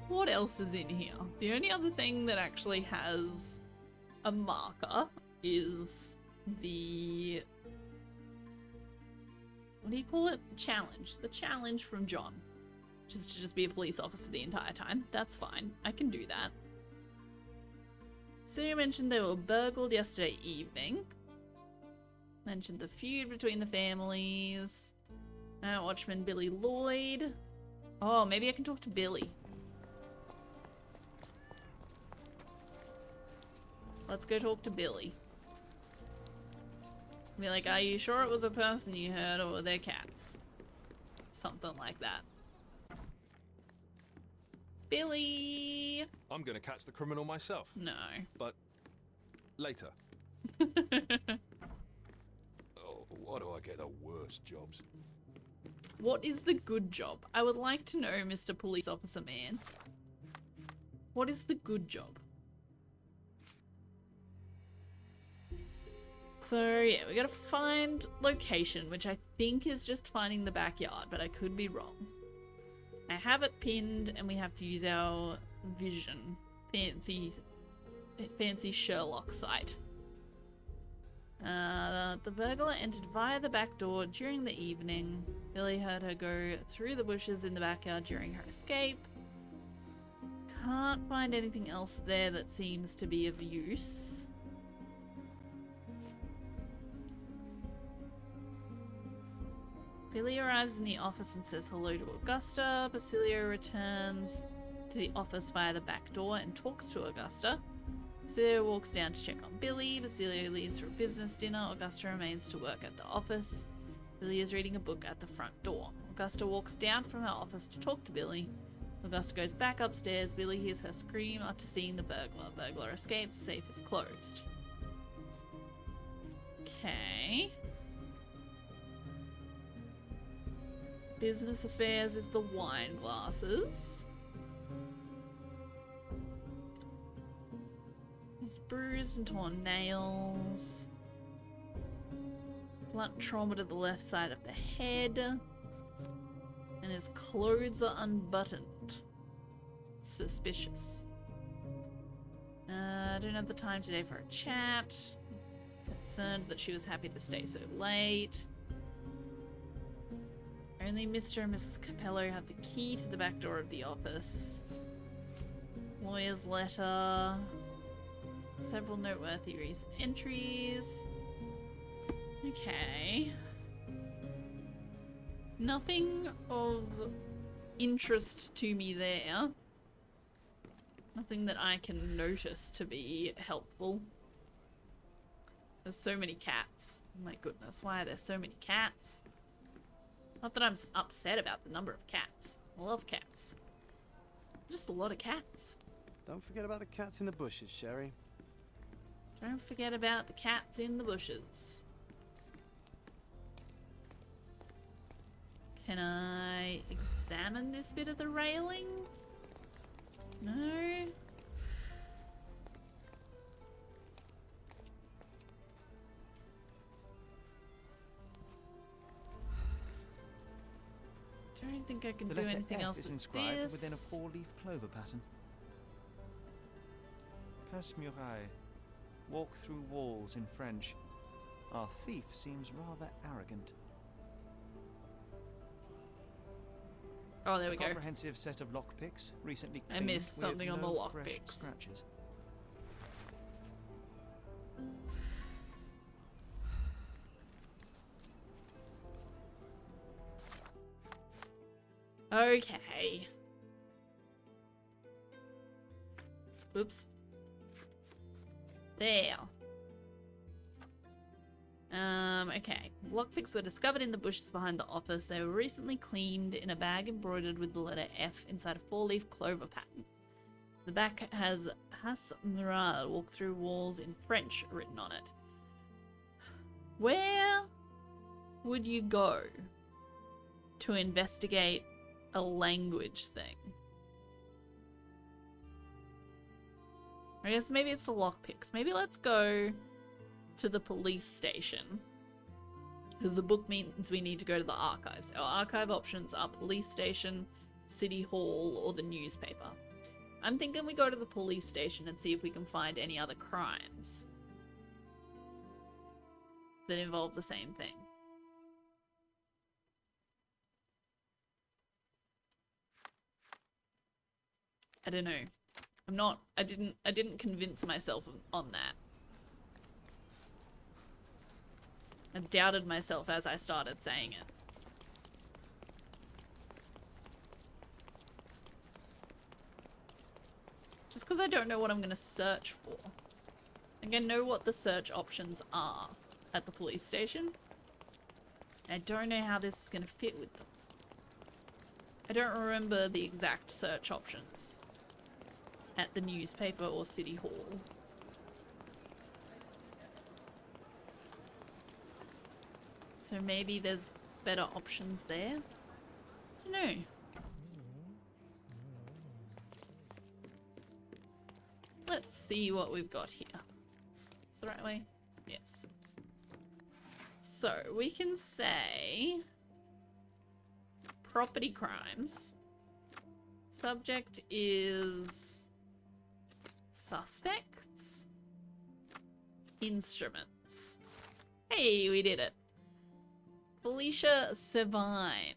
What else is in here? The only other thing that actually has a marker is the... what do you call it? Challenge. The challenge from John. Which is to just be a police officer the entire time. That's fine. I can do that. So you mentioned they were burgled yesterday evening. Mentioned the feud between the families. Night watchman Billy Lloyd. Oh, maybe I can talk to Billy. Let's go talk to Billy. Be like, are you sure it was a person you heard or were they cats? Something like that. Billy! I'm gonna catch the criminal myself. No. But later. Oh, why do I get the worst jobs? What is the good job? I would like to know, Mr. Police Officer Man. What is the good job? So, yeah, we gotta find location, which I think is just finding the backyard, but I could be wrong. I have it pinned, and we have to use our vision. fancy Sherlock site. The burglar entered via the back door during the evening. Billy heard her go through the bushes in the backyard during her escape. Can't find anything else there that seems to be of use. Billy arrives in the office and says hello to Augusta. Basilio returns to the office via the back door and talks to Augusta. Basilio walks down to check on Billy. Basilio leaves for a business dinner. Augusta remains to work at the office. Billy is reading a book at the front door. Augusta walks down from her office to talk to Billy. Augusta goes back upstairs. Billy hears her scream after seeing the burglar. Burglar escapes. Safe is closed. Okay. Business affairs is the wine glasses. His bruised and torn nails. Blunt trauma to the left side of the head. And his clothes are unbuttoned. Suspicious. I don't have the time today for a chat. Concerned that she was happy to stay so late. Only Mr. and Mrs. Capello have the key to the back door of the office. Lawyer's letter. Several noteworthy recent entries. Okay. Nothing of interest to me there. Nothing that I can notice to be helpful. There's so many cats. Oh my goodness, why are there so many cats? Not that I'm upset about the number of cats. I love cats. Just a lot of cats. Don't forget about the cats in the bushes, Sherry. Don't forget about the cats in the bushes. Can I examine this bit of the railing? No. Don't think I can do anything else is with inscribed this. within a four-leaf clover pattern. Passe muraille. Walk through walls in French. Our thief seems rather arrogant. Oh, there we go. Comprehensive set of lockpicks, recently I cleaned missed with something on the no fresh lockpicks. scratches. Okay. Oops. There. Okay. Lockpicks were discovered in the bushes behind the office. They were recently cleaned in a bag embroidered with the letter F inside a four-leaf clover pattern. The back has Passe muraille, walk through walls in French, written on it. Where would you go to investigate a language thing? I guess maybe it's the lockpicks. Maybe let's go to the police station. Because the book means we need to go to the archives. Our archive options are police station, city hall, or the newspaper. I'm thinking we go to the police station and see if we can find any other crimes that involve the same thing. I don't know. I didn't convince myself on that. I doubted myself as I started saying it. Just because I don't know what I'm going to search for. Like, I know what the search options are at the police station. I don't know how this is going to fit with them. I don't remember the exact search options at the newspaper or city hall. So maybe there's better options there? I don't know. Let's see what we've got here. Is the right way? Yes. So we can say property crimes. Subject is Suspects. Instruments. Hey, we did it. Felicia Sevine.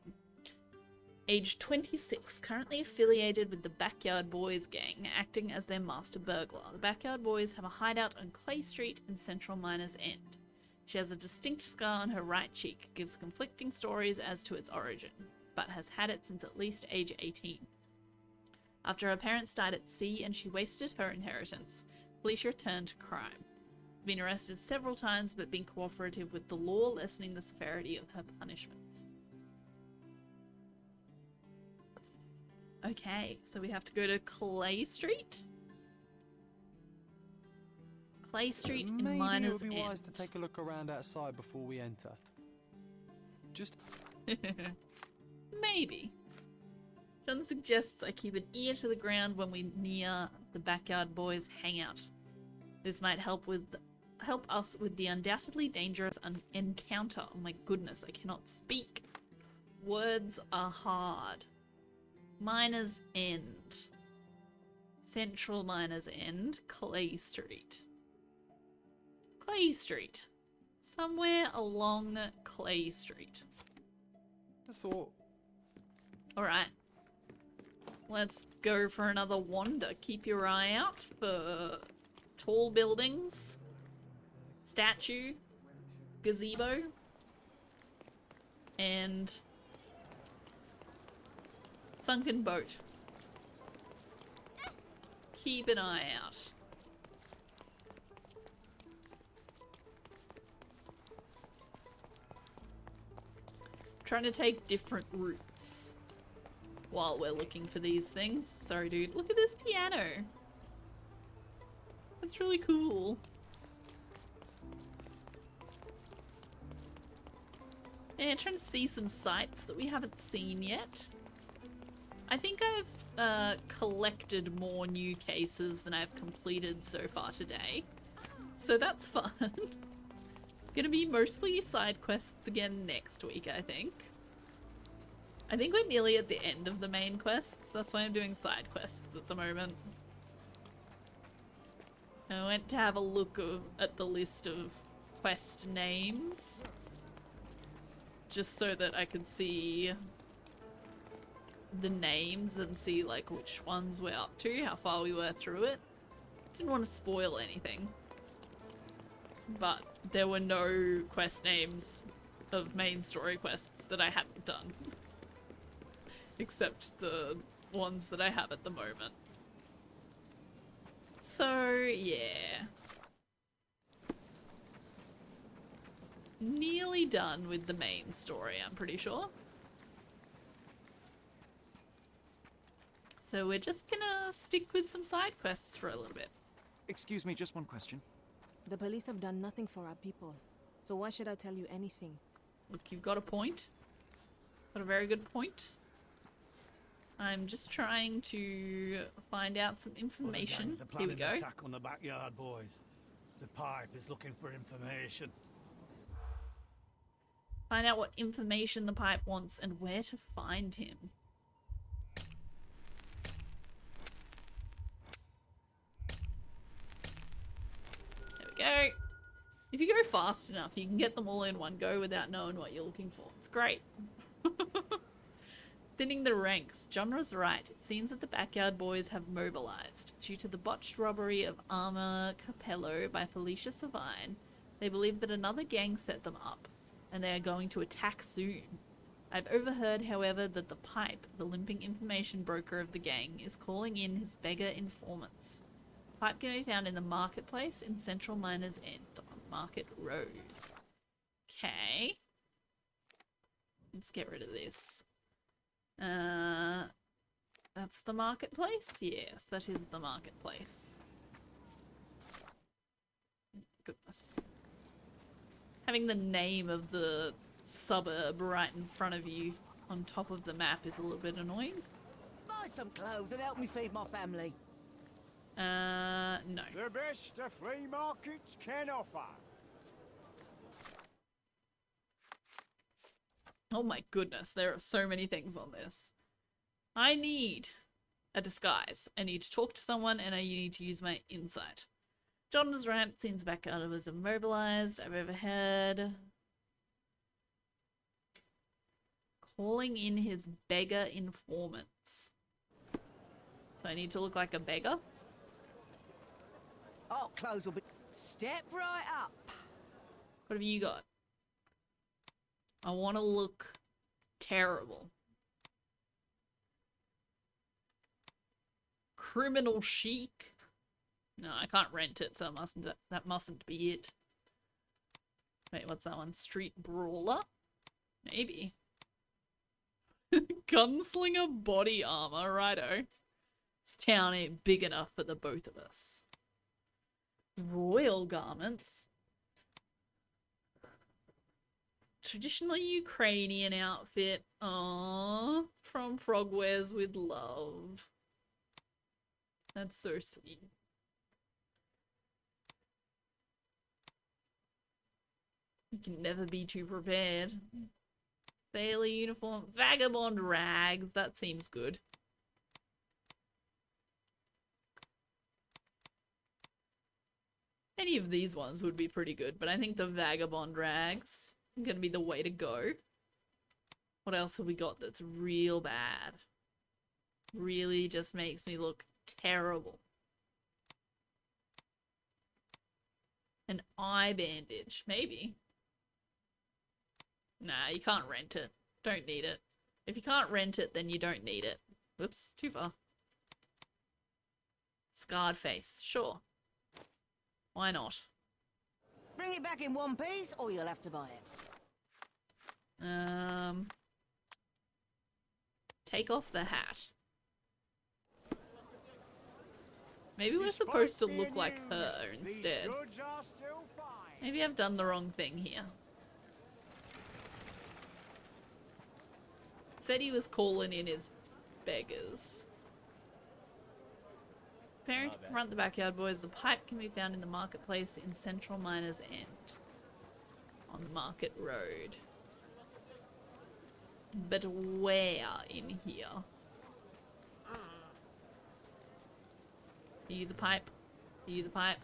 Age 26, currently affiliated with the Backyard Boys gang, acting as their master burglar. The Backyard Boys have a hideout on Clay Street in central Miners End. She has a distinct scar on her right cheek, gives conflicting stories as to its origin, but has had it since at least age 18. After her parents died at sea and she wasted her inheritance, Felicia turned to crime. She's been arrested several times but been cooperative with the law, lessening the severity of her punishments. Okay, so we have to go to Clay Street? Clay Street in Maybe Miners it would be End. wise to take a look around outside before we enter. Just... Maybe. John suggests I keep an ear to the ground when we near the Backyard Boys' hangout. This might help us with the undoubtedly dangerous encounter. Oh my goodness, I cannot speak. Words are hard. Miners End. Central Miners End, Clay Street. Clay Street. Somewhere along Clay Street. I thought... Alright. Let's go for another wander. Keep your eye out for tall buildings, statue, gazebo, and sunken boat. Keep an eye out. Trying to take different routes while we're looking for these things. Sorry, dude. Look at this piano. That's really cool. Yeah, trying to see some sites that we haven't seen yet. I think I've collected more new cases than I've completed so far today. So that's fun. Gonna be mostly side quests again next week, I think. I think we're nearly at the end of the main quests. That's why I'm doing side quests at the moment. I went to have a look at the list of quest names. Just so that I could see the names and see like which ones we're up to, how far we were through it. Didn't want to spoil anything. But there were no quest names of main story quests that I hadn't done. Except the ones that I have at the moment. So, yeah. Nearly done with the main story, I'm pretty sure. So we're just gonna stick with some side quests for a little bit. Excuse me, just one question. The police have done nothing for our people, so why should I tell you anything? Look, you've got a point. Got a very good point. I'm just trying to find out some information. Here we go. An attack on the Backyard Boys. The pipe is looking for information. Find out what information the pipe wants and where to find him. There we go. If you go fast enough, you can get them all in one go without knowing what you're looking for. It's great. Thinning the ranks. Genre's right. It seems that the Backyard Boys have mobilized. Due to the botched robbery of Arma Capello by Felicia Savine, they believe that another gang set them up, and they are going to attack soon. I've overheard, however, that the Pipe, the limping information broker of the gang, is calling in his beggar informants. Pipe can be found in the marketplace in Central Miners End on Market Road. Okay. Let's get rid of this. That's the marketplace? Yes, that is the marketplace. Goodness. Having the name of the suburb right in front of you on top of the map is a little bit annoying. Buy some clothes and help me feed my family. No. The best the flea markets can offer. Oh my goodness, there are so many things on this. I need a disguise. I need to talk to someone and I need to use my insight. John was right. It seems back out was immobilized. I've overheard. Calling in his beggar informants. So I need to look like a beggar? Oh, clothes will be... Step right up. What have you got? I want to look terrible. Criminal chic? No, I can't rent it, so that mustn't be it. Wait, what's that one? Street brawler? Maybe. Gunslinger body armor, righto. This town ain't big enough for the both of us. Royal garments. Traditional Ukrainian outfit. Aww. From Frogwares with love. That's so sweet. You can never be too prepared. Sailor uniform. Vagabond rags. That seems good. Any of these ones would be pretty good, but I think the vagabond rags are gonna be the way to go. What else have we got that's real bad? Really just makes me look terrible. An eye bandage, maybe. Nah, you can't rent it. Don't need it. If you can't rent it, then you don't need it. Whoops, too far. Scarred face, sure. Why not? Bring it back in one piece, or you'll have to buy it. Take off the hat. Maybe we're supposed to look like her instead. Maybe I've done the wrong thing here. Said he was calling in his beggars. Parent front the backyard, boys. The pipe can be found in the marketplace in Central Miners End. On Market Road. But where in here? Are you the pipe? Are you the pipe?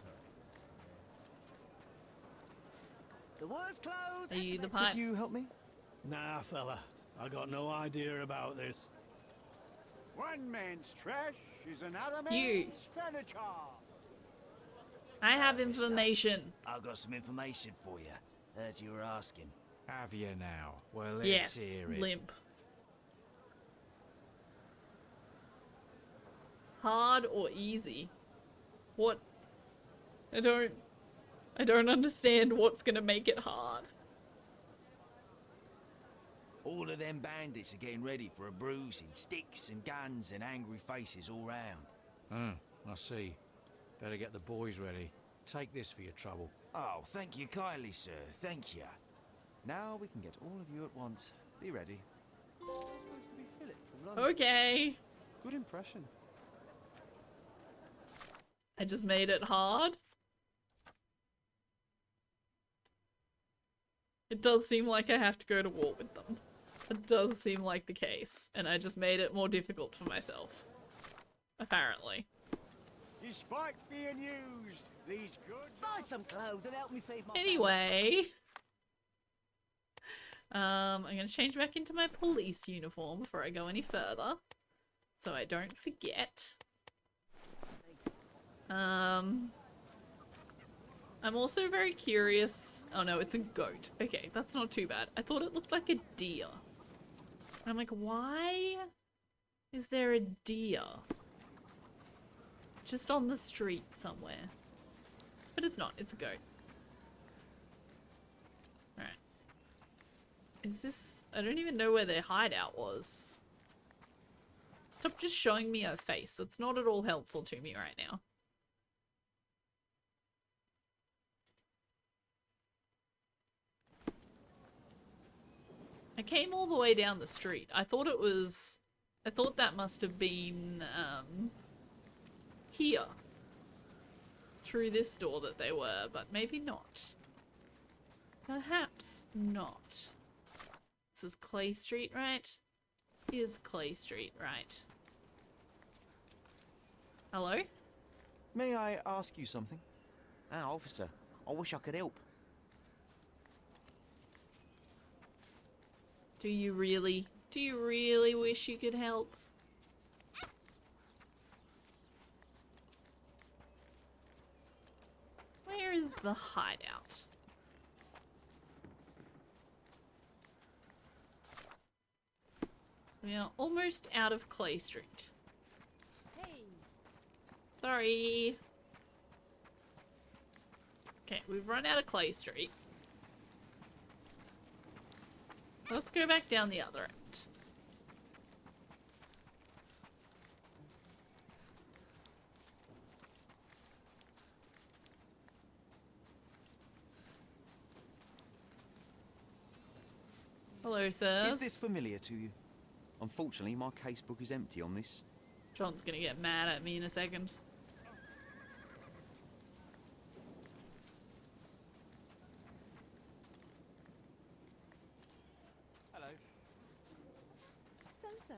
The worst clothes. Are you the pipe? Could you help me? Nah, fella. I got no idea about this. One man's trash is another man's You. furniture. I have information. I've got some information for you. Heard you were asking. Have you now? Well, let's Yes, hear it. limp. Hard or easy? What? I don't understand what's gonna make it hard. All of them bandits are getting ready for a bruising. Sticks and guns and angry faces all round. I see. Better get the boys ready. Take this for your trouble. Oh, thank you kindly, sir. Thank you. Now we can get all of you at once. Be ready. Supposed to be Philip from London. Okay. Good impression. I just made it hard. It does seem like I have to go to war with them. It does seem like the case, and I just made it more difficult for myself. Apparently. Despite being used, these goods... Buy some clothes and help me feed my Anyway. I'm gonna change back into my police uniform before I go any further. So I don't forget. I'm also very curious. Oh no, it's a goat. Okay, that's not too bad. I thought it looked like a deer. And I'm like, why is there a deer? Just on the street somewhere. But it's not, it's a goat. Alright. Is this... I don't even know where their hideout was. Stop just showing me a face. It's not at all helpful to me right now. I came all the way down the street. I thought it was... I thought that must have been, here. Through this door that they were, but maybe not. Perhaps not. This is Clay Street, right? This is Clay Street, right? Hello? May I ask you something? Ah, officer, I wish I could help. Do you really wish you could help? Where is the hideout? We are almost out of Clay Street. Hey. Sorry. Okay, we've run out of Clay Street. Let's go back down the other end. Hello, sirs. Is this familiar to you? Unfortunately, my casebook is empty on this. John's gonna get mad at me in a second. Hello. So.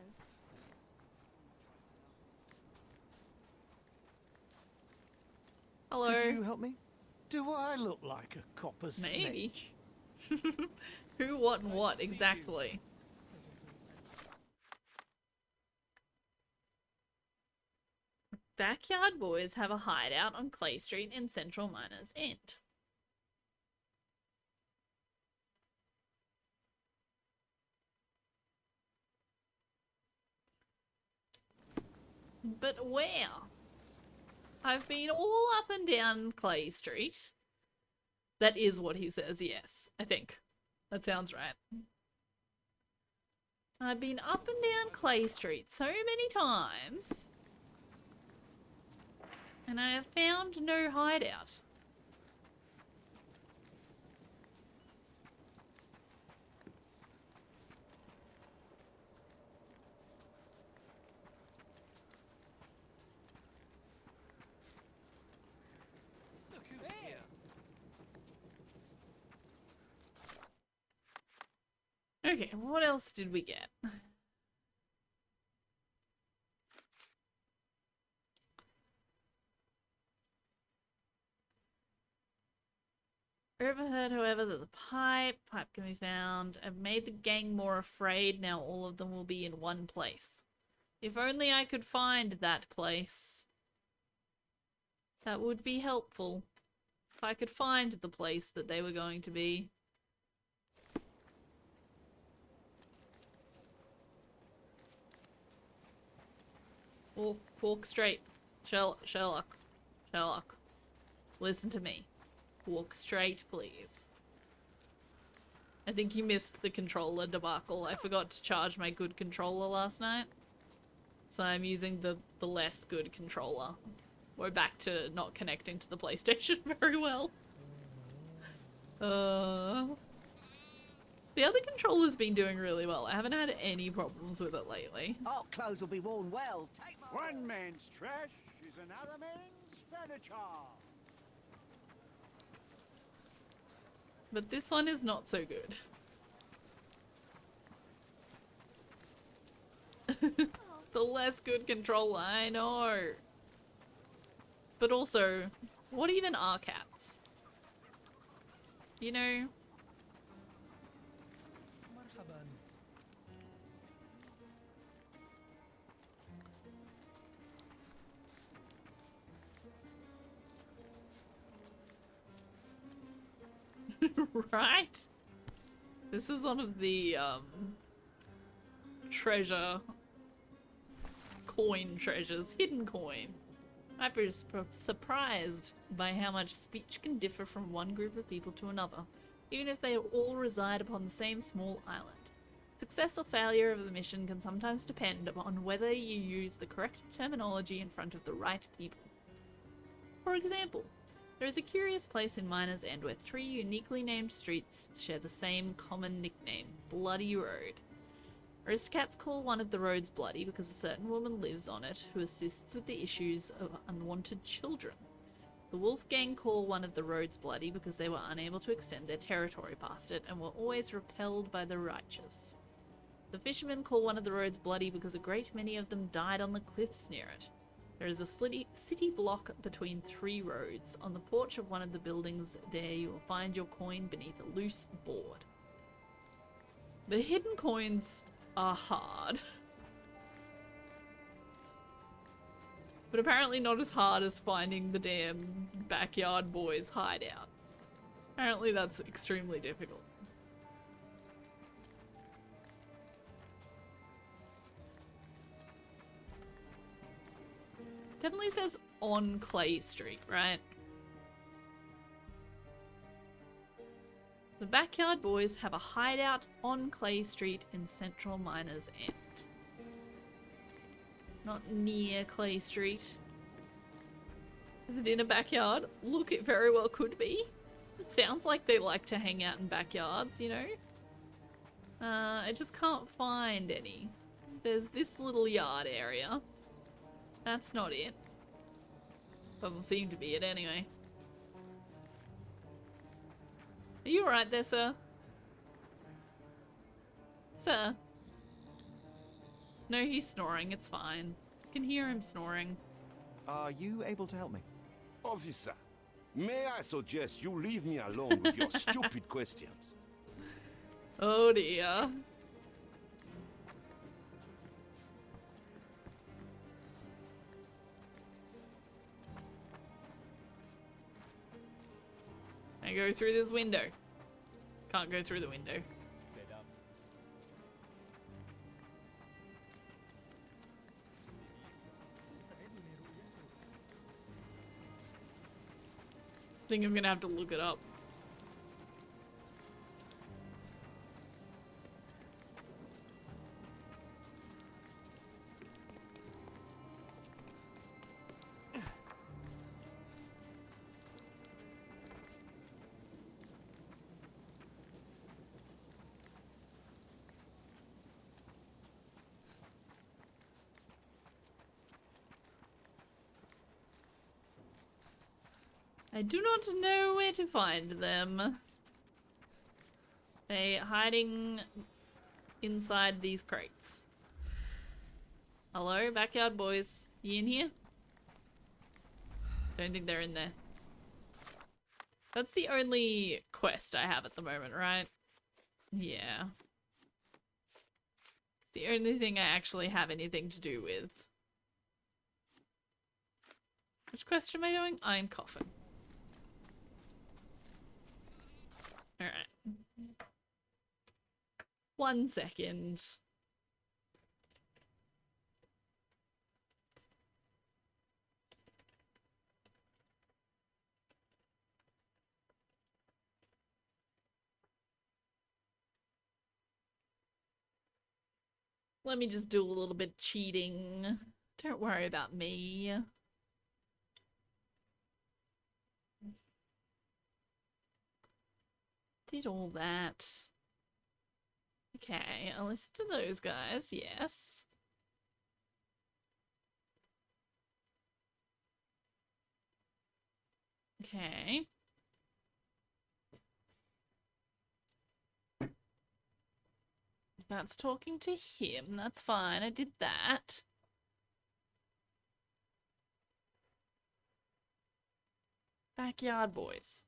Hello. Could you help me? Do I look like a copper's Maybe. snake? Who, what, and what exactly? Backyard Boys have a hideout on Clay Street in Central Miners End. But where? I've been all up and down Clay Street. That is what he says, yes, I think. That sounds right. I've been up and down Clay Street so many times. And I have found no hideout. Look who's here. Okay, what else did we get? Overheard, however, that the pipe can be found. I've made the gang more afraid. Now all of them will be in one place. If only I could find that place. That would be helpful. If I could find the place that they were going to be. Walk straight. Sherlock. Listen to me. Walk straight, please. I think you missed the controller debacle. I forgot to charge my good controller last night. So I'm using the less good controller. We're back to not connecting to the PlayStation very well. The other controller's been doing really well. I haven't had any problems with it lately. Our clothes will be worn well. Take One man's trash is another man's furniture. But this one is not so good. The less good controller, I know. But also, what even are cats? You know? Right? This is one of the coin treasures, hidden coin. I've been surprised by how much speech can differ from one group of people to another, even if they all reside upon the same small island. Success or failure of the mission can sometimes depend upon whether you use the correct terminology in front of the right people. For example, there is a curious place in Miners End where 3 uniquely named streets share the same common nickname, Bloody Road. Aristocrats call one of the roads bloody because a certain woman lives on it who assists with the issues of unwanted children. The Wolf Gang call one of the roads bloody because they were unable to extend their territory past it and were always repelled by the righteous. The Fishermen call one of the roads bloody because a great many of them died on the cliffs near it. There is a city block between 3 roads. On the porch of one of the buildings there, you will find your coin beneath a loose board. The hidden coins are hard. But apparently not as hard as finding the damn backyard boys' hideout. Apparently that's extremely difficult. Definitely says on Clay Street, right? The Backyard Boys have a hideout on Clay Street in Central Miners End. Not near Clay Street. Is it in a backyard? Look, it very well could be. It sounds like they like to hang out in backyards, you know? I just can't find any. There's this little yard area. That's not it. Doesn't seem to be it anyway. Are you alright there, sir? Sir? No, he's snoring. It's fine. I can hear him snoring. Are you able to help me? Officer, may I suggest you leave me alone with your stupid questions? Oh dear. I go through this window. Can't go through the window. I think I'm gonna have to look it up. I do not know where to find them. They're hiding inside these crates. Hello, Backyard Boys. You in here? Don't think they're in there. That's the only quest I have at the moment, right? Yeah. It's the only thing I actually have anything to do with. Which quest am I doing? I'm coughing. Alright. 1 second. Let me just do a little bit of cheating. Don't worry about me. Did all that. Okay, I'll listen to those guys, yes. Okay. That's talking to him, that's fine, I did that. Backyard Boys.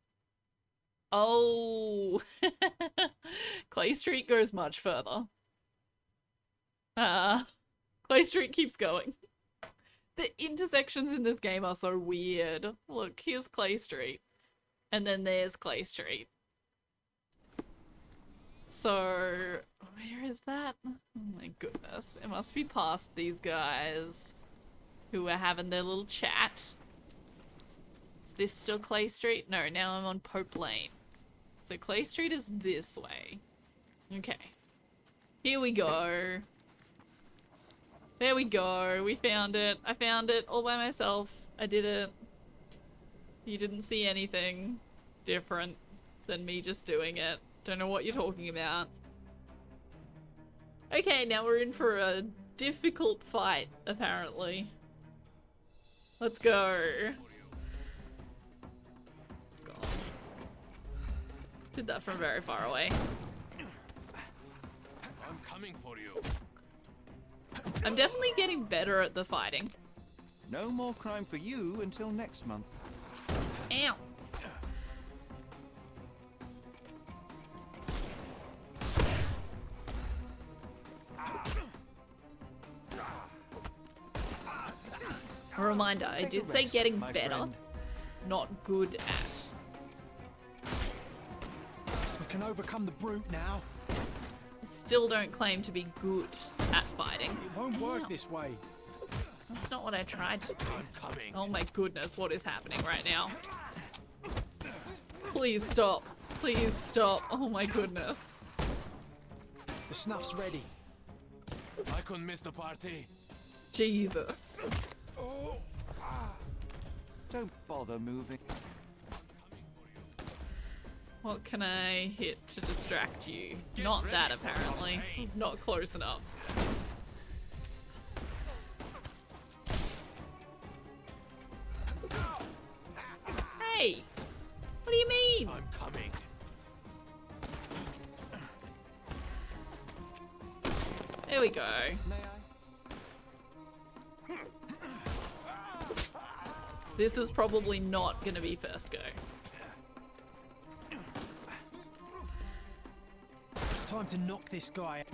Oh, Clay Street goes much further. Clay Street keeps going. The intersections in this game are so weird. Look, here's Clay Street. And then there's Clay Street. So, where is that? Oh my goodness. It must be past these guys who are having their little chat. Is this still Clay Street? No, now I'm on Pope Lane. So Clay Street is this way. Okay. Here we go. There we go. We found it. I found it all by myself. I did it. You didn't see anything different than me just doing it. Don't know what you're talking about. Okay, now we're in for a difficult fight, apparently. Let's go. God. Did that from very far away. I'm coming for you. I'm definitely getting better at the fighting. No more crime for you until next month. Ow. A reminder, I did say getting better, not good at. We can overcome the brute now. I still don't claim to be good at fighting. It won't work this way. That's not what I tried to do. I'm coming. Oh my goodness, what is happening right now? Please stop. Please stop. Oh my goodness. The snuff's ready. I couldn't miss the party. Jesus. Don't bother moving. What can I hit to distract you? Not that, apparently. It's not close enough. Hey! What do you mean? I'm coming. There we go. This is probably not going to be first go. Time to knock this guy.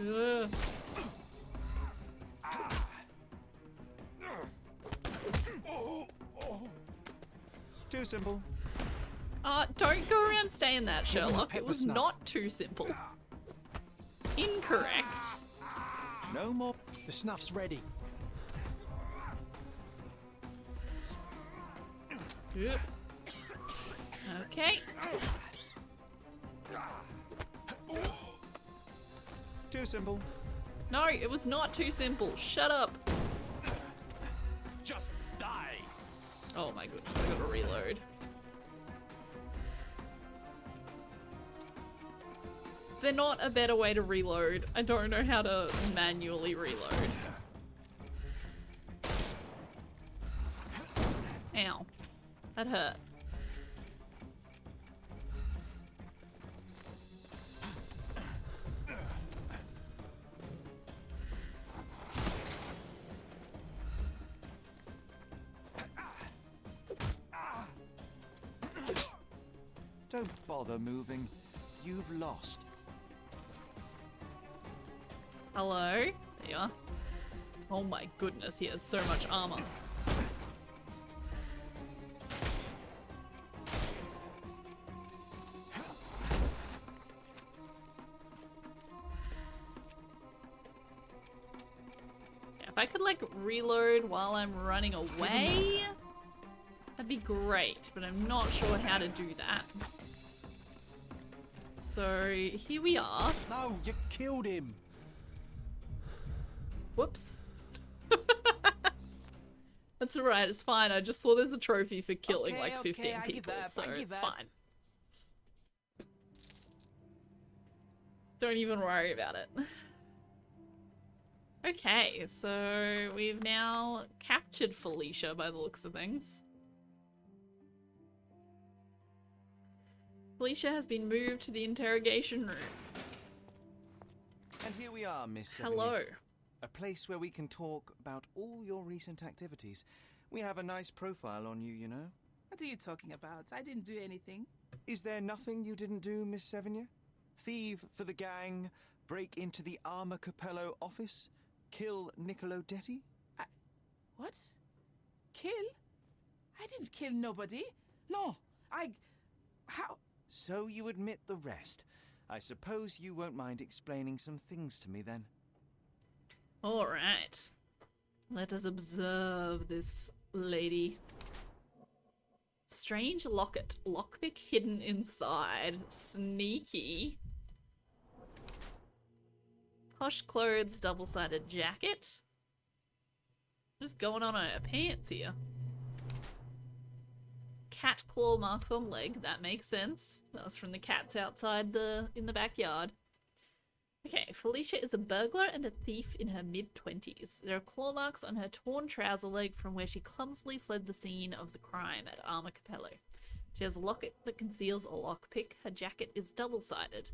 Ugh. Too simple. Don't go around saying that, Sherlock. It was not too simple. Incorrect. No more. The snuff's ready. Yep. Okay. Too simple. No, it was not too simple. Shut up. Just die. Oh my goodness, I gotta reload. Is there not a better way to reload? I don't know how to manually reload. Ow. That hurt. Don't bother moving. You've lost. Hello? There you are. Oh my goodness, he has so much armor. Yeah, if I could like reload while I'm running away, that'd be great, but I'm not sure how to do that. So here we are. No, you killed him. Whoops. That's alright, it's fine. I just saw there's a trophy for killing like 15 people, so it's fine. Don't even worry about it. Okay, so we've now captured Felicia by the looks of things. Felicia has been moved to the interrogation room. And here we are, Miss Sevigny. Hello. A place where we can talk about all your recent activities. We have a nice profile on you, you know. What are you talking about? I didn't do anything. Is there nothing you didn't do, Miss Sevigny? Thieve for the gang, break into the Armor Capello office, kill Niccolo Detti? What? Kill? I didn't kill nobody. No, how? So you admit the rest. I suppose you won't mind explaining some things to me then. Alright. Let us observe this lady. Strange locket. Lockpick hidden inside. Sneaky. Posh clothes, double-sided jacket. What's going on her pants here? Cat claw marks on leg. That makes sense. That was from the cats outside in the backyard. Okay, Felicia is a burglar and a thief in her mid-20s. There are claw marks on her torn trouser leg from where she clumsily fled the scene of the crime at Armor Capello. She has a locket that conceals a lockpick. Her jacket is double-sided.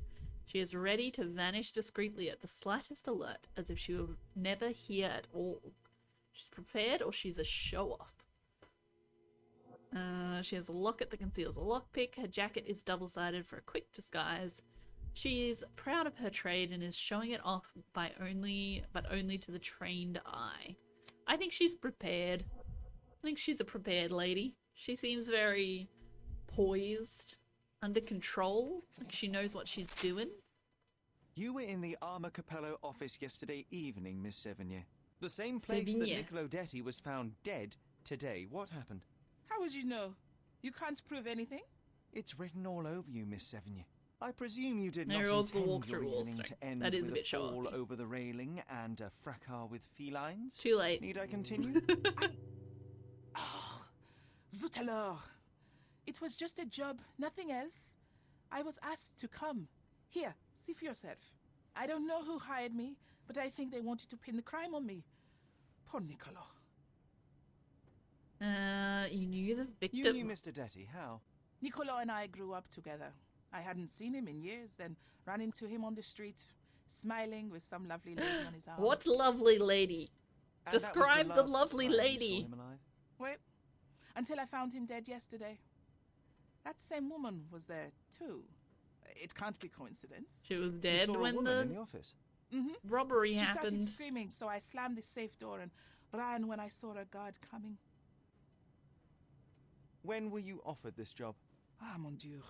She is ready to vanish discreetly at the slightest alert, as if she were never here at all. She's prepared or she's a show-off. She has a locket that conceals a lockpick. Her jacket is double-sided for a quick disguise. She's proud of her trade and is showing it off but only to the trained eye. I think she's prepared. I think she's a prepared lady. She seems very poised, under control, like she knows what she's doing. You were in the Armor Capello office yesterday evening, Miss Sevigny. The same place that Niccolo Detti was found dead today. What happened? How would you know? You can't prove anything? It's written all over you, Miss Sevigny. I presume you did not There was the intend your walkthrough evening also. to end That is a with bit a fall show-offy. over the railing and a fracas with felines. Too late. Need I continue? Zut alors! It was just a job, nothing else. I was asked to come. Here, see for yourself. I don't know who hired me, but I think they wanted to pin the crime on me. Poor Niccolo. You knew the victim? You knew Mr. Detti, how? Niccolo and I grew up together. I hadn't seen him in years, then ran into him on the street, smiling with some lovely lady on his arm. What lovely lady? And that was Describe the last lovely time you saw lady. him alive? Wait, until I found him dead yesterday. That same woman was there, too. It can't be coincidence. She was You dead saw a when woman in the the office. robbery She happened. started screaming, so I slammed the safe door and ran when I saw a guard coming. When were you offered this job? Ah, mon Dieu.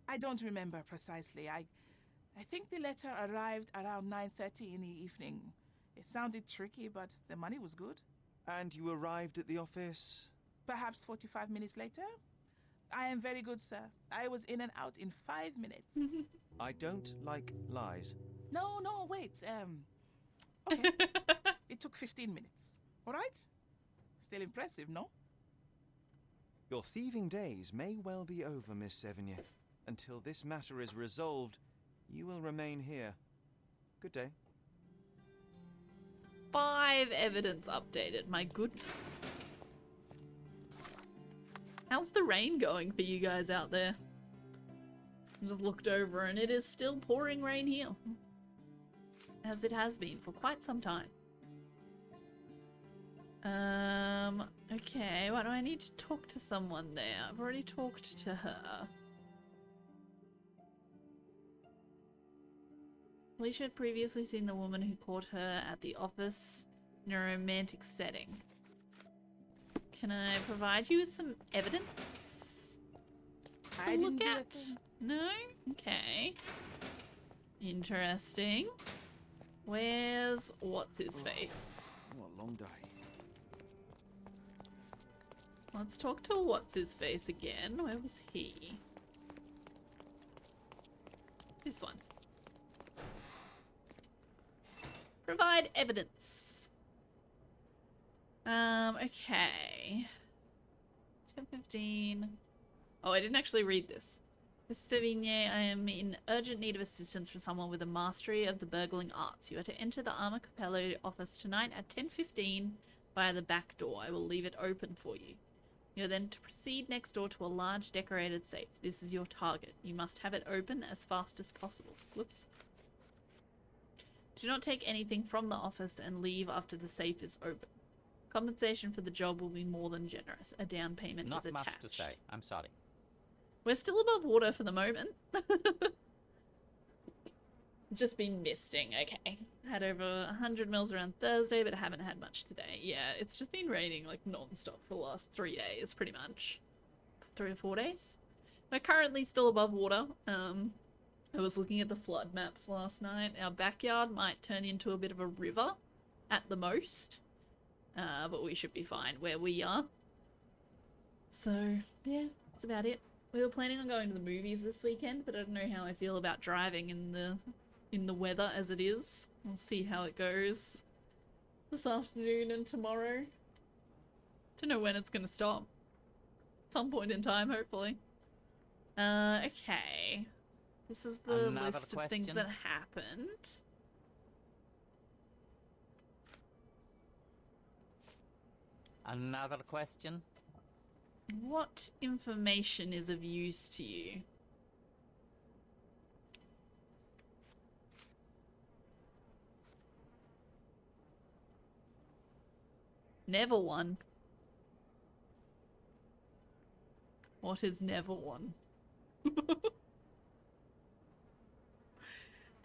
I don't remember precisely. I think the letter arrived around 9:30 in the evening. It sounded tricky, but the money was good. And you arrived at the office? Perhaps 45 minutes later? I am very good, sir. I was in and out in 5 minutes. I don't like lies. No, wait. Okay. It took 15 minutes. All right? Still impressive, no? Your thieving days may well be over, Miss Sevigny. Until this matter is resolved, you will remain here. Good day. 5 evidence updated. My goodness. How's the rain going for you guys out there? I just looked over and it is still pouring rain here. As it has been for quite some time. Okay, why do I need to talk to someone there? I've already talked to her. Alicia had previously seen the woman who caught her at the office in a romantic setting. Can I provide you with some evidence to I didn't look do a at? thing. No? Okay. Interesting. Where's what's-his-face? What a long day. Let's talk to what's-his-face again. Where was he? This one. Provide evidence. Okay. 10:15. Oh, I didn't actually read this. Mr. Sevigny, I am in urgent need of assistance from someone with a mastery of the burgling arts. You are to enter the Armor Capello office tonight at 10:15 via the back door. I will leave it open for you. You are then to proceed next door to a large decorated safe. This is your target. You must have it open as fast as possible. Whoops. Do not take anything from the office and leave after the safe is open. Compensation for the job will be more than generous. A down payment Not is attached. much to say. I'm sorry. We're still above water for the moment. Just been misting, okay. Had over 100 mils around Thursday, but haven't had much today. Yeah, it's just been raining like non-stop for the last 3 days, pretty much. 3 or 4 days. We're currently still above water. I was looking at the flood maps last night. Our backyard might turn into a bit of a river at the most. But we should be fine where we are. So, yeah, that's about it. We were planning on going to the movies this weekend, but I don't know how I feel about driving in the weather as it is. We'll see how it goes this afternoon and tomorrow. Don't know when it's gonna stop. Some point in time, hopefully. Okay. This is the Another list of things question? that happened. Another question? What information is of use to you? Never won. What is never won?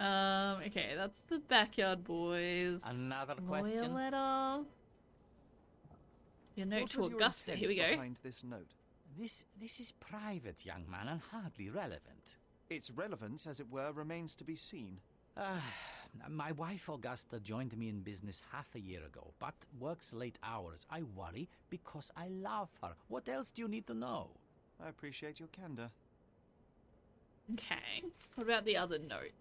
Okay, that's the backyard boys. Another Lawyer question? letter. Your note What to was your Augusta. Here we intent go. behind this note? This is private, young man, and hardly relevant. Its relevance, as it were, remains to be seen. My wife Augusta joined me in business half a year ago, but works late hours. I worry because I love her. What else do you need to know? I appreciate your candor. Okay. What about the other note?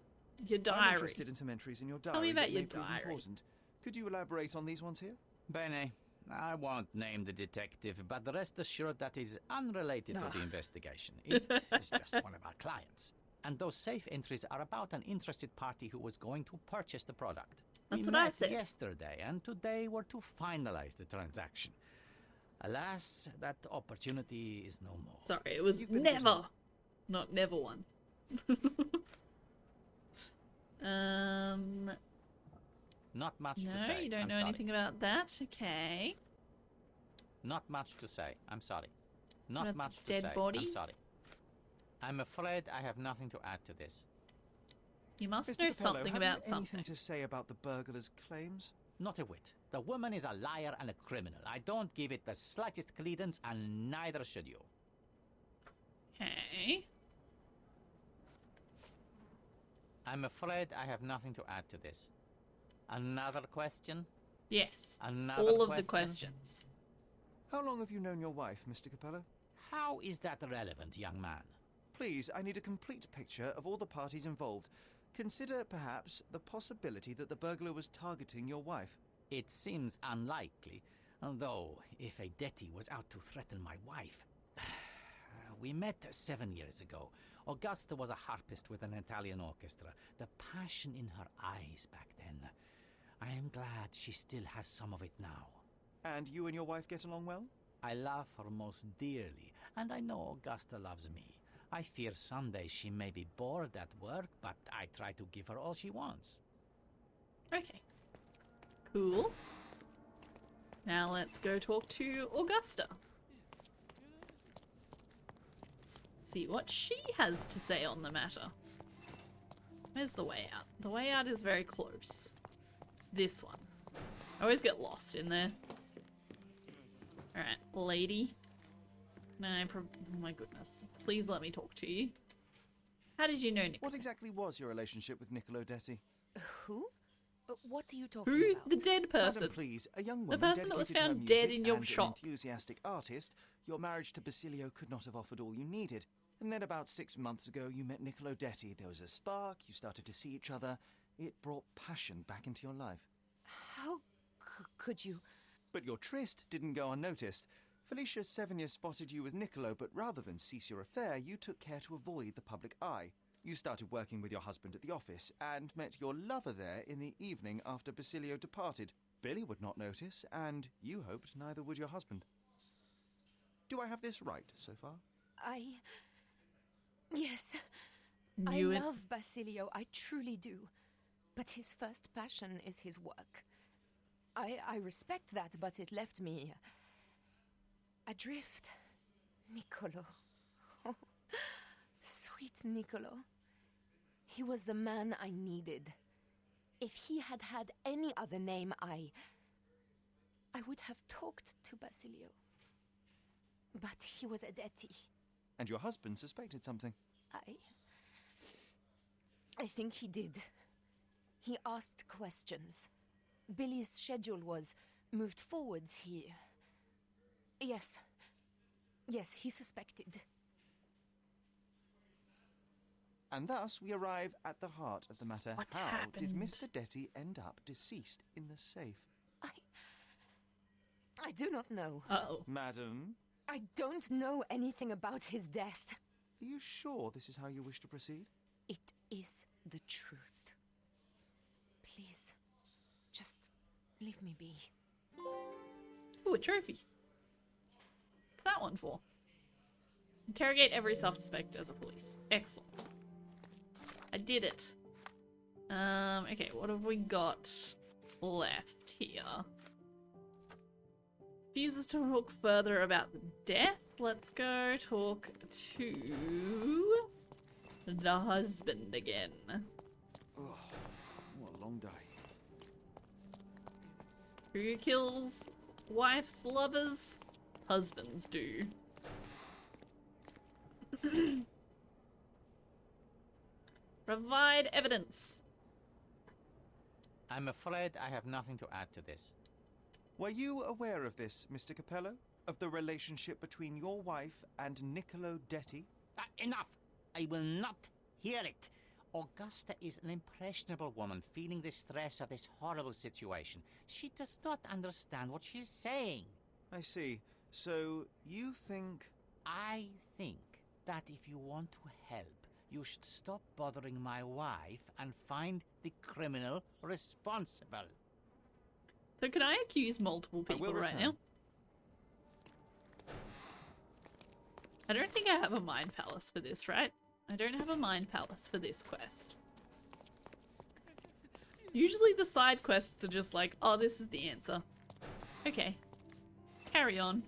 Your I'm diary. interested in some entries in your diary. Tell me about that your may prove diary. important. Could you elaborate on these ones here? Bene. I won't name the detective, but rest assured that is unrelated to the investigation. It is just one of our clients. And those safe entries are about an interested party who was going to purchase the product. That's we what I met said. yesterday, and today were to finalize the transaction. Alas, that opportunity is no more. Sorry, it was never. Not never one. Not much No, to say. you don't I'm know sorry. anything about that. Okay. Not much to say. I'm sorry. Not About the much to dead say. body? I'm sorry. I'm afraid I have nothing to add to this. You must Mr. know Capello, something have about you something. anything to say about the burglar's claims? Not a whit. The woman is a liar and a criminal. I don't give it the slightest credence, and neither should you. Okay. I'm afraid I have nothing to add to this. Another question? Yes. Another All of question? the questions. How long have you known your wife, Mr. Capello? How is that relevant, young man? Please, I need a complete picture of all the parties involved. Consider, perhaps, the possibility that the burglar was targeting your wife. It seems unlikely, though if a Detti was out to threaten my wife. We met 7 years ago. Augusta was a harpist with an Italian orchestra. The passion in her eyes back then. I am glad she still has some of it now. And you and your wife get along well? I love her most dearly, and I know Augusta loves me. I fear someday she may be bored at work, but I try to give her all she wants. Okay. Cool. Now let's go talk to Augusta. See what she has to say on the matter. Where's the way out? The way out is very close. This one. I always get lost in there. Alright, lady. No, oh my goodness. Please let me talk to you. How did you know Niccolo? What exactly was your relationship with Niccolo Detti? Who? What are you talking Who? about? The dead person. Madam, please, a young The woman person that was dedicated to her found dead music in your and shop. an enthusiastic artist. Your marriage to Basilio could not have offered all you needed. And then about 6 months ago, you met Niccolo Detti. There was a spark, you started to see each other. It brought passion back into your life. How could you? But your tryst didn't go unnoticed. Felicia Sevigny spotted you with Niccolo, but rather than cease your affair, you took care to avoid the public eye. You started working with your husband at the office and met your lover there in the evening after Basilio departed. Billy would not notice, and you hoped neither would your husband. Do I have this right so far? Yes. Knew I it. love Basilio, I truly do. But his first passion is his work. I respect that, but it left me adrift. Niccolo. Oh, sweet Niccolo. He was the man I needed. If he had had any other name, I would have talked to Basilio. But he was a Detti. And your husband suspected something. I think he did. He asked questions. Billy's schedule was moved forwards. Yes, he suspected. And thus we arrive at the heart of the matter. What How did happened? Mr. Detti end up deceased in the safe? I do not know. Uh-oh. Madam? I don't know anything about his death. Are you sure this is how you wish to proceed? It is the truth. Please, just leave me be. Ooh, a trophy. What's that one for? Interrogate every suspect as a police. Excellent. I did it. Okay, what have we got left here? Refuses to talk further about the death. Let's go talk to the husband again. Oh, what a long day. Who kills wife's lovers? Husbands do. Provide evidence. I'm afraid I have nothing to add to this. Were you aware of this, Mr. Capello? Of the relationship between your wife and Niccolo Detti? Enough! I will not hear it. Augusta is an impressionable woman feeling the stress of this horrible situation. She does not understand what she's saying. I see. So, you think... I think that if you want to help, you should stop bothering my wife and find the criminal responsible. So can I accuse multiple people right now? I don't think I have a mind palace for this, right? I don't have a mind palace for this quest. Usually the side quests are just like, oh, this is the answer. Okay. Carry on.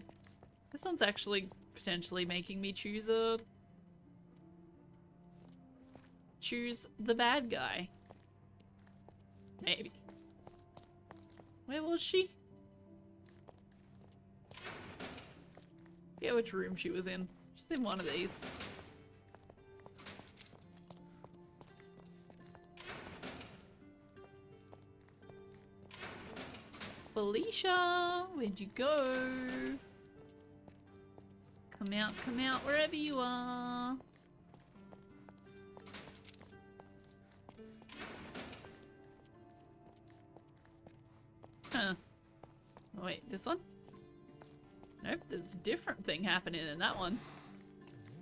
This one's actually potentially making me choose the bad guy. Maybe. Where was she? Yeah, which room she was in. She's in one of these. Felicia, where'd you go? Come out, wherever you are. Huh. Oh, wait, this one? Nope, there's a different thing happening in that one.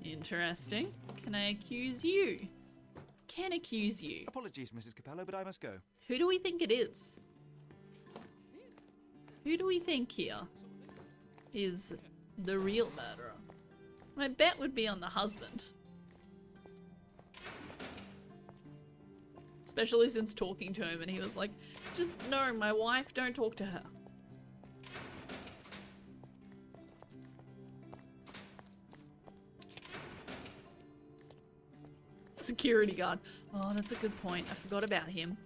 Interesting. Can I accuse you? Can accuse you. Apologies, Mrs. Capello, but I must go. Who do we think it is? Who do we think here is the real murderer? My bet would be on the husband. Especially since talking to him and he was like, just no, my wife, don't talk to her. Security guard. Oh, that's a good point. I forgot about him.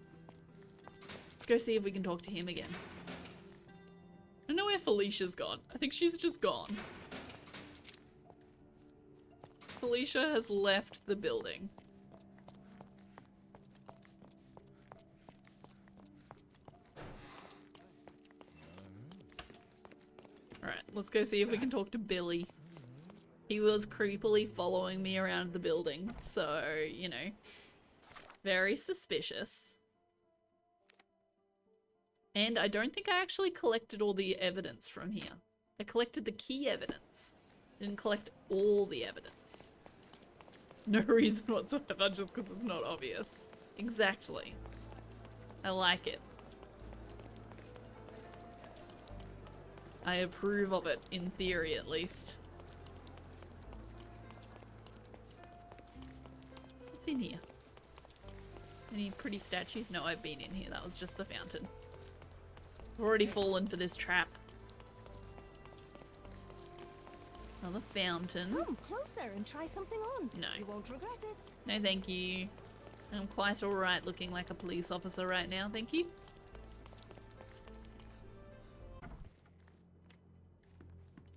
Let's go see if we can talk to him again. I don't know where Felicia's gone. I think she's just gone. Felicia has left the building. Alright, let's go see if we can talk to Billy. He was creepily following me around the building, so, you know, very suspicious. And I don't think I actually collected all the evidence from here. I collected the key evidence. Didn't collect all the evidence. No reason whatsoever, just because it's not obvious. Exactly. I like it. I approve of it, in theory at least. What's in here? Any pretty statues? No, I've been in here. That was just the fountain. I've already fallen for this trap. Another fountain. Come closer and try something on. No. You won't regret it. No, thank you. I'm quite alright looking like a police officer right now, thank you.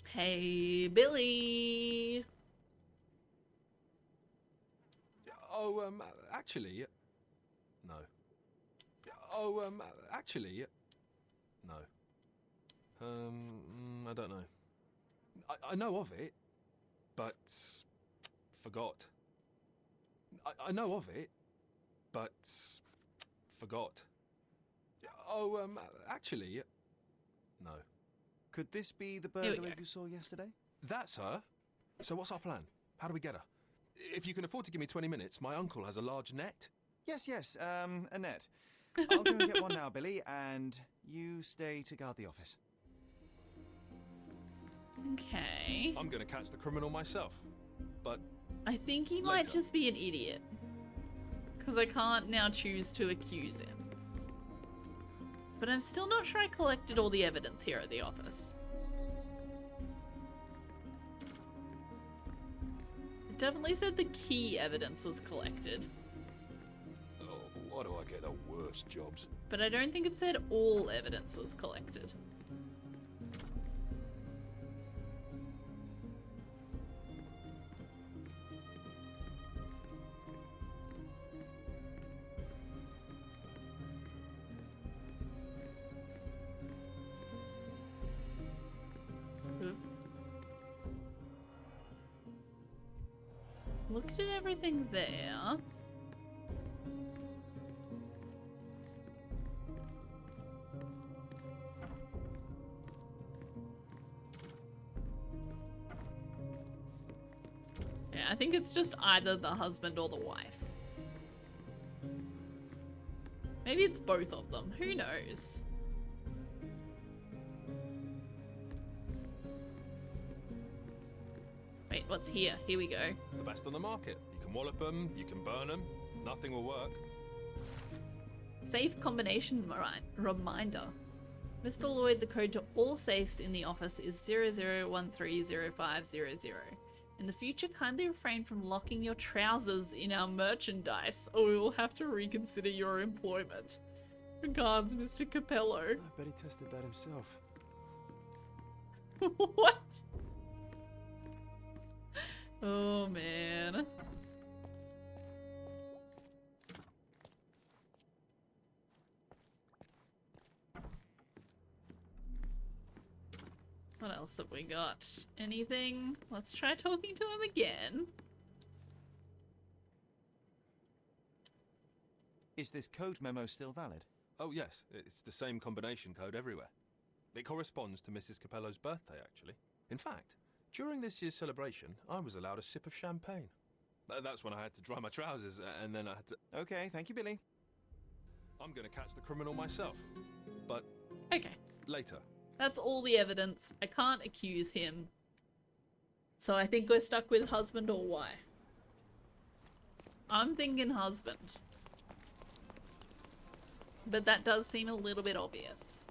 Hey, Billy! Oh, actually... No. Oh, actually... No. I don't know. I know of it, but... forgot. I know of it, but... forgot. Oh, actually... No. Could this be the burglar you saw yesterday? That's her. So what's our plan? How do we get her? If you can afford to give me 20 minutes, my uncle has a large net. Yes, a net. I'll go and get one now, Billy, and you stay to guard the office. Okay. I'm going to catch the criminal myself, but... I think he might just be an idiot. Because I can't now choose to accuse him. But I'm still not sure I collected all the evidence here at the office. Definitely said the key evidence was collected. Oh, why do I get the worst jobs? But I don't think it said all evidence was collected. Looked at everything there. Yeah, I think it's just either the husband or the wife. Maybe it's both of them. Who knows? Wait, what's here? Here we go. The best on the market. You can wallop them, you can burn them. Nothing will work. Safe combination reminder. Mr. Lloyd, the code to all safes in the office is 00130500. In the future, kindly refrain from locking your trousers in our merchandise, or we will have to reconsider your employment. Regards, Mr. Capello. I bet he tested that himself. What? Oh, man. What else have we got? Anything? Let's try talking to him again. Is this code memo still valid? Oh, yes. It's the same combination code everywhere. It corresponds to Mrs. Capello's birthday, actually. In fact, during this year's celebration, I was allowed a sip of champagne. That's when I had to dry my trousers, and then I had to... Okay, thank you, Billy. I'm going to catch the criminal myself. But... Okay. Later. That's all the evidence. I can't accuse him. So I think we're stuck with husband or wife. I'm thinking husband. But that does seem a little bit obvious.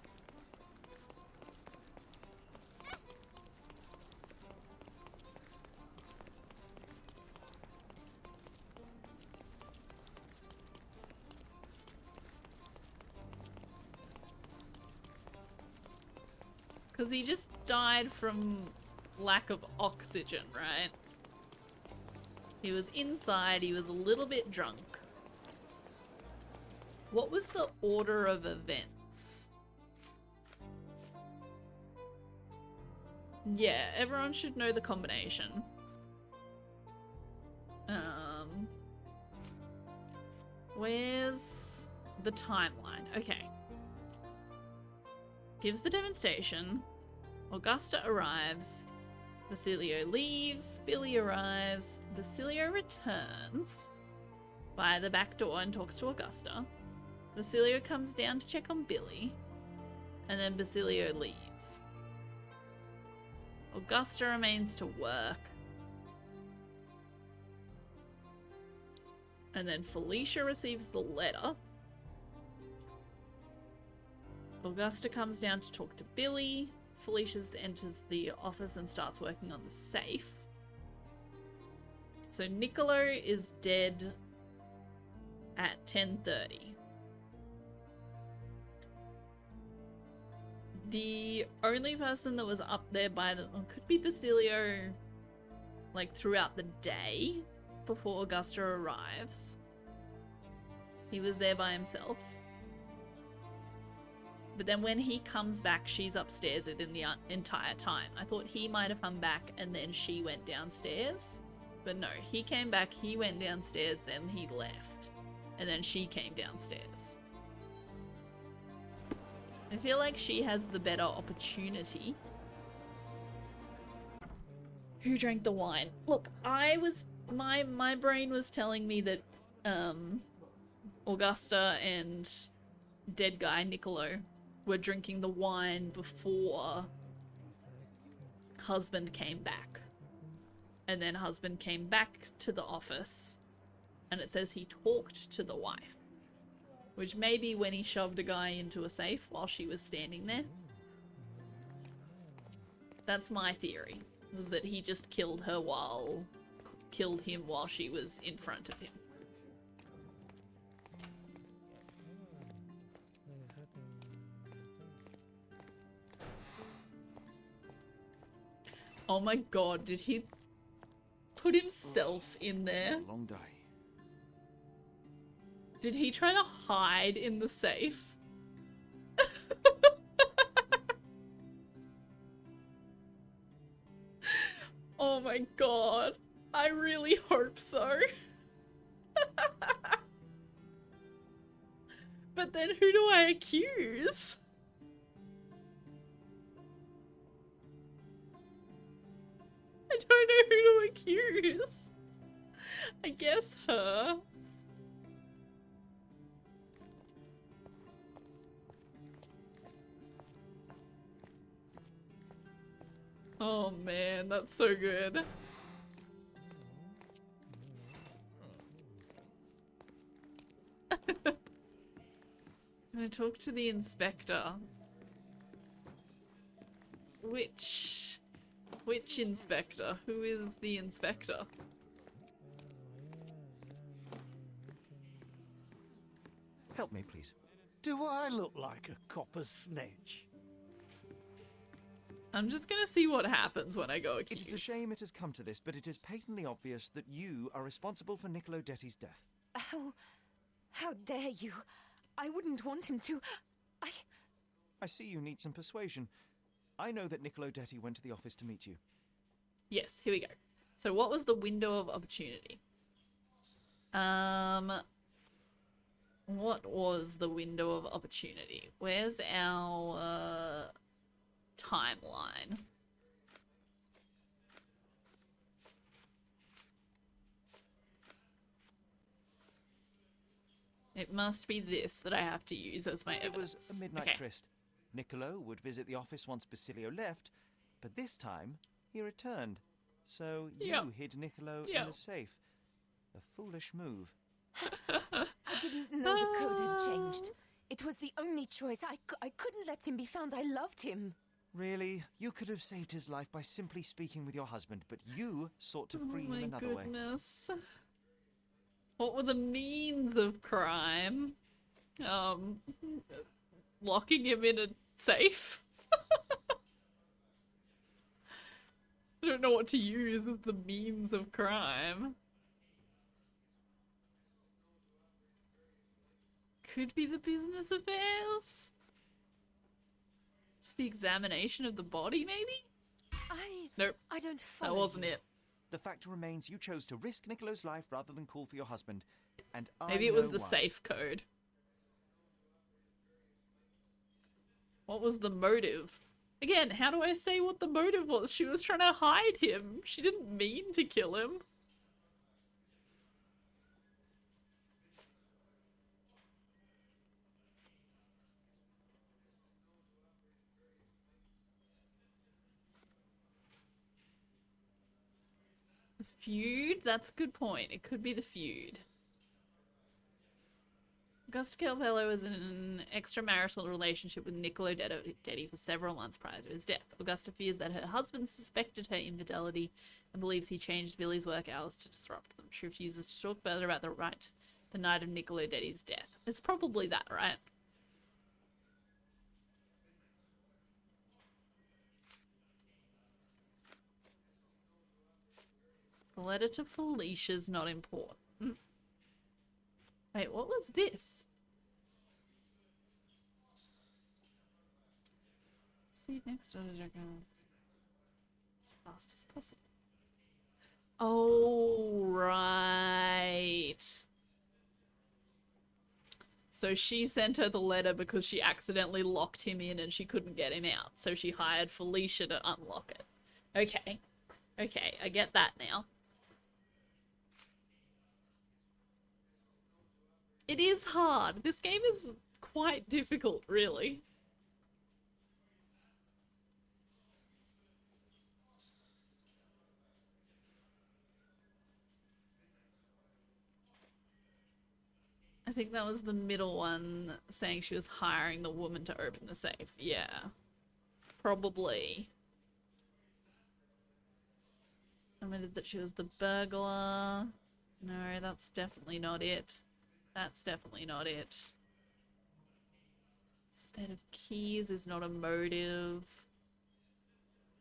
Because he just died from lack of oxygen, right? He was inside, he was a little bit drunk. What was the order of events? Yeah, everyone should know the combination. Where's the timeline? Okay. Gives the demonstration. Augusta arrives. Basilio leaves. Billy arrives. Basilio returns via the back door and talks to Augusta. Basilio comes down to check on Billy. And then Basilio leaves. Augusta remains to work. And then Felicia receives the letter. Augusta comes down to talk to Billy. Felicia enters the office and starts working on the safe. So Niccolo is dead at 10:30. The only person that was up there by the... could be Basilio, like, throughout the day before Augusta arrives. He was there by himself. But then when he comes back, she's upstairs within the entire time. I thought he might have come back and then she went downstairs. But no, he came back, he went downstairs, then he left. And then she came downstairs. I feel like she has the better opportunity. Who drank the wine? Look, I was... My brain was telling me that Augusta and dead guy Niccolo were drinking the wine before husband came back. And then husband came back to the office and it says he talked to the wife. Which may be when he shoved a guy into a safe while she was standing there. That's my theory, was that he just killed her while killed him while she was in front of him. Oh my god, did he put himself in there? Long day. Did he try to hide in the safe? Oh my god. I really hope so. But then who do I accuse? I don't know who to accuse. I guess her. Oh man, that's so good. I'm gonna talk to the inspector. Which inspector? Who is the inspector? Help me, please. Do I look like a copper snitch? I'm just gonna see what happens when I go accuse. It is a shame it has come to this, but it is patently obvious that you are responsible for Niccolo Detti's death. How dare you? I wouldn't want him to. I see you need some persuasion. I know that Niccolo Detti went to the office to meet you. Yes, here we go. So what was the window of opportunity? What was the window of opportunity? Where's our timeline? It must be this that I have to use as my evidence. It was a midnight tryst. Niccolo would visit the office once Basilio left, but this time he returned. So you hid Niccolo in the safe. A foolish move. I didn't know the code had changed. It was the only choice. I couldn't let him be found. I loved him. Really? You could have saved his life by simply speaking with your husband, but you sought to free him another way. Oh my goodness. What were the means of crime? Locking him in a safe? I don't know what to use as the means of crime. Could be the business affairs? It's the examination of the body, maybe? Nope. I don't follow. That wasn't it. The fact remains you chose to risk Niccolo's life rather than call for your husband. And Maybe it was the safe code. What was the motive? Again, how do I say what the motive was? She was trying to hide him. She didn't mean to kill him. The feud? That's a good point. It could be the feud. Augusta Calvello was in an extramarital relationship with Niccolo Detti for several months prior to his death. Augusta fears that her husband suspected her infidelity and believes he changed Billy's work hours to disrupt them. She refuses to talk further about the night of Niccolo Detti's death. It's probably that, right? The letter to Felicia's not important. Wait, what was this? See next order as fast as possible. Oh, right. So she sent her the letter because she accidentally locked him in and she couldn't get him out. So she hired Felicia to unlock it. Okay. Okay, I get that now. It is hard. This game is quite difficult, really. I think that was the middle one saying she was hiring the woman to open the safe. Yeah. Probably. Admitted that she was the burglar. No, that's definitely not it. That's definitely not it. State of keys is not a motive.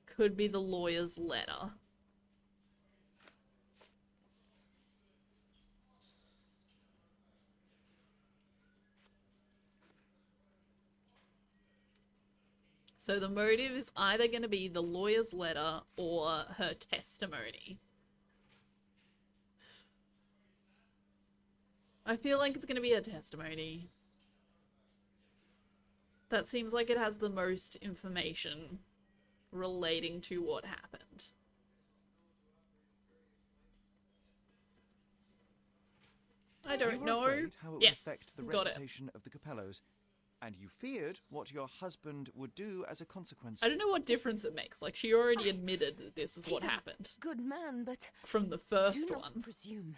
Could be the lawyer's letter. So the motive is either going to be the lawyer's letter or her testimony. I feel like it's going to be her testimony. That seems like it has the most information relating to what happened. I don't you were know. afraid how it would Yes, affect the got it. reputation of the Capellos, and you feared what your husband would do as a consequence. I don't know what difference it makes. Like, she already admitted that this is what He's a happened. Good man, but From the first do not one. presume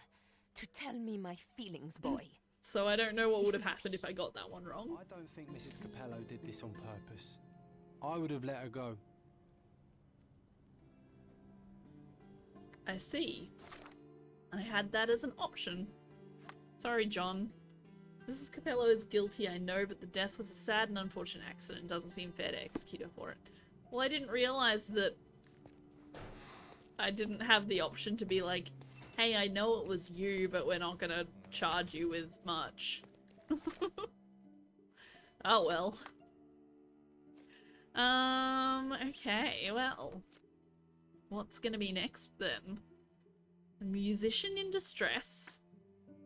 to tell me my feelings, boy. So I don't know what would have happened if I got that one wrong. I don't think Mrs. Capello did this on purpose. I would have let her go. I see. I had that as an option. Sorry, John. Mrs. Capello is guilty, I know, but the death was a sad and unfortunate accident. Doesn't seem fair to execute her for it. Well, I didn't realize that I didn't have the option to be like, hey, I know it was you, but we're not gonna charge you with much. Oh well. Okay, well. What's gonna be next then? A musician in distress.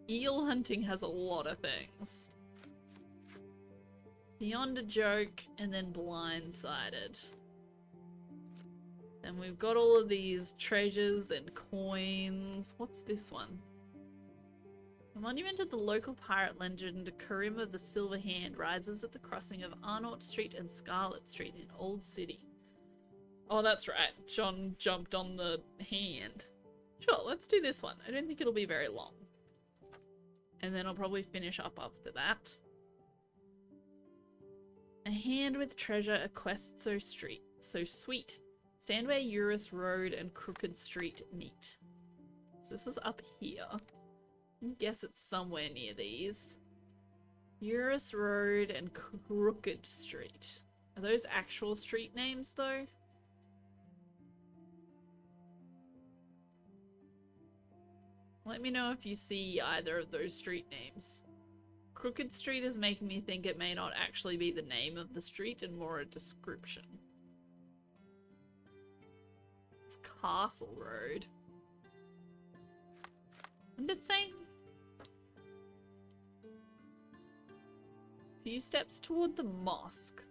Eel hunting has a lot of things. Beyond a joke, and then blindsided. Then we've got all of these treasures and coins. What's this one? A monument of the local pirate legend, Karim of the Silver Hand, rises at the crossing of Arnott Street and Scarlet Street in Old City. Oh, that's right. John jumped on the hand. Sure, let's do this one. I don't think it'll be very long. And then I'll probably finish up after that. A hand with treasure, a quest so sweet. Stand where Eurus Road and Crooked Street meet. So this is up here. I guess it's somewhere near these. Eurus Road and Crooked Street. Are those actual street names though? Let me know if you see either of those street names. Crooked Street is making me think it may not actually be the name of the street and more a description. It's Castle Road. What did it say? Few steps toward the mosque.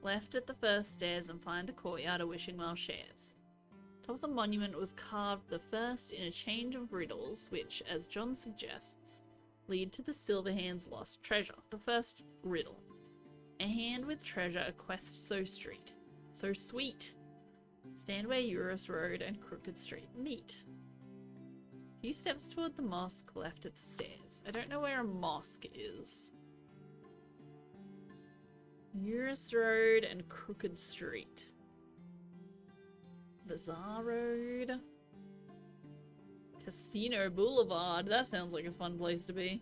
Left at the first stairs and find the courtyard a wishing well shares. Top of the monument was carved the first in a change of riddles which, as John suggests, lead to the Silverhand's lost treasure. The first riddle. A hand with treasure, a quest so sweet. Stand where Eurus Road and Crooked Street meet. Few steps toward the mosque, left at the stairs. I don't know where a mosque is. Eurus Road and Crooked Street. Bazaar Road. Casino Boulevard. That sounds like a fun place to be.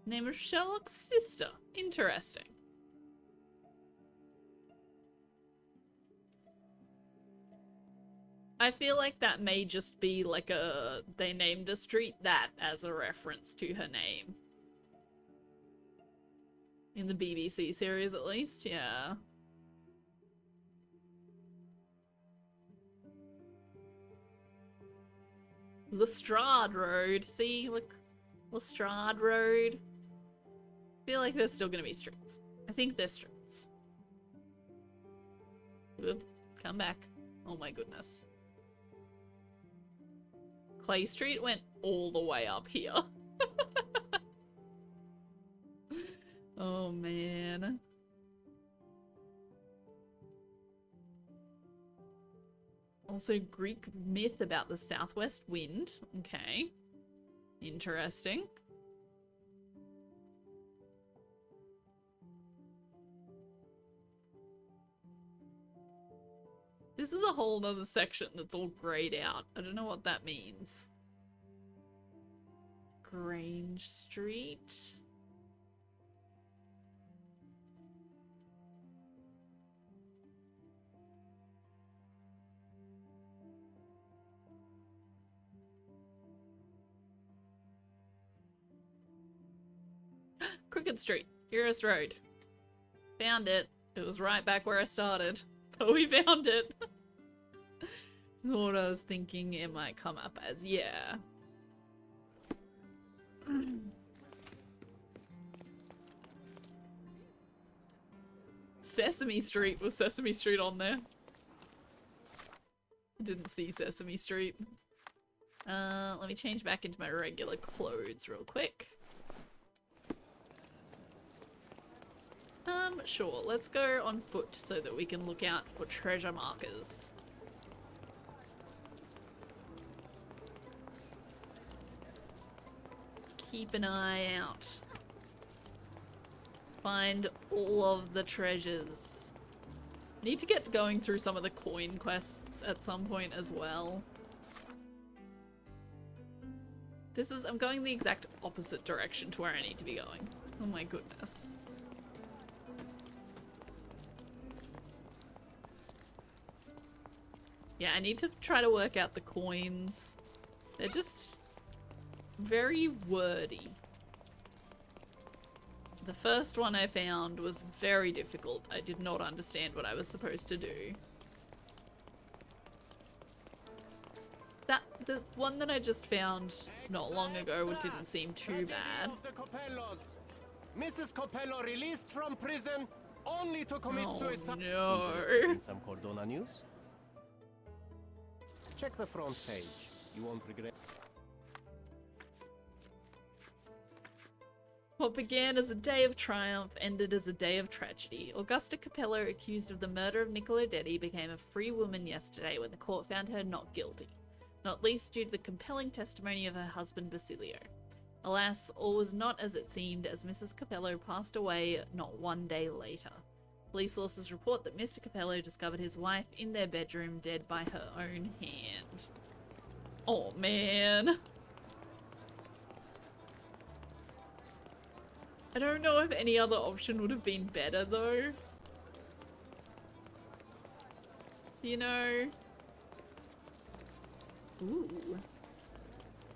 Name of Sherlock's sister. Interesting. I feel like that may just be like they named a street that as a reference to her name. In the BBC series at least, yeah. Lestrade Road. See, look. Lestrade Road. I feel like there's still gonna be streets. I think there's streets. Oop, come back. Oh my goodness. Clay Street went all the way up here. Oh man. Also, Greek myth about the southwest wind. Okay. Interesting. This is a whole nother section that's all grayed out. I don't know what that means. Grange Street. Crooked Street, Eurus Road. Found it. It was right back where I started, but we found it. This is what I was thinking it might come up as. Yeah. Sesame Street. Was Sesame Street on there? I didn't see Sesame Street. Let me change back into my regular clothes real quick. Sure, let's go on foot so that we can look out for treasure markers. Keep an eye out. Find all of the treasures. Need to get going through some of the coin quests at some point as well. I'm going the exact opposite direction to where I need to be going. Oh my goodness. Yeah, I need to try to work out the coins. They're just very wordy. The first one I found was very difficult. I did not understand what I was supposed to do. The one that I just found not long ago didn't seem too bad. Mrs. Coppello released from prison only to commit suicide. No. Interested in some Cordona news? Check the front page. You won't regret. What began as a day of triumph ended as a day of tragedy. Augusta Capello, accused of the murder of Niccolo Detti, became a free woman yesterday when the court found her not guilty, not least due to the compelling testimony of her husband Basilio. Alas, all was not as it seemed, as Mrs. Capello passed away not one day later. Police sources report that Mr. Capello discovered his wife in their bedroom dead by her own hand. Oh man. I don't know if any other option would have been better though. You know? Ooh.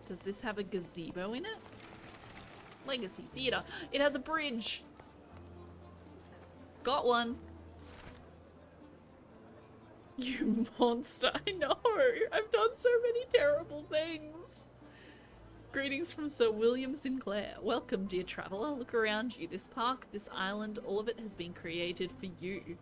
Does this have a gazebo in it? Legacy Theatre. It has a bridge. Got one. You monster. I know. I've done so many terrible things. Greetings from Sir William Sinclair. Welcome, dear traveller. Look around you. This park, this island, all of it has been created for you.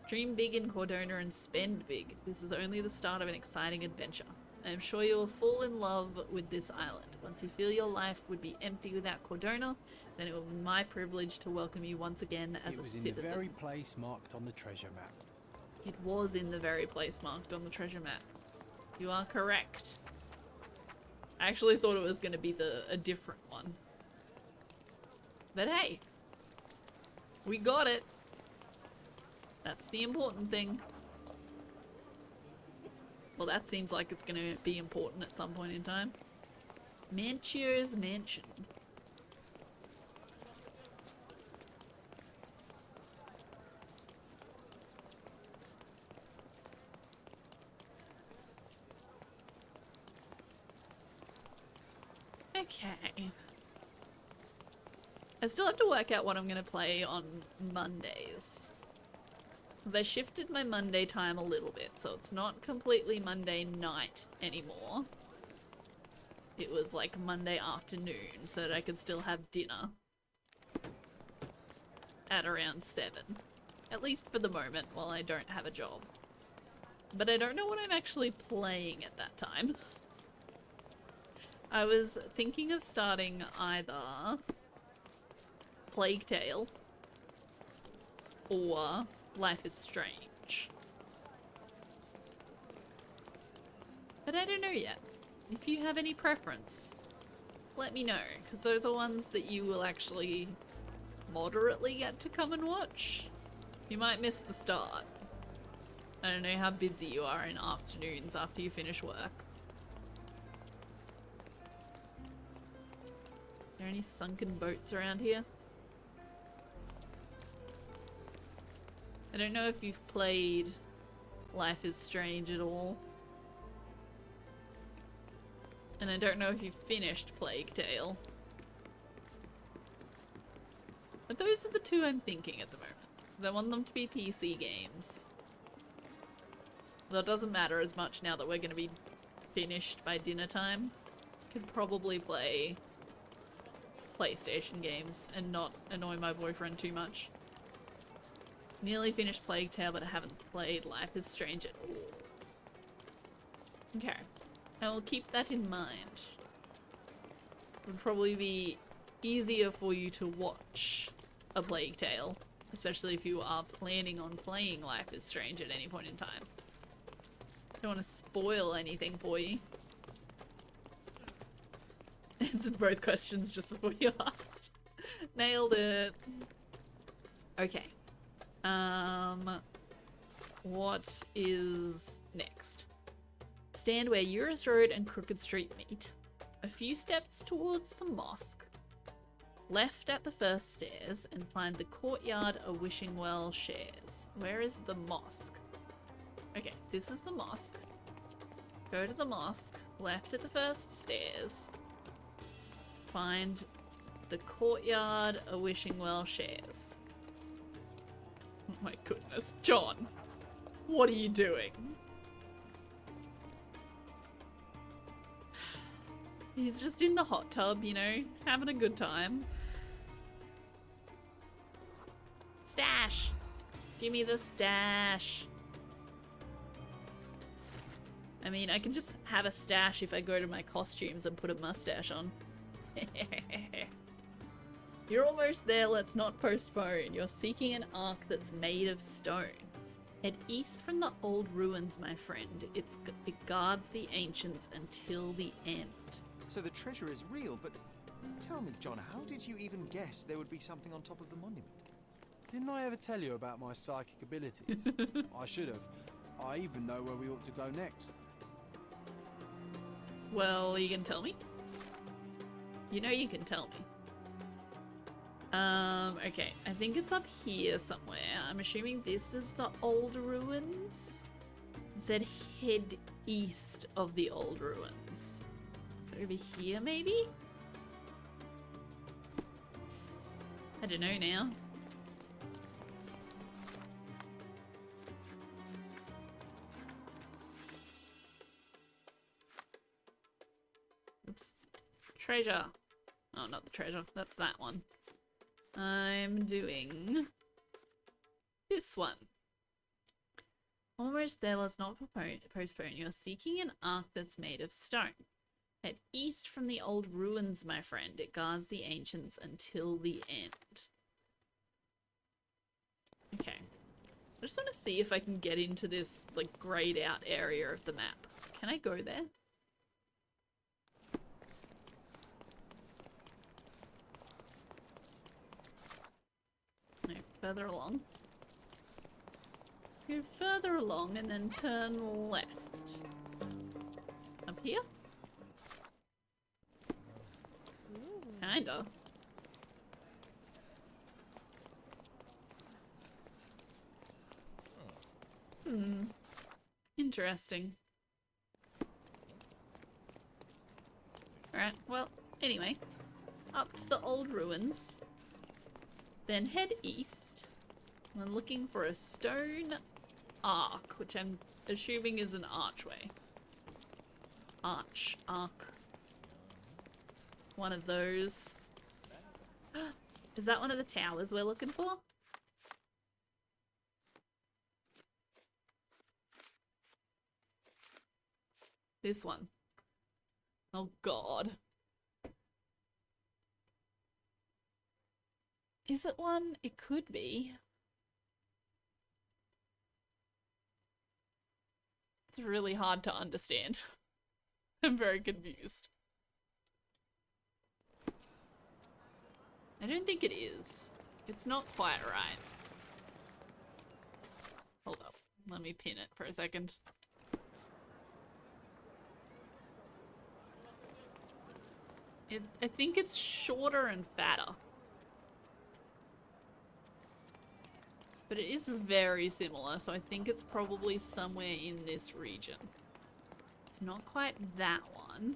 Dream big in Cordona and spend big. This is only the start of an exciting adventure. I am sure you will fall in love with this island. Once you feel your life would be empty without Cordona, then it will be my privilege to welcome you once again as a citizen. It was in the very place marked on the treasure map. It was in the very place marked on the treasure map. You are correct. I actually thought it was going to be a different one. But hey, we got it. That's the important thing. Well, that seems like it's going to be important at some point in time. Manchio's Mansion. Okay. I still have to work out what I'm going to play on Mondays. Because I shifted my Monday time a little bit, so it's not completely Monday night anymore. It was like Monday afternoon, so that I could still have dinner at around 7. At least for the moment, while I don't have a job. But I don't know what I'm actually playing at that time. I was thinking of starting either Plague Tale or Life is Strange. But I don't know yet. If you have any preference, let me know, because those are ones that you will actually moderately get to come and watch. You might miss the start. I don't know how busy you are in afternoons after you finish work. Are there any sunken boats around here? I don't know if you've played Life is Strange at all. And I don't know if you've finished Plague Tale. But those are the two I'm thinking at the moment. I want them to be PC games. Though it doesn't matter as much now that we're going to be finished by dinner time. Could probably play PlayStation games and not annoy my boyfriend too much. Nearly finished Plague Tale, but I haven't played Life is Strange at all. Okay. I will keep that in mind. It would probably be easier for you to watch a Plague Tale, especially if you are planning on playing Life is Strange at any point in time. Don't want to spoil anything for you. Answered both questions just before you asked. Nailed it. Okay. What is next? Stand where Eurus Road and Crooked Street meet. A few steps towards the mosque. Left at the first stairs and find the courtyard a wishing well shares. Where is the mosque? Okay, this is the mosque. Go to the mosque, left at the first stairs. Find the courtyard a wishing well shares. Oh my goodness, John, what are you doing? He's just in the hot tub, you know, having a good time. Stash! Give me the stash. I mean, I can just have a stash if I go to my costumes and put a mustache on. You're almost there, let's not postpone. You're seeking an ark that's made of stone. Head east from the old ruins, my friend. It guards the ancients until the end. So the treasure is real, but tell me, John, how did you even guess there would be something on top of the monument? Didn't I ever tell you about my psychic abilities? I should have. I even know where we ought to go next. Well, you can tell me? You know you can tell me. Okay, I think it's up here somewhere. I'm assuming this is the old ruins. It said head east of the old ruins. So over here, maybe? I don't know now. Oops. Treasure. Oh, not the treasure. That's that one. I'm doing this one. Almost there, let's not postpone. You're seeking an ark that's made of stone. Head east from the old ruins, my friend. It guards the ancients until the end. Okay. I just want to see if I can get into this, like, grayed out area of the map. Can I go there? No, further along. Go further along and then turn left. Up here? Kinda. Interesting. Alright, well, anyway. Up to the old ruins. Then head east. I'm looking for a stone arc, which I'm assuming is an archway. Arc. One of those. Is that one of the towers we're looking for? This one. Oh god. Is it one? It could be. It's really hard to understand. I'm very confused. I don't think it is. It's not quite right. Hold up. Let me pin it for a second. I think it's shorter and fatter. But it is very similar, so I think it's probably somewhere in this region. It's not quite that one.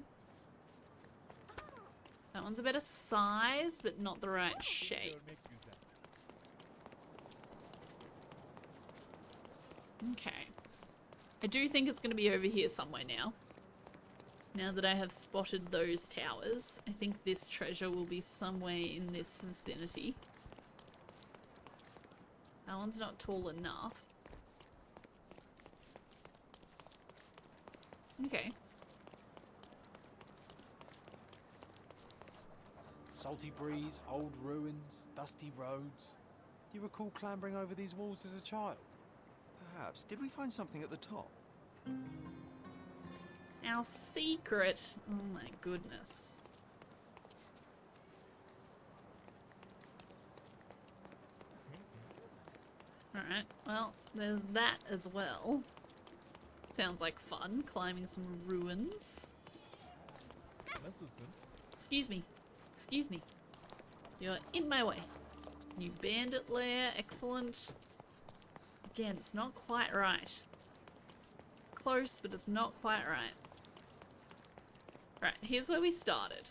That one's a better size, but not the right shape. Okay. I do think it's going to be over here somewhere now. Now that I have spotted those towers, I think this treasure will be somewhere in this vicinity. That one's not tall enough. Okay. Salty breeze, old ruins, dusty roads. Do you recall clambering over these walls as a child? Perhaps. Did we find something at the top? Our secret. Oh my goodness. Alright, well, there's that as well. Sounds like fun, climbing some ruins. Excuse me. Excuse me. You're in my way. New bandit lair, excellent. Again, it's not quite right. It's close, but it's not quite right. Right, here's where we started.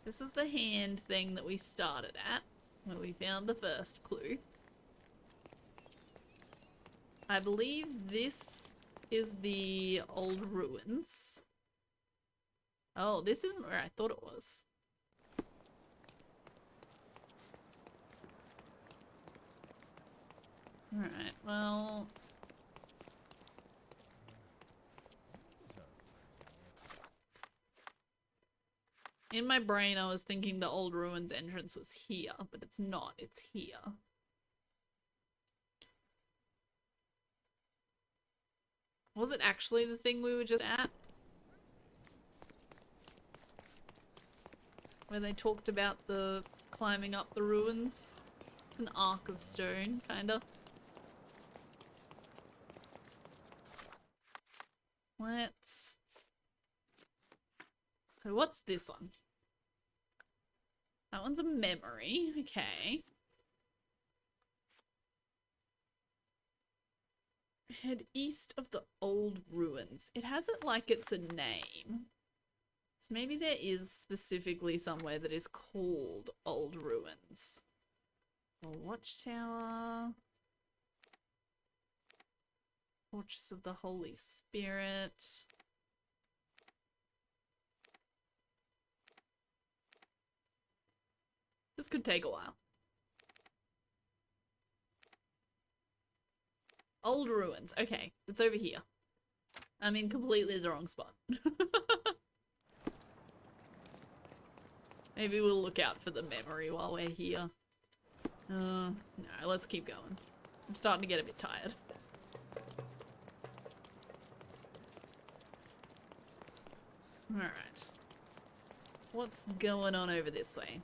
This is the hand thing that we started at, where we found the first clue. I believe this is the old ruins. Oh, this isn't where I thought it was. Alright, well... in my brain I was thinking the old ruins entrance was here, but it's not, it's here. Was it actually the thing we were just at? Where they talked about the climbing up the ruins? It's an arc of stone, kinda. Let's... so what's this one? That one's a memory, okay. Head east of the old ruins. It has it like it's a name. So maybe there is specifically somewhere that is called Old Ruins. A watchtower. Fortress of the Holy Spirit. This could take a while. Old Ruins. Okay, it's over here. I'm in completely the wrong spot. Maybe we'll look out for the memory while we're here. No, let's keep going. I'm starting to get a bit tired. Alright. What's going on over this way?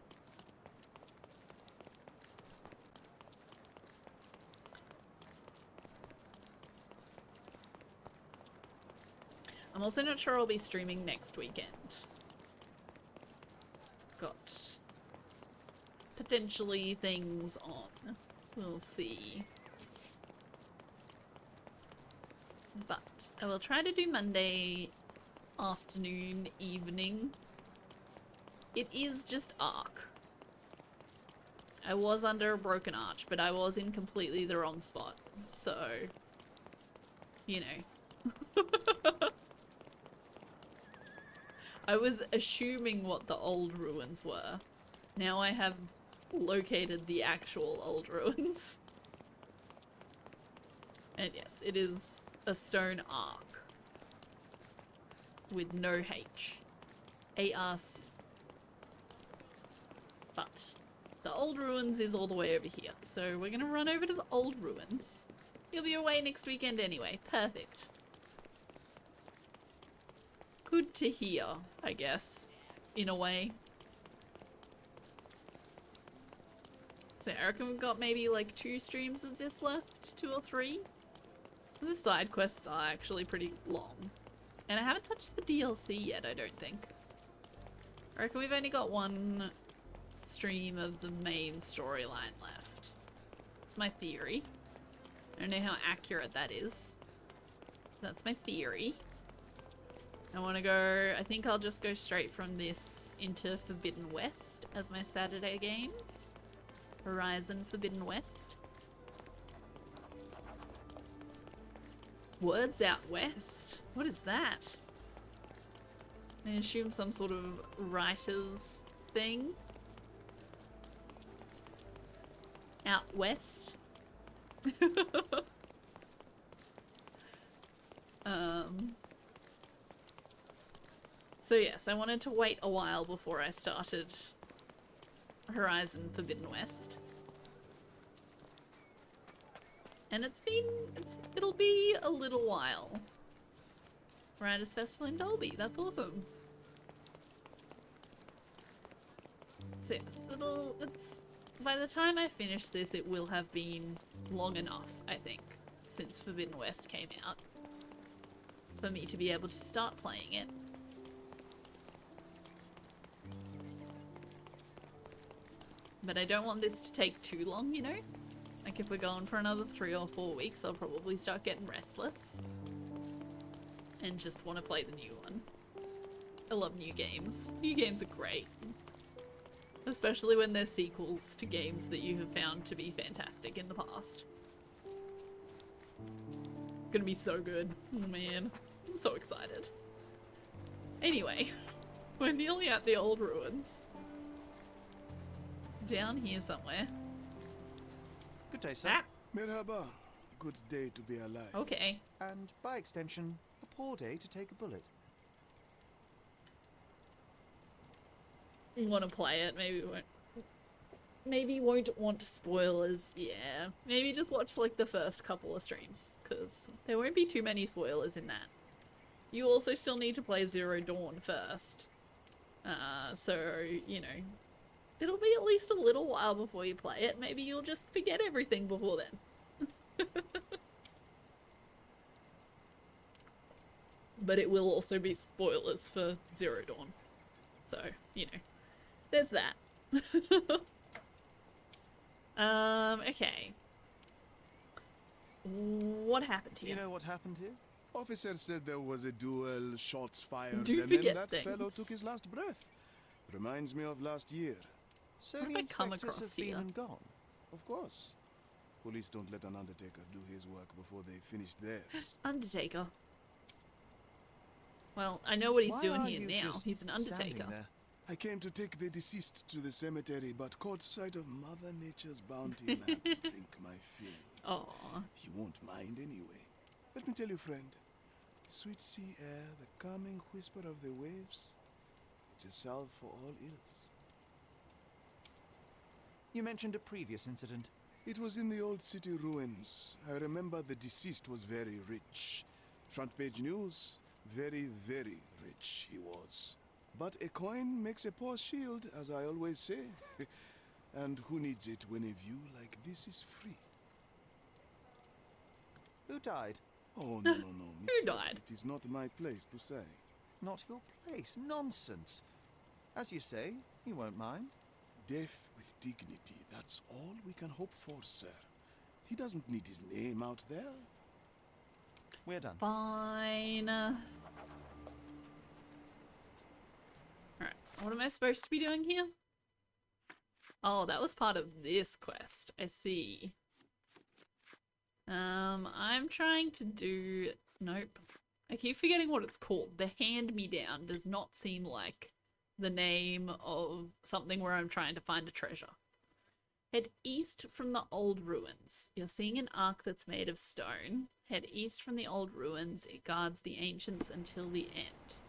I'm also not sure I'll be streaming next weekend. Got potentially things on. We'll see. But I will try to do Monday afternoon, evening. It is just Ark. I was under a broken arch, but I was in completely the wrong spot. So, you know. I was assuming what the old ruins were. Now I have located the actual old ruins. And yes, it is a stone arc. With no H. A-R-C. But the old ruins is all the way over here. So we're gonna run over to the old ruins. You'll be away next weekend anyway. Perfect. good to hear, I guess, in a way. So I reckon we've got maybe like 2 streams of this left, 2 or 3. The side quests are actually pretty long. And I haven't touched the DLC yet, I don't think. I reckon we've only got 1 stream of the main storyline left. It's my theory. I don't know how accurate that is. That's my theory. I want to go... I think I'll just go straight from this into Forbidden West as my Saturday games. Horizon Forbidden West. Words Out West? What is that? I assume some sort of writer's thing? Out West? So yes, I wanted to wait a while before I started Horizon Forbidden West. And it'll be a little while. Writers Festival in Dolby, that's awesome. So yes, by the time I finish this, it will have been long enough, I think, since Forbidden West came out, for me to be able to start playing it. But I don't want this to take too long, you know? Like if we're going for another 3 or 4 weeks, I'll probably start getting restless. And just want to play the new one. I love new games. New games are great. Especially when they're sequels to games that you have found to be fantastic in the past. It's gonna be so good. Oh man, I'm so excited. Anyway, we're nearly at the old ruins. It's down here somewhere. Good day, sir. Ah. Merhaba. Good day to be alive. Okay. And by extension, a poor day to take a bullet. Want to play it, maybe won't want spoilers. Yeah, maybe just watch like the first couple of streams, because there won't be too many spoilers in that. You also still need to play Zero Dawn first, so you know, it'll be at least a little while before you play it. Maybe you'll just forget everything before then. But it will also be spoilers for Zero Dawn, so you know. There's that. Okay. What happened here? Do you know what happened here? Officer said there was a duel, shots fired, Do and then forget that fellow things. took his last breath. Reminds me of last year. So What the have I come inspectors across have been here? and gone. Of course. Police don't let an undertaker do his work before they finish theirs. Undertaker. Well, I know what he's Why doing are here you now. just He's an standing undertaker. I came to take the deceased to the cemetery, but caught sight of Mother Nature's bounty and had to drink my fill. Aww. He won't mind anyway. Let me tell you, friend. The sweet sea air, the calming whisper of the waves, it's a salve for all ills. You mentioned a previous incident. It was in the old city ruins. I remember the deceased was very rich. Front page news, very, very rich he was. But a coin makes a poor shield, as I always say. And who needs it when a view like this is free? Who died? Oh, no, mister. Who died? It is not my place to say. Not your place. Nonsense. As you say, he won't mind. Death with dignity, that's all we can hope for, sir. He doesn't need his name out there. We're done. Fine. Alright, what am I supposed to be doing here? Oh, that was part of this quest. I see. I'm trying to do... Nope. I keep forgetting what it's called. The Hand-Me-Down does not seem like the name of something where I'm trying to find a treasure. Head east from the old ruins. You're seeing an ark that's made of stone. Head east from the old ruins. It guards the ancients until the end.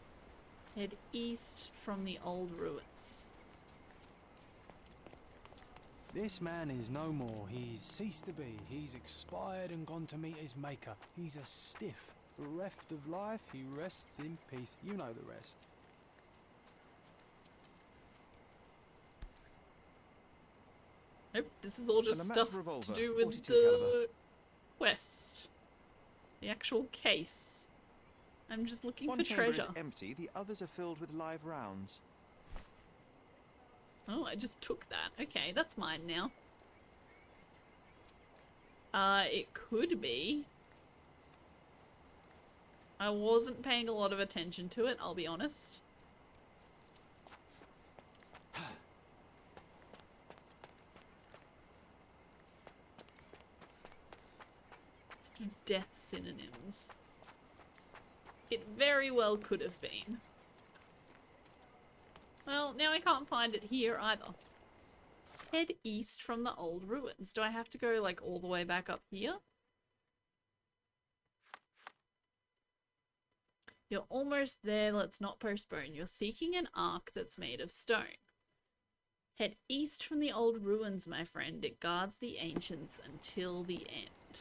Head east from the old ruins. This man is no more. He's ceased to be. He's expired and gone to meet his maker. He's a stiff. Bereft of life, he rests in peace. You know the rest. Nope, this is all just Lamette's stuff revolver, to do with 42 the caliber. quest. The actual case. I'm just looking One for chamber treasure. is empty, the others are filled with live rounds. Oh, I just took that. Okay, that's mine now. It could be. I wasn't paying a lot of attention to it, I'll be honest. Let's do death synonyms. It very well could have been. Well, now I can't find it here either. Head east from the old ruins. Do I have to go, like, all the way back up here? You're almost there, let's not postpone. You're seeking an ark that's made of stone. Head east from the old ruins, my friend. It guards the ancients until the end.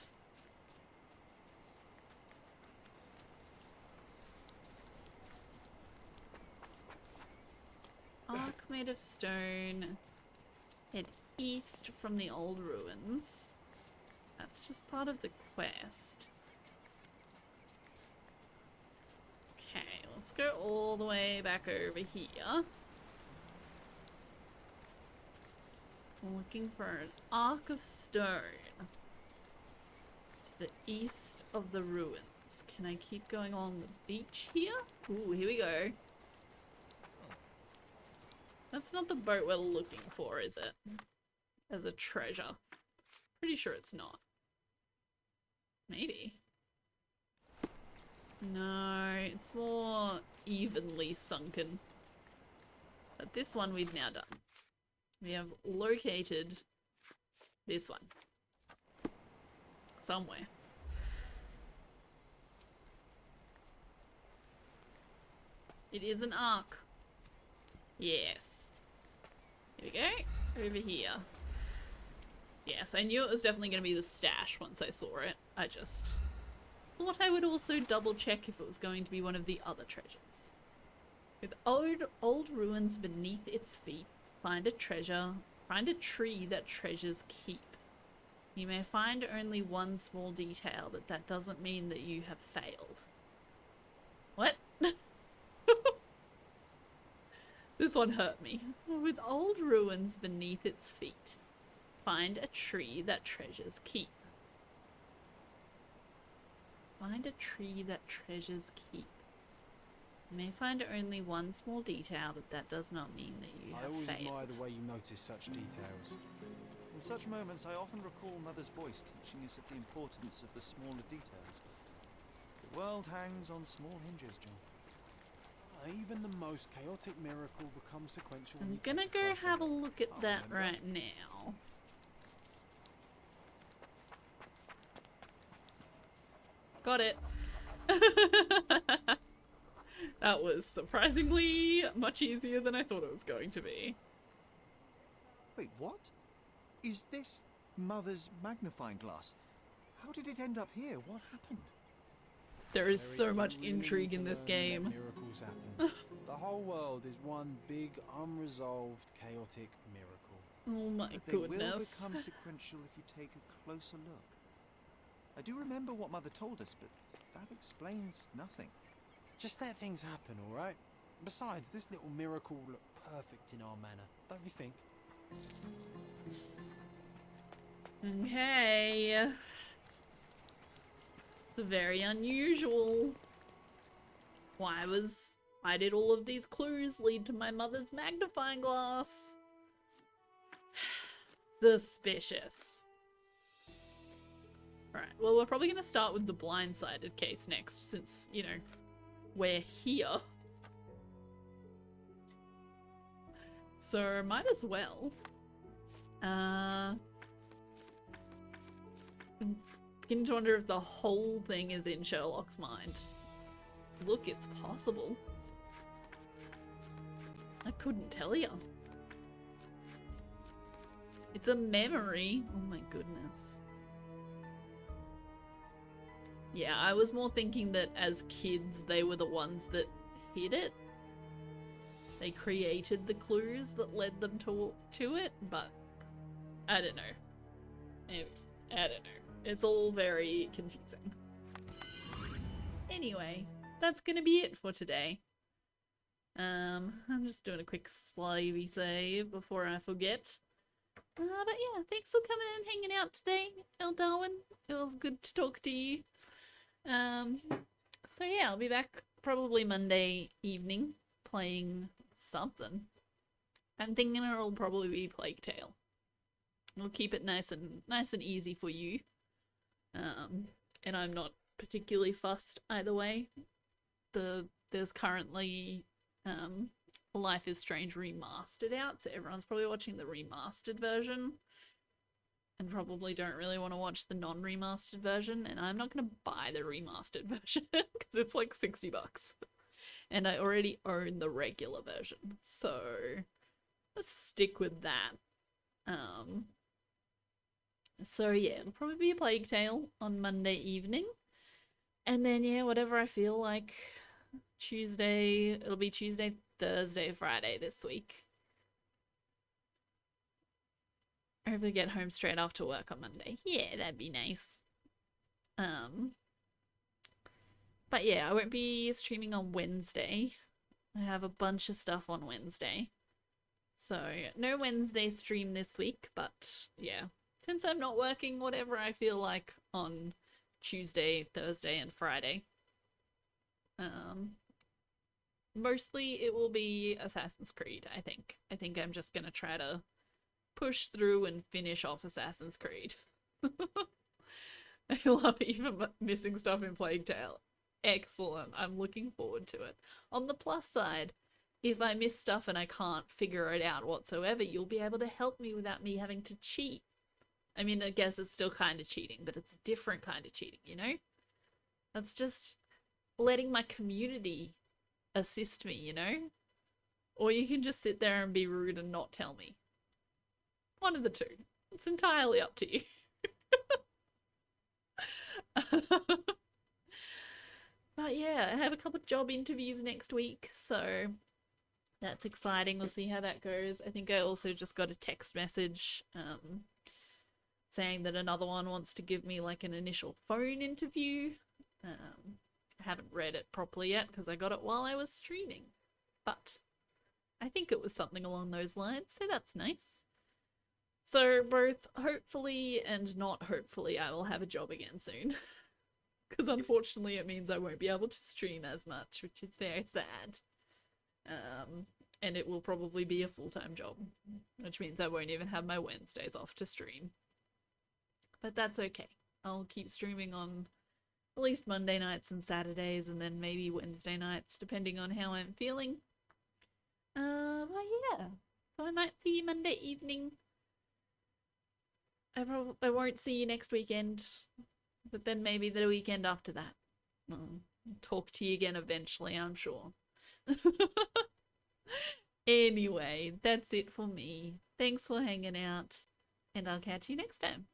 Ark made of stone. Head east from the old ruins. That's just part of the quest. Okay, let's go all the way back over here. I'm looking for an arc of stone to the east of the ruins. Can I keep going along the beach here? Ooh, here we go. That's not the boat we're looking for, is it? As a treasure. Pretty sure it's not. Maybe. No, it's more evenly sunken. But this one we've now done. We have located this one. Somewhere. It is an arc. Yes. Here we go. Over here. Yes, I knew it was definitely going to be the stash once I saw it. I just thought I would also double check if it was going to be one of the other treasures. With old ruins beneath its feet, find a treasure, find a tree that treasures keep. You may find only one small detail, but that doesn't mean that you have failed. What? This one hurt me. With old ruins beneath its feet, find a tree that treasures keep. Find a tree that treasures keep. You may find only one small detail, but that does not mean that you have failed. I always admire the way you notice such details. In such moments, I often recall Mother's voice teaching us of the importance of the smaller details. The world hangs on small hinges, John. Even the most chaotic miracle becomes sequential. I'm gonna go have a look at that right now. Got it. That was surprisingly much easier than I thought it was going to be. Wait, what? Is this Mother's magnifying glass? How did it end up here? What happened? There is so much intrigue in this game. Miracles happen. The whole world is one big, unresolved, chaotic miracle. Oh my But they goodness. will become sequential if you take a closer look. I do remember what Mother told us, but that explains nothing. Just let things happen, alright? Besides, this little miracle will look perfect in our manner, don't you think? Okay. It's very unusual. Why did all of these clues lead to my mother's magnifying glass? Suspicious. Alright, well we're probably gonna start with the blindsided case next, since, you know, we're here. So, might as well. I'm beginning to wonder if the whole thing is in Sherlock's mind. Look, it's possible. I couldn't tell you. It's a memory. Oh my goodness. Yeah, I was more thinking that as kids they were the ones that hid it. They created the clues that led them to it, but I don't know. I don't know. It's all very confusing. Anyway, that's gonna be it for today. I'm just doing a quick slavey save before I forget. But yeah, thanks for coming and hanging out today, El Darwin. It was good to talk to you. So yeah, I'll be back probably Monday evening playing something. I'm thinking it'll probably be Plague Tale. We'll keep it nice and easy for you. And I'm not particularly fussed either way. There's currently Life is Strange remastered out, so everyone's probably watching the remastered version and probably don't really want to watch the non-remastered version, and I'm not going to buy the remastered version because it's like $60 and I already own the regular version, so let's stick with that. So yeah, it'll probably be a Plague Tale on Monday evening, and then yeah, whatever I feel like Tuesday, it'll be Tuesday, Thursday, Friday this week. I hope I get home straight after work on Monday. Yeah, that'd be nice. But yeah, I won't be streaming on Wednesday. I have a bunch of stuff on Wednesday. So no Wednesday stream this week, but yeah, since I'm not working, whatever I feel like on Tuesday, Thursday, and Friday. Mostly it will be Assassin's Creed, I think. I think I'm just gonna try to push through and finish off Assassin's Creed. I love even missing stuff in Plague Tale. Excellent. I'm looking forward to it. On the plus side, if I miss stuff and I can't figure it out whatsoever, you'll be able to help me without me having to cheat. I mean, I guess it's still kind of cheating, but it's a different kind of cheating, you know? That's just letting my community assist me, you know? Or you can just sit there and be rude and not tell me. One of the two. It's entirely up to you. But yeah, I have a couple of job interviews next week, so that's exciting. We'll see how that goes. I think I also just got a text message saying that another one wants to give me like an initial phone interview. I haven't read it properly yet because I got it while I was streaming, but I think it was something along those lines, so that's nice. So both hopefully and not hopefully I will have a job again soon. Because unfortunately it means I won't be able to stream as much, which is very sad. And it will probably be a full-time job, which means I won't even have my Wednesdays off to stream. But that's okay. I'll keep streaming on at least Monday nights and Saturdays, and then maybe Wednesday nights, depending on how I'm feeling. But yeah. So I might see you Monday evening. I won't see you next weekend. But then maybe the weekend after that. I'll talk to you again eventually, I'm sure. Anyway, that's it for me. Thanks for hanging out, and I'll catch you next time.